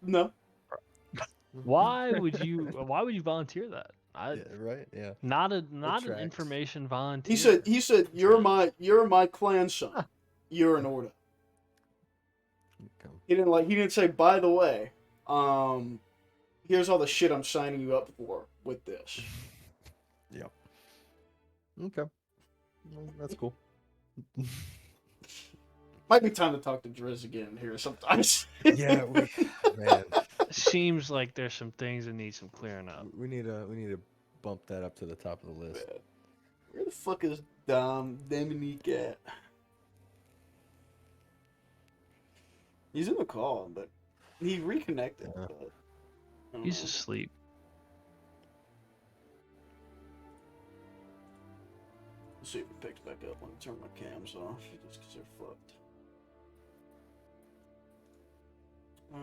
No. Why would you volunteer that? Yeah, right. Yeah. Not an tracks. information volunteer. He said you're my clan son. You're an Ordo. Okay. He didn't say, by the way, here's all the shit I'm signing you up for with this. Yep. Okay. Well, that's cool. Might be time to talk to Driz again here sometimes. Yeah, man, Seems like there's some things that need some clearing up. we need to bump that up to the top of the list. Where the fuck is Dominique at? He's in the call, but he reconnected. Yeah. But I don't He's know. asleep. Let's see if it picks back up when I turn my cams off, just because they're fucked. Oh,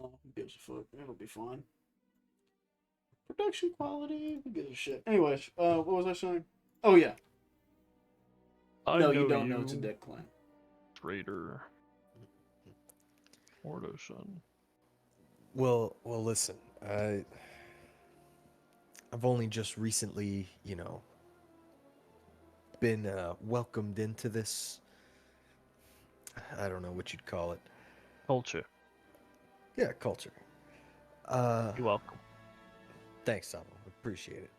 who gives a fuck? It'll be fine. Production quality, who gives a shit? Anyways, what was I saying? Oh yeah. No, you don't know it's a dead clan. Traitor. Ordo son. Well, listen. I've only just recently, been welcomed into this. I don't know what you'd call it. Culture. Yeah, culture. You're welcome. Thanks, Sabo. Appreciate it.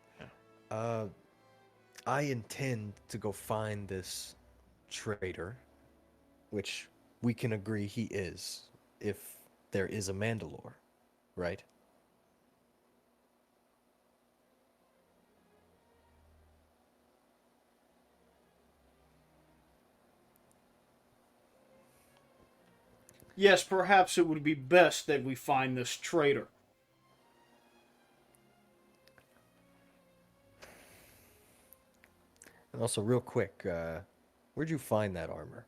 Yeah. I intend to go find this traitor, which we can agree he is, if there is a Mandalore, right? Yes, perhaps it would be best that we find this traitor. And also, real quick, where'd you find that armor?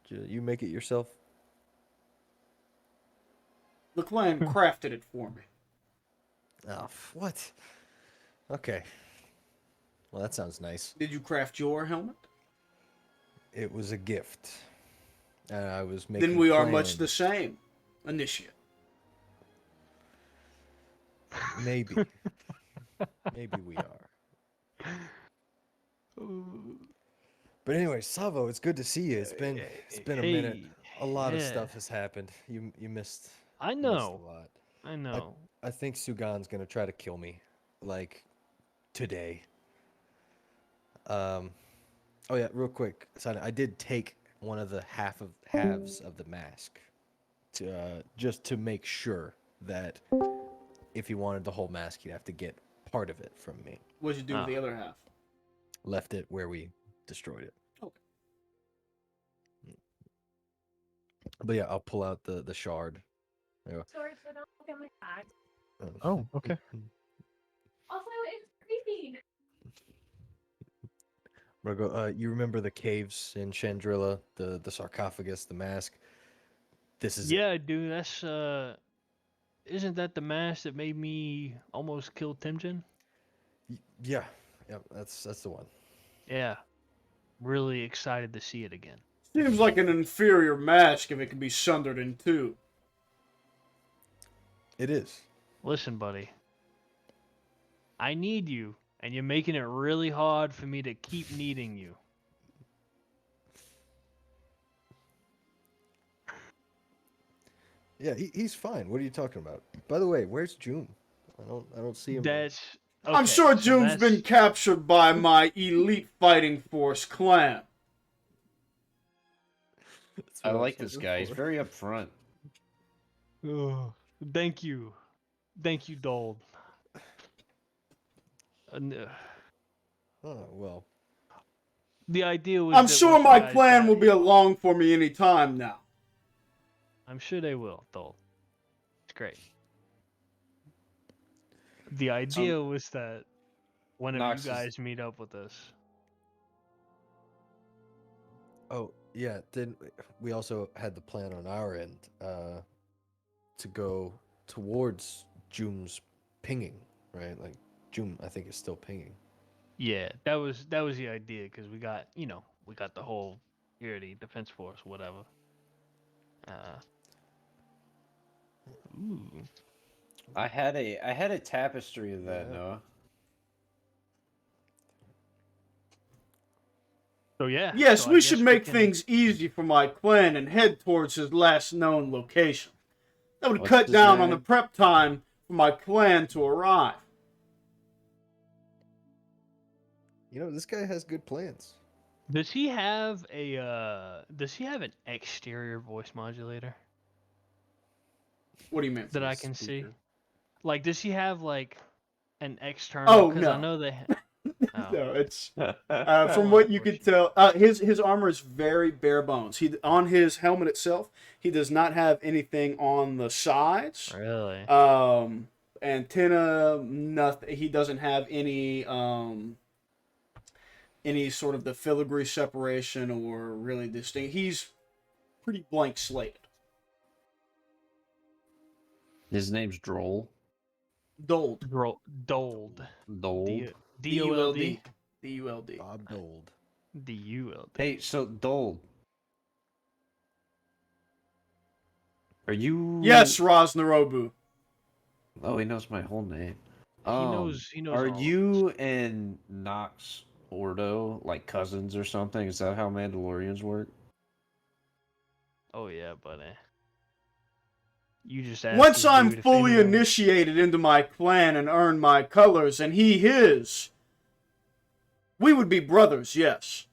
Did you make it yourself? The clan crafted it for me. Oh, what? Okay. Well, that sounds nice. Did you craft your helmet? It was a gift. I was making Then we are much the plans. same, initiate. Maybe. Maybe we are. But anyway, Savo, it's good to see you. It's been a minute. A lot of yeah. stuff has happened. You missed. I you missed know. a lot. I know. I think Sugan's gonna try to kill me, like today. Oh yeah, real quick, Simon, I did take one of the halves of the mask to just to make sure that if he wanted the whole mask, he'd have to get part of it from me. What'd you do with the other half? Left it where we destroyed it. Okay. But yeah, I'll pull out the shard. There you Sorry, so don't look at my bag. go. Oh, okay. Also, it's creepy. Margo, you remember the caves in Chandrilla, the sarcophagus, the mask? This is it. Yeah, dude, that's isn't that the mask that made me almost kill Timjin? Yeah, that's the one. Yeah. Really excited to see it again. Seems like an inferior mask if it can be sundered in two. It is. Listen, buddy. I need you, and you're making it really hard for me to keep needing you. Yeah, he's fine. What are you talking about? By the way, where's June? I don't see him. That's I'm okay, sure so June's that's- been captured by my elite fighting force clan. That's I what like was this guy. He's for. very upfront. Ugh. Thank you, Dold. Oh well. The idea was. I'm that sure once you my guys clan got will be here- along for me any time now. I'm sure they will, Dold. It's great. The idea was that whenever Knox you is- guys meet up with us, Oh, yeah. Then we also had the plan on our end to go towards Joom's pinging, right? Like Joom, I think, is still pinging. Yeah, that was the idea because we got the whole security defense force, whatever. Uh, ooh. I had a tapestry of that, Yeah. Noah. So yeah. Yes, so I we guess should we make can- things easy for my clan and head towards his last known location. That would What's cut his down on the name? prep time for my clan to arrive. You know, this guy has good plans. Does he have an exterior voice modulator What do you mean? that I can see? Like, does he have like an external? Oh, Because I no. know they. Oh. No, it's from Well, what you could tell. His armor is very bare bones. He on his helmet itself, he does not have anything on the sides. Really? Antenna, nothing. He doesn't have any sort of the filigree separation or really distinct. He's pretty blank slated. His name's Droll. Dold. Dold. Dold. D-O-L-D. D-U-L-D. Bob Dold. D-U-L-D. Hey, so Dold. Are you? Yes, Rosnarobu. Oh, he knows my whole name. He knows. Are all of you and Nox Ordo like cousins or something? Is that how Mandalorians work? Oh yeah, buddy. You just asked Once this I'm dude if fully anyone- initiated into my clan and earn my colors, and he his, we would be brothers, yes.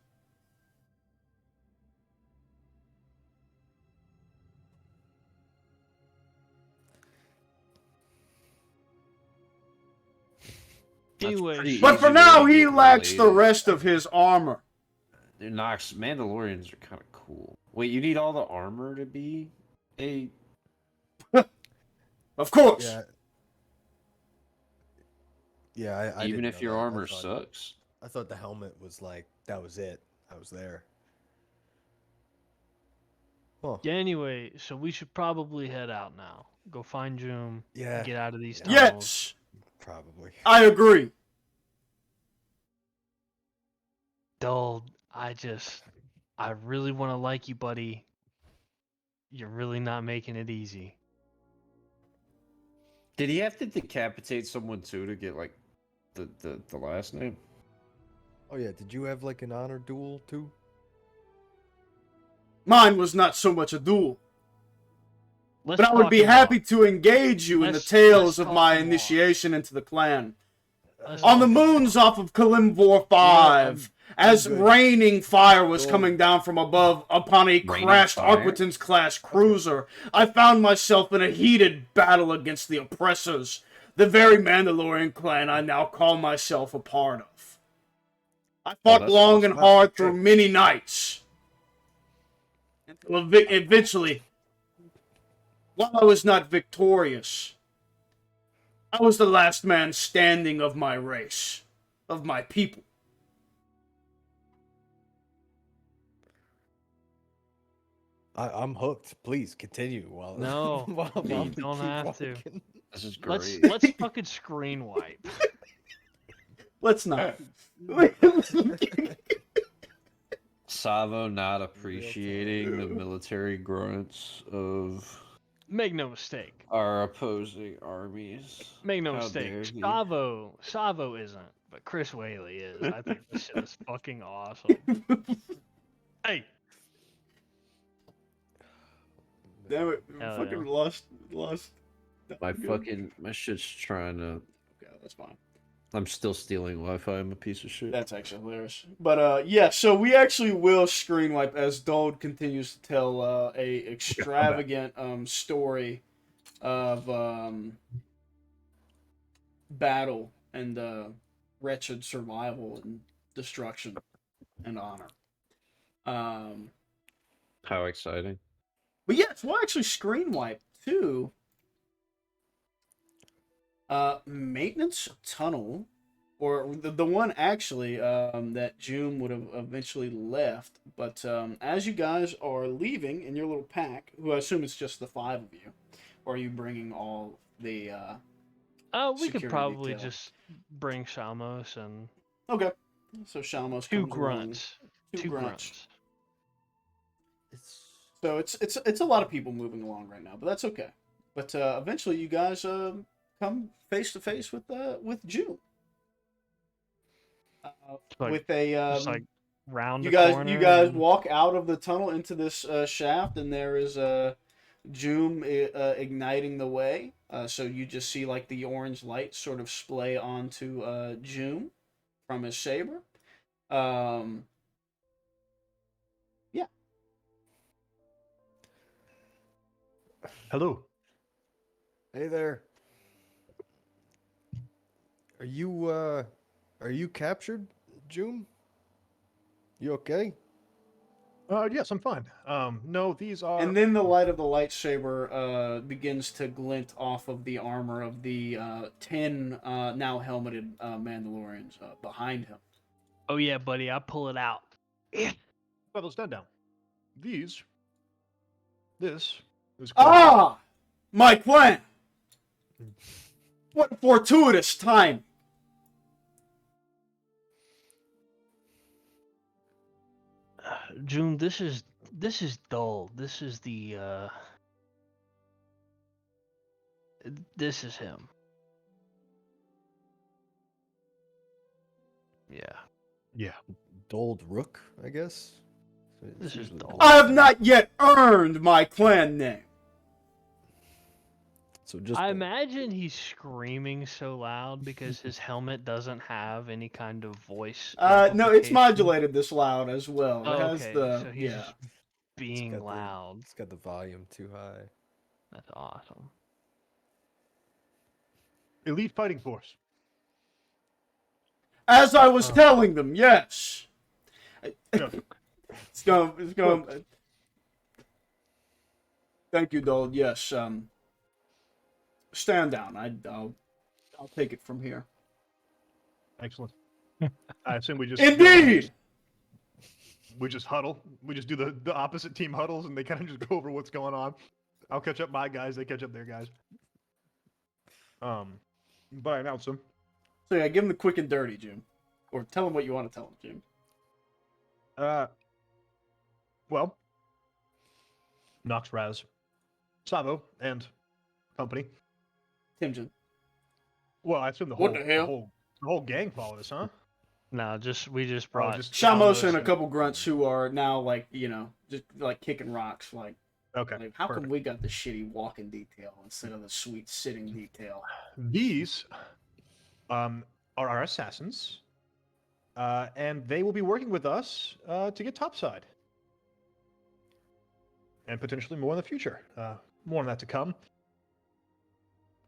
That's Anyway, pretty But easy for way now, to he get lacks the related. rest of his armor. Nox Mandalorians are kind of cool. Wait, you need all the armor to be a? Of course. Yeah. Yeah, I Even didn't if know your that. I armor thought- sucks. I thought the helmet was like, that was it. I was there. Huh. Yeah. Anyway, so we should probably head out now. Go find Joom. Yeah. Get out of these Yeah. tunnels. Yes, Probably. I agree. Dull. I really want to like you, buddy. You're really not making it easy. Did he have to decapitate someone too to get like the last name? Oh yeah, did you have like an honor duel too? Mine was not so much a duel, Let's but I would talk be him happy up. to engage you in the Let's tales of talk my him up. initiation into the clan. Let's On the talk him up. moons off of Kalimvor 5, as good. raining fire was Go. coming down from above upon a Raining crashed fire? Arquitens class cruiser, I found myself in a heated battle against the oppressors, the very Mandalorian clan I now call myself a part of. I fought that's long and awesome. hard through many nights. Until eventually, while I was not victorious, I was the last man standing of my race, of my people. I'm hooked. Please continue while No, while you we don't keep have to. walking. This is Let's great. let's fucking screen wipe. Let's not. Savo not appreciating the military grunts of Make no mistake. our opposing armies. Make no How mistake. dare he. Savo isn't, but Chris Whaley is. I think this shit is fucking awesome. Hey, Damn it! Hell Fucking yeah. lost. My shit's trying to. Okay, that's fine. I'm still stealing Wi-Fi. I'm a piece of shit. That's actually hilarious. But yeah, so we actually will screen wipe as Dold continues to tell a extravagant story of battle and wretched survival and destruction and honor. How exciting! But yes, we'll actually screen wipe too. Maintenance tunnel or the one actually that June would have eventually left. But as you guys are leaving in your little pack, who I assume it's just the 5 of you, or are you bringing all the We could security probably detail? just bring Shamos and Okay, so Shalmos two comes along. grunts. Two Two grunts. grunts. It's So it's a lot of people moving along right now, but that's okay. But eventually, you guys come face to face with June. Like, With a Just like round you the guys corner. you guys and- walk out of the tunnel into this shaft, and there is June igniting the way. So you just see like the orange light sort of splay onto June from his saber. Yeah. Hello. Hey there. Are you captured, June? You okay? Yes, I'm fine. No, these are. And then the light of the lightsaber begins to glint off of the armor of the 10 now helmeted Mandalorians behind him. Oh yeah, buddy, I pull it out. Well, stand down. This is. Ah! My plan! What fortuitous time! June, this is dull. This is the this is him. Yeah. Yeah. Dulled Rook, I guess. So it's This is usually dull. I have not yet earned my clan name. So just I Dull. imagine he's screaming so loud because his helmet doesn't have any kind of voice. No, it's amplification. modulated this loud as well. Oh, It has okay, the so he's yeah. just being got loud. It's got the volume too high. That's awesome. Elite fighting force. As I was telling them, yes. No, It's going. Thank you, Dole. Yes. Stand down. I'll take it from here. excellent. I assume we just. Indeed. We just huddle. We just do the opposite team huddles, and they kind of just go over what's going on. I'll catch up my guys. They catch up their guys. But I announce them. So yeah, give him the quick and dirty, Jim, or tell him what you want to tell him, Jim. Well, Nox, Raz, Savo, and company. Timjin. Well, I assume the What the hell? whole gang followed us, huh? No, we just brought just Shamos and a and- couple grunts who are now like just like kicking rocks. Like Okay. how come perfect. we got the shitty walking detail instead of the sweet sitting detail? These are our assassins, and they will be working with us to get topside, and potentially more in the future. More on that to come.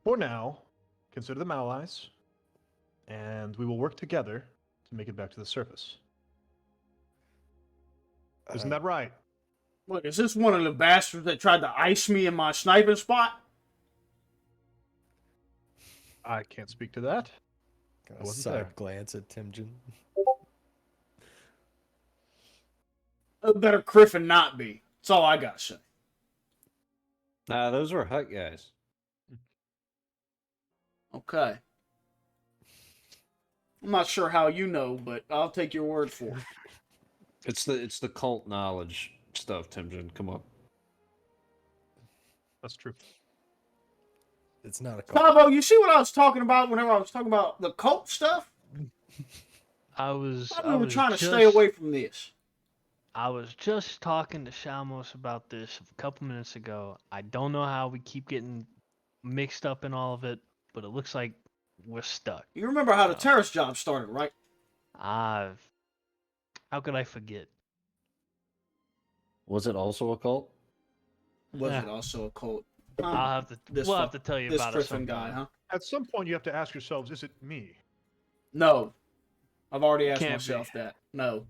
For now, consider them allies, and we will work together to make it back to the surface. Isn't that right? Look, is this one of the bastards that tried to ice me in my sniping spot? I can't speak to that. Got I a wasn't side there. glance at Timjin. Better Griffin not be. That's all I gotta say. Nah, those were Hut guys. Okay. I'm not sure how you know, but I'll take your word for it. It's the cult knowledge stuff, Timjin. Come on. That's true. It's not a cult. Pablo, you see what I was talking about whenever I was talking about the cult stuff? I was We were trying to stay away from this. I was just talking to Shamos about this a couple minutes ago. I don't know how we keep getting mixed up in all of it, but it looks like we're stuck. You remember how the No. terrorist job started, right? How could I forget? Was it also a cult? Was Yeah. it also a cult? I'll have to. this We'll fu- have to tell you This about it Griffin guy, sometime. huh? At some point, you have to ask yourselves: is it me? No. I've already asked Can't be. myself that. No.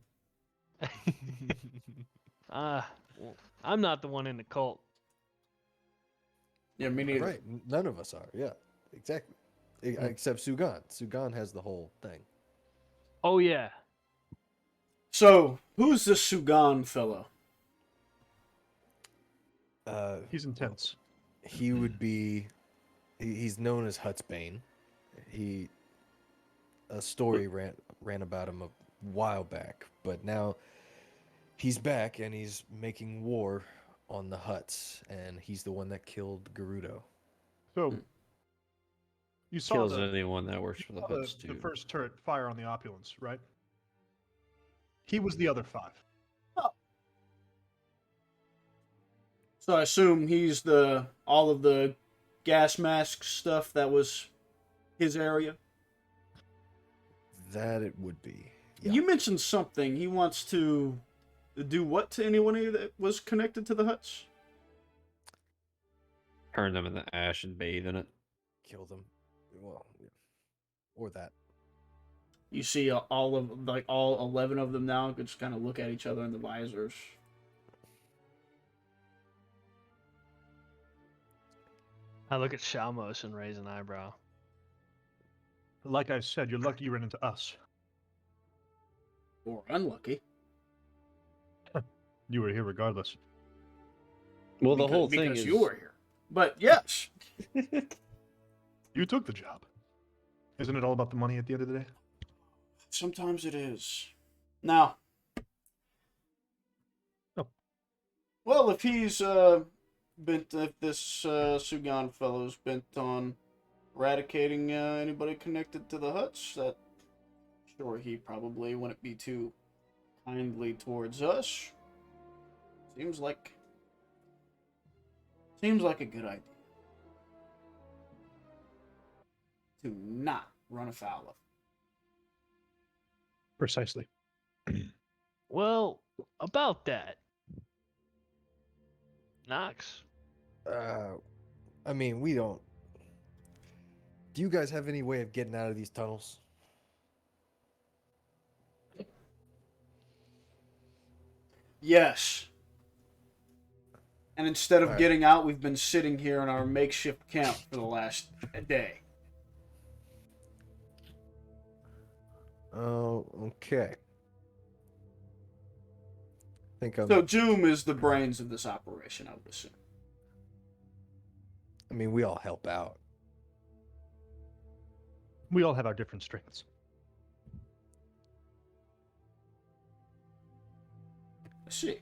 Well, I'm not the one in the cult. Yeah, me neither. Right, none of us are. Yeah, exactly. Except Sugan. Sugan has the whole thing. Oh yeah. So, who's this Sugan fellow? He's intense. He would be. He's known as Hutsbane. A story ran about him a while back, but now he's back and he's making war on the Huts, and he's the one that killed Gerudo. So you saw Kills the, anyone that works for the saw Huts the too. first turret fire on the opulence, right? He was the other 5. So I assume he's all of the gas mask stuff that was his area. That it would be. Yeah. You mentioned something. He wants to do what to anyone that was connected to the huts? Turn them in the ash and bathe in it. Kill them. Well, yeah. Or that. You see all 11 of them now just kind of look at each other in the visors. I look at Shalmos and raise an eyebrow. Like I said, you're lucky you ran into us. Or unlucky. You were here regardless. Well, the because, whole thing because is you were here. But yes, You took the job. Isn't it all about the money at the end of the day? sometimes it is. Now, Oh. well, if he's if this Sugan fellow's bent on eradicating anybody connected to the huts, that sure he probably wouldn't be too kindly towards us. Seems like a good idea to not run afoul of. Precisely. Well, about that. Knox. I mean, we don't. Do you guys have any way of getting out of these tunnels? Yes. And instead of Alright. getting out, we've been sitting here in our makeshift camp for the last day. Oh, okay. I think I'm. So Joom is the brains of this operation, I would assume. I mean, we all help out. We all have our different strengths. I see.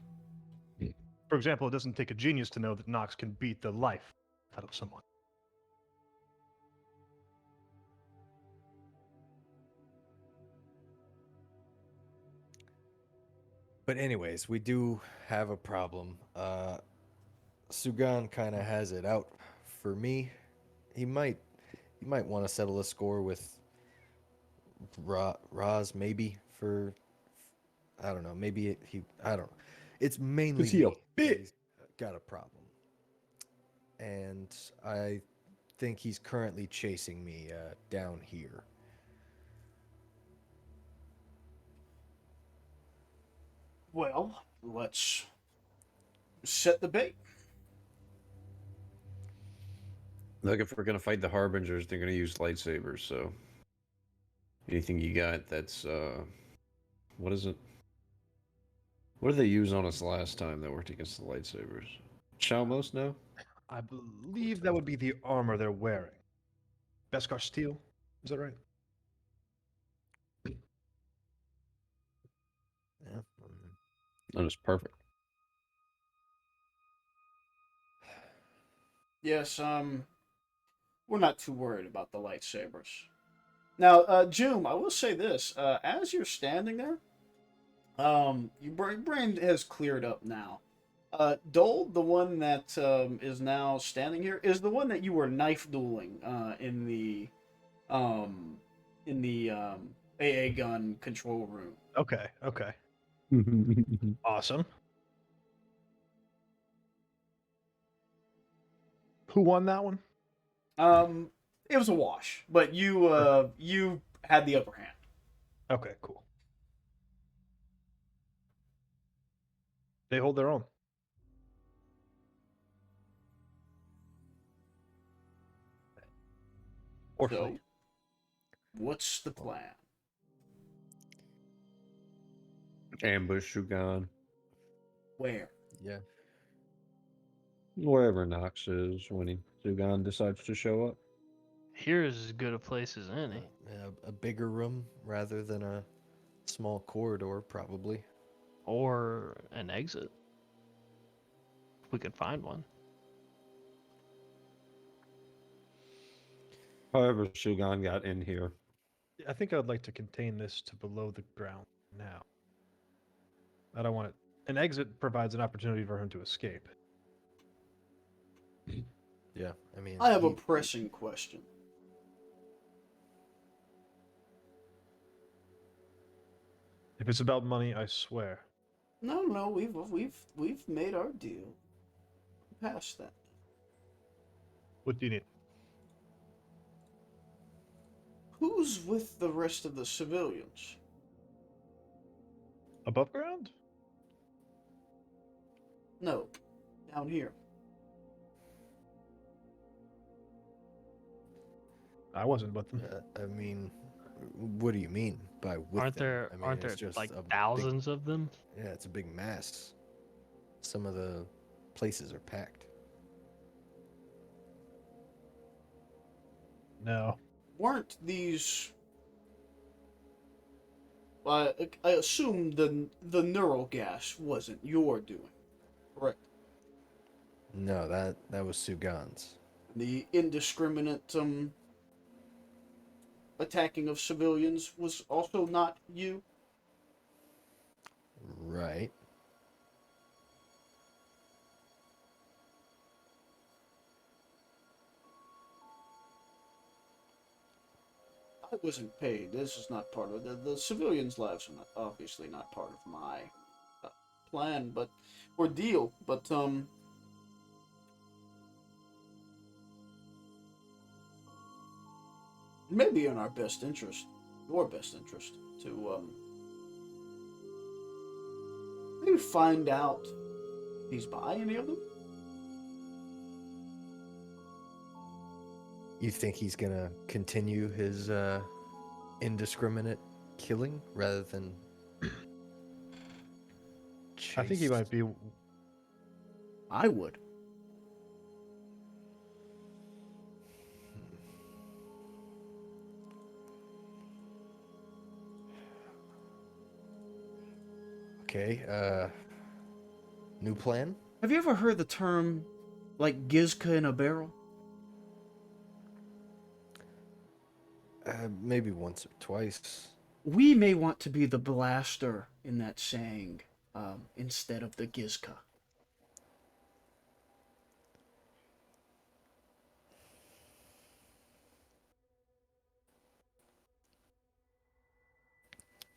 For example, it doesn't take a genius to know that Nox can beat the life out of someone. But anyways, we do have a problem. Sugan kind of has it out for me. He might want to settle a score with Roz, maybe for. I don't know. Maybe I don't know. It's mainly Is he a me that bitch? he's got a problem, and I think he's currently chasing me down here. Well, let's set the bait. Look, if we're gonna fight the Harbingers, they're gonna use lightsabers. So, anything you got that's what is it? What did they use on us last time that worked against the lightsabers? Shalmos now? I believe that would be the armor they're wearing. Beskar steel, is that right? Yeah. That is perfect. Yes, we're not too worried about the lightsabers. Now, Joom, I will say this: as you're standing there, your brain has cleared up now. Dole, the one that is now standing here, is the one that you were knife dueling in the AA gun control room. Okay, okay. Awesome. Who won that one? It was a wash, but you had the upper hand. Okay, cool. They hold their own. Or So, flee. what's the plan? Ambush Shugan. Where? Yeah. Wherever Nox is when Shugan decides to show up. Here is as good a place as any. A bigger room rather than a small corridor, probably. Or an exit. If we could find one. However, Shugan got in here. I think I would like to contain this to below the ground now. I don't want it. An exit provides an opportunity for him to escape. Yeah, I mean, I have a pressing question. If it's about money, I swear. No, we've made our deal. Past that. What do you need? Who's with the rest of the civilians? Above ground? No, down here. I wasn't with them. I mean, what do you mean by with Aren't them? there I mean, aren't there it's just like a big- thousands of them? yeah, it's a big mass. Some of the places are packed. No. Weren't these? I assume the neural gas wasn't your doing, correct? No, that was Sugan's. The indiscriminate attacking of civilians was also not you. Right. I wasn't paid. This is not part of the civilians' lives are not obviously not part of my plan, but or deal. But it may be in our best interest, your best interest, to maybe find out if he's by any of them. You think he's gonna continue his indiscriminate killing rather than? I think he might be. I would. Okay. New plan? Have you ever heard the term, like Gizka in a barrel? Maybe once or twice. We may want to be the blaster in that saying, instead of the Gizka.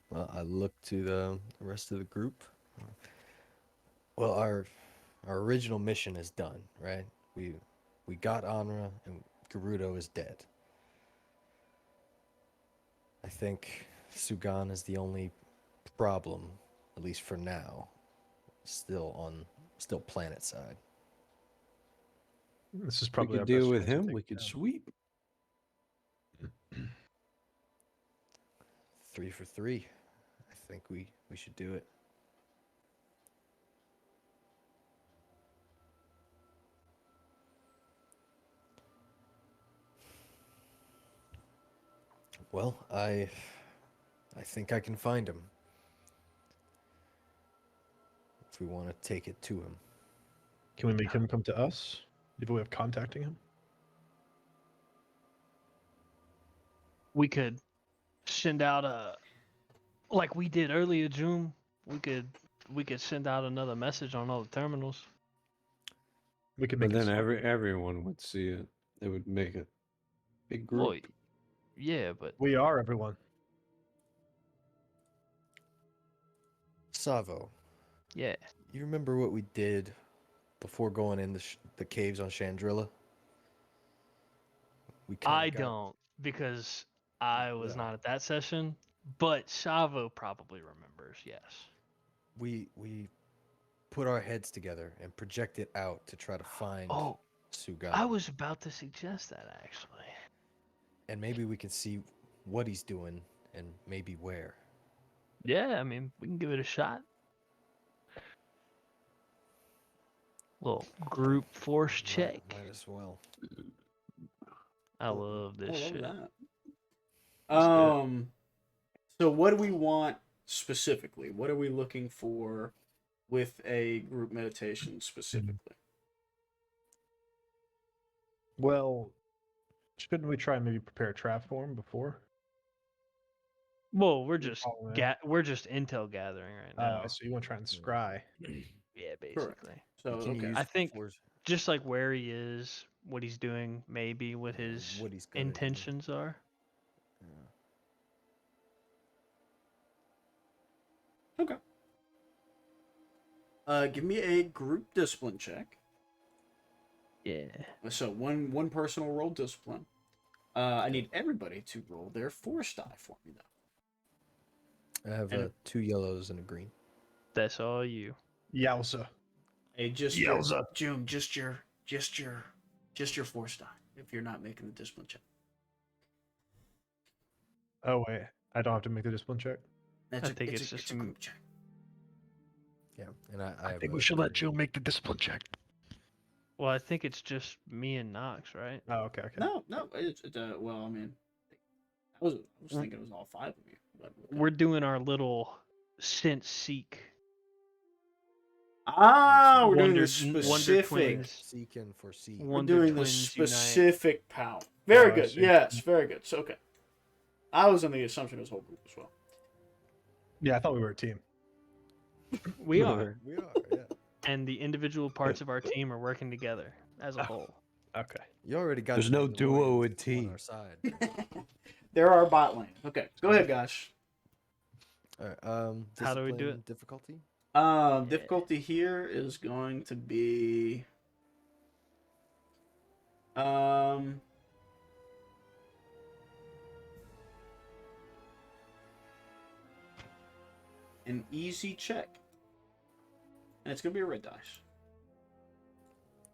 Well, I look to the rest of the group. Well, our original mission is done, right? We got Anra, and Gerudo is dead. I think Sugan is the only problem, at least for now, still planet side. This is We probably could our deal best with chance to him. take We it could down. sweep. 3 for 3. I think we should do it. Well, I think I can find him. If we want to take it to him. Can we make him come to us? Do you have a way of contacting him? We could send out like we did earlier, June. We could send out another message on all the terminals. We could But make then it. everyone would see it. It would make a big group. Well, yeah, but We are everyone. Savo, yeah. you remember what we did before going in the caves on Chandrilla? We kinda I got- don't because I was No. not at that session, but Shavo probably remembers. Yes. We put our heads together and projected out to try to find Oh, Sugan. I was about to suggest that actually. And maybe we can see what he's doing and maybe where. Yeah, I mean, we can give it a shot. Little group force check. Might as well. I love I this love shit. that. Let's do it. So what do we want specifically? What are we looking for with a group meditation specifically? Well, shouldn't we try and maybe prepare a trap for him before? Well, we're You're just following me? we're just intel gathering right Oh, now. I see. You want to try and scry. Yeah, Correct. basically. So Can you okay. use I think force- just like where he is, what he's doing, maybe what Yeah, his what he's gonna do. intentions are. Yeah. Okay. Give me a group discipline check. Yeah. So one person will roll discipline. I need everybody to roll their force die for me though. I have And- 2 yellows and a green. That's all you. Yowza. Hey, just Yowza. June, just your force die if you're not making the discipline check. Oh, wait. I don't have to make the discipline check? That's I think it's it's just a group check. Yeah, and I I have think a we should let green. Joe make the discipline check. Well, I think it's just me and Knox, right? Oh, okay, okay. No, well, I mean, I was thinking it was all 5 of you. But okay. We're doing our little sense seek. we're doing the Wonder specific. Twins. Seek and foresee. We're Wonder doing the Twins unite. specific power. Very Oh, I good. see. Yes, very good. So okay, I was under the assumption it was whole group as well. Yeah, I thought we were a team. We are. We are, yeah. And the individual parts of our team are working together as a whole. Okay. You already got There's the no duo Mandalorians and team. on our side. There are bot lanes. Okay, go ahead, guys. All right, How do we do discipline it? Difficulty? Difficulty here is going to be an easy check. And it's gonna be a red dice.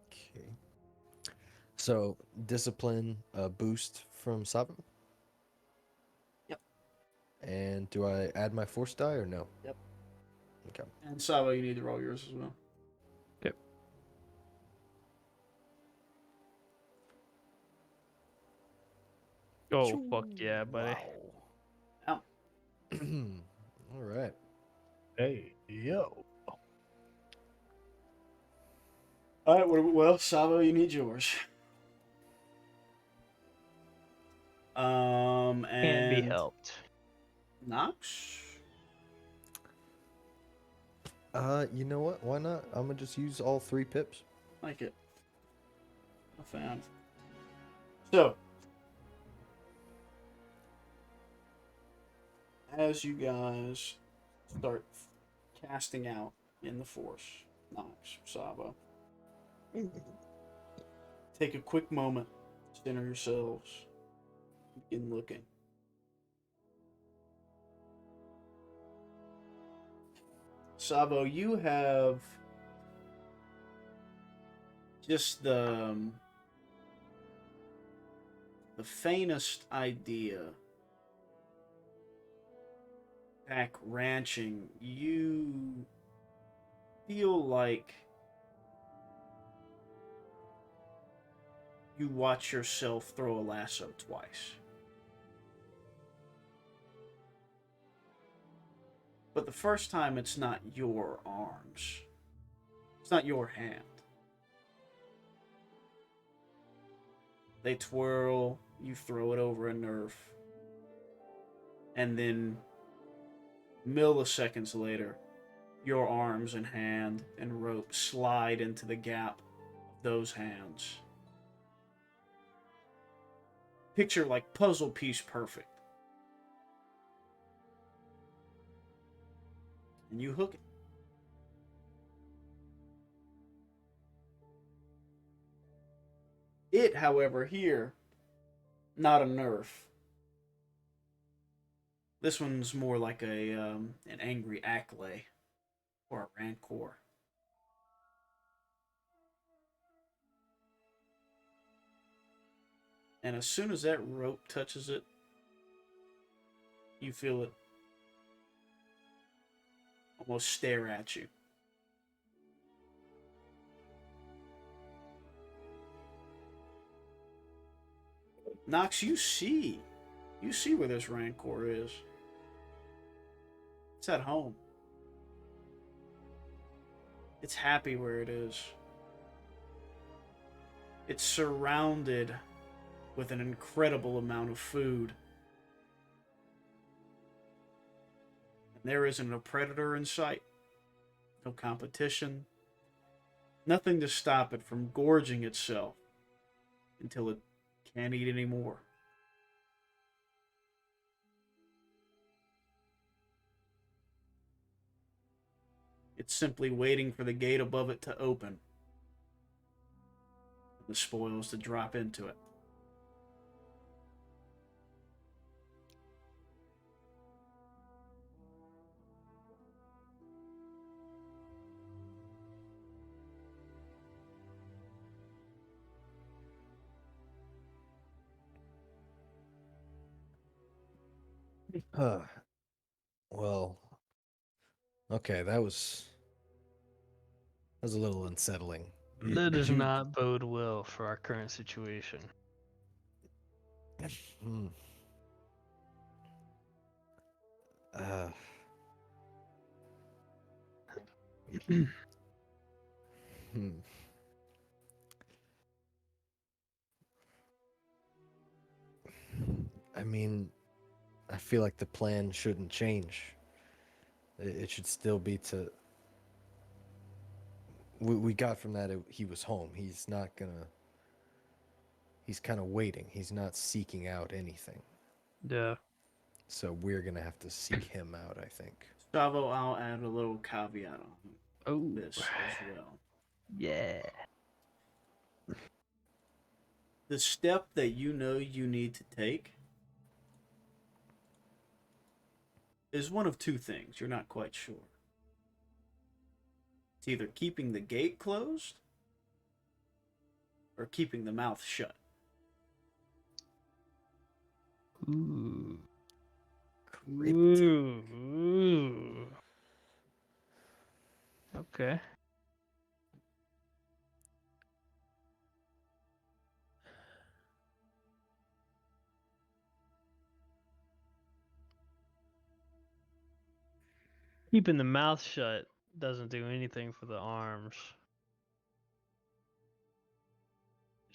Okay. So, discipline boost from Sabo? Yep. And do I add my force die or no? Yep. Okay. And Sabo, you need to roll yours as well. Oh, fuck yeah, buddy. Wow. All right. Hey, yo. All right. Well, Sabo, you need yours. Can't be And helped. Knox. You know what? Why not? I'm gonna just use all 3 pips. Like it. A fan. So, as you guys start casting out in the force, Knox, Saba, take a quick moment, center yourselves, begin looking. Sabo, you have just the faintest idea. Pack ranching, you feel like you watch yourself throw a lasso twice. But the first time, it's not your arms. It's not your hand. They twirl, you throw it over a nerf, and then milliseconds later, your arms and hand and rope slide into the gap of those hands. Picture like puzzle piece perfect. And you hook it. It, however, here, not a nerf. This one's more like an angry Acklay or a Rancor. And as soon as that rope touches it, you feel it almost stare at you. Nox, you see where this Rancor is. It's at home. It's happy where it is. It's surrounded with an incredible amount of food. And there isn't a predator in sight. No competition. Nothing to stop it from gorging itself until it can't eat anymore. It's simply waiting for the gate above it to open. The spoils to drop into it. Well, okay, that was a little unsettling. That does You- not bode well for our current situation. Hmm. Uh, hmm. I mean, I feel like the plan shouldn't change. It should still be to. We got from that he was home. He's not gonna. He's kind of waiting. He's not seeking out anything. Yeah. So we're gonna have to seek him out, I think. Gustavo, I'll add a little caveat on Oh. this as well. Yeah. The step that you know you need to take is one of two things. You're not quite sure. It's either keeping the gate closed or keeping the mouth shut. Ooh. Crypt. Ooh. Okay. Keeping the mouth shut doesn't do anything for the arms.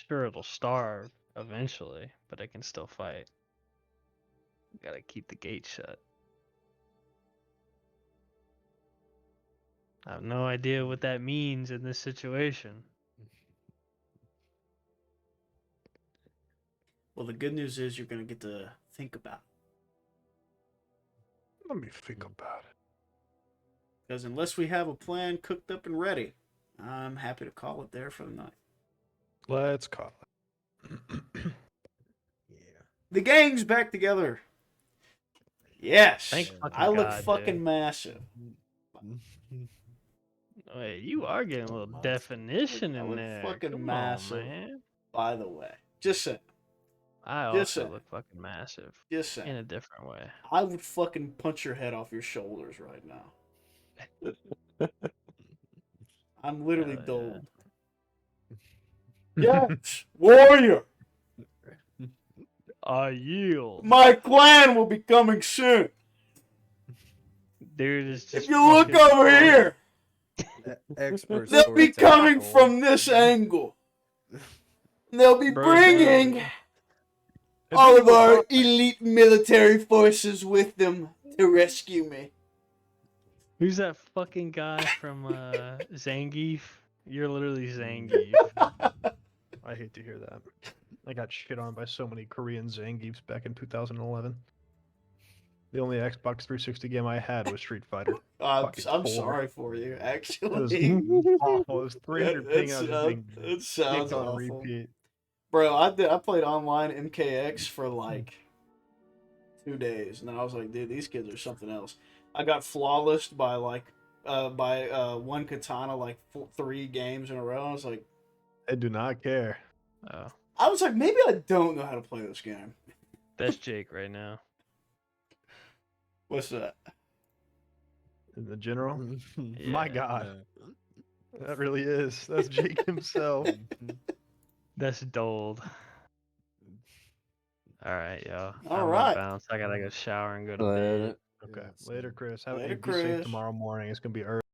Sure, it'll starve eventually, but it can still fight. Gotta keep the gate shut. I have no idea what that means in this situation. Well, the good news is you're going to get to think about it. Let me think about it. Because unless we have a plan cooked up and ready, I'm happy to call it there for the night. Let's call it. Yeah. The gang's back together. Yes. Thank fucking I look God, fucking dude. massive. Wait, you are getting a little Motherfucker. definition I in look there. fucking Come massive. on, man. By the way, just saying. I Just also saying. look fucking massive Just saying. in a different way. I would fucking punch your head off your shoulders right now. I'm literally Hell yeah. dulled. Yes, warrior. I yield. My clan will be coming soon. Dude is just If you look fucking- over here, Expert they'll be storyteller. coming from this angle. They'll be Bro, bringing dude. all of our elite military forces with them to rescue me. Who's that fucking guy from Zangief? You're literally Zangief. I hate to hear that. I got shit on by so many Korean Zangiefs back in 2011. The only Xbox 360 game I had was Street Fighter. I'm Fucking sorry four. for you, It was actually. awful. It was 300 ping. I was just being It sounds dicked on awful. repeat. Bro, I played online MKX for like 2 days, and then I was like, dude, these kids are something else. I got flawlessed by one katana like 3 games in a row. I was like, I do not care. Oh, maybe I don't know how to play this game. that's Jake right now. What's that? The general. Mhm. My Yeah. God, Yeah. that really is. That's Jake himself. Mhm. That's dulled. All right, yo. All I'm right. gonna bounce. I gotta go shower and go to But bed. Okay. Yeah, Later, same. Chris. Later, Be safe Chris. tomorrow morning. It's gonna be early.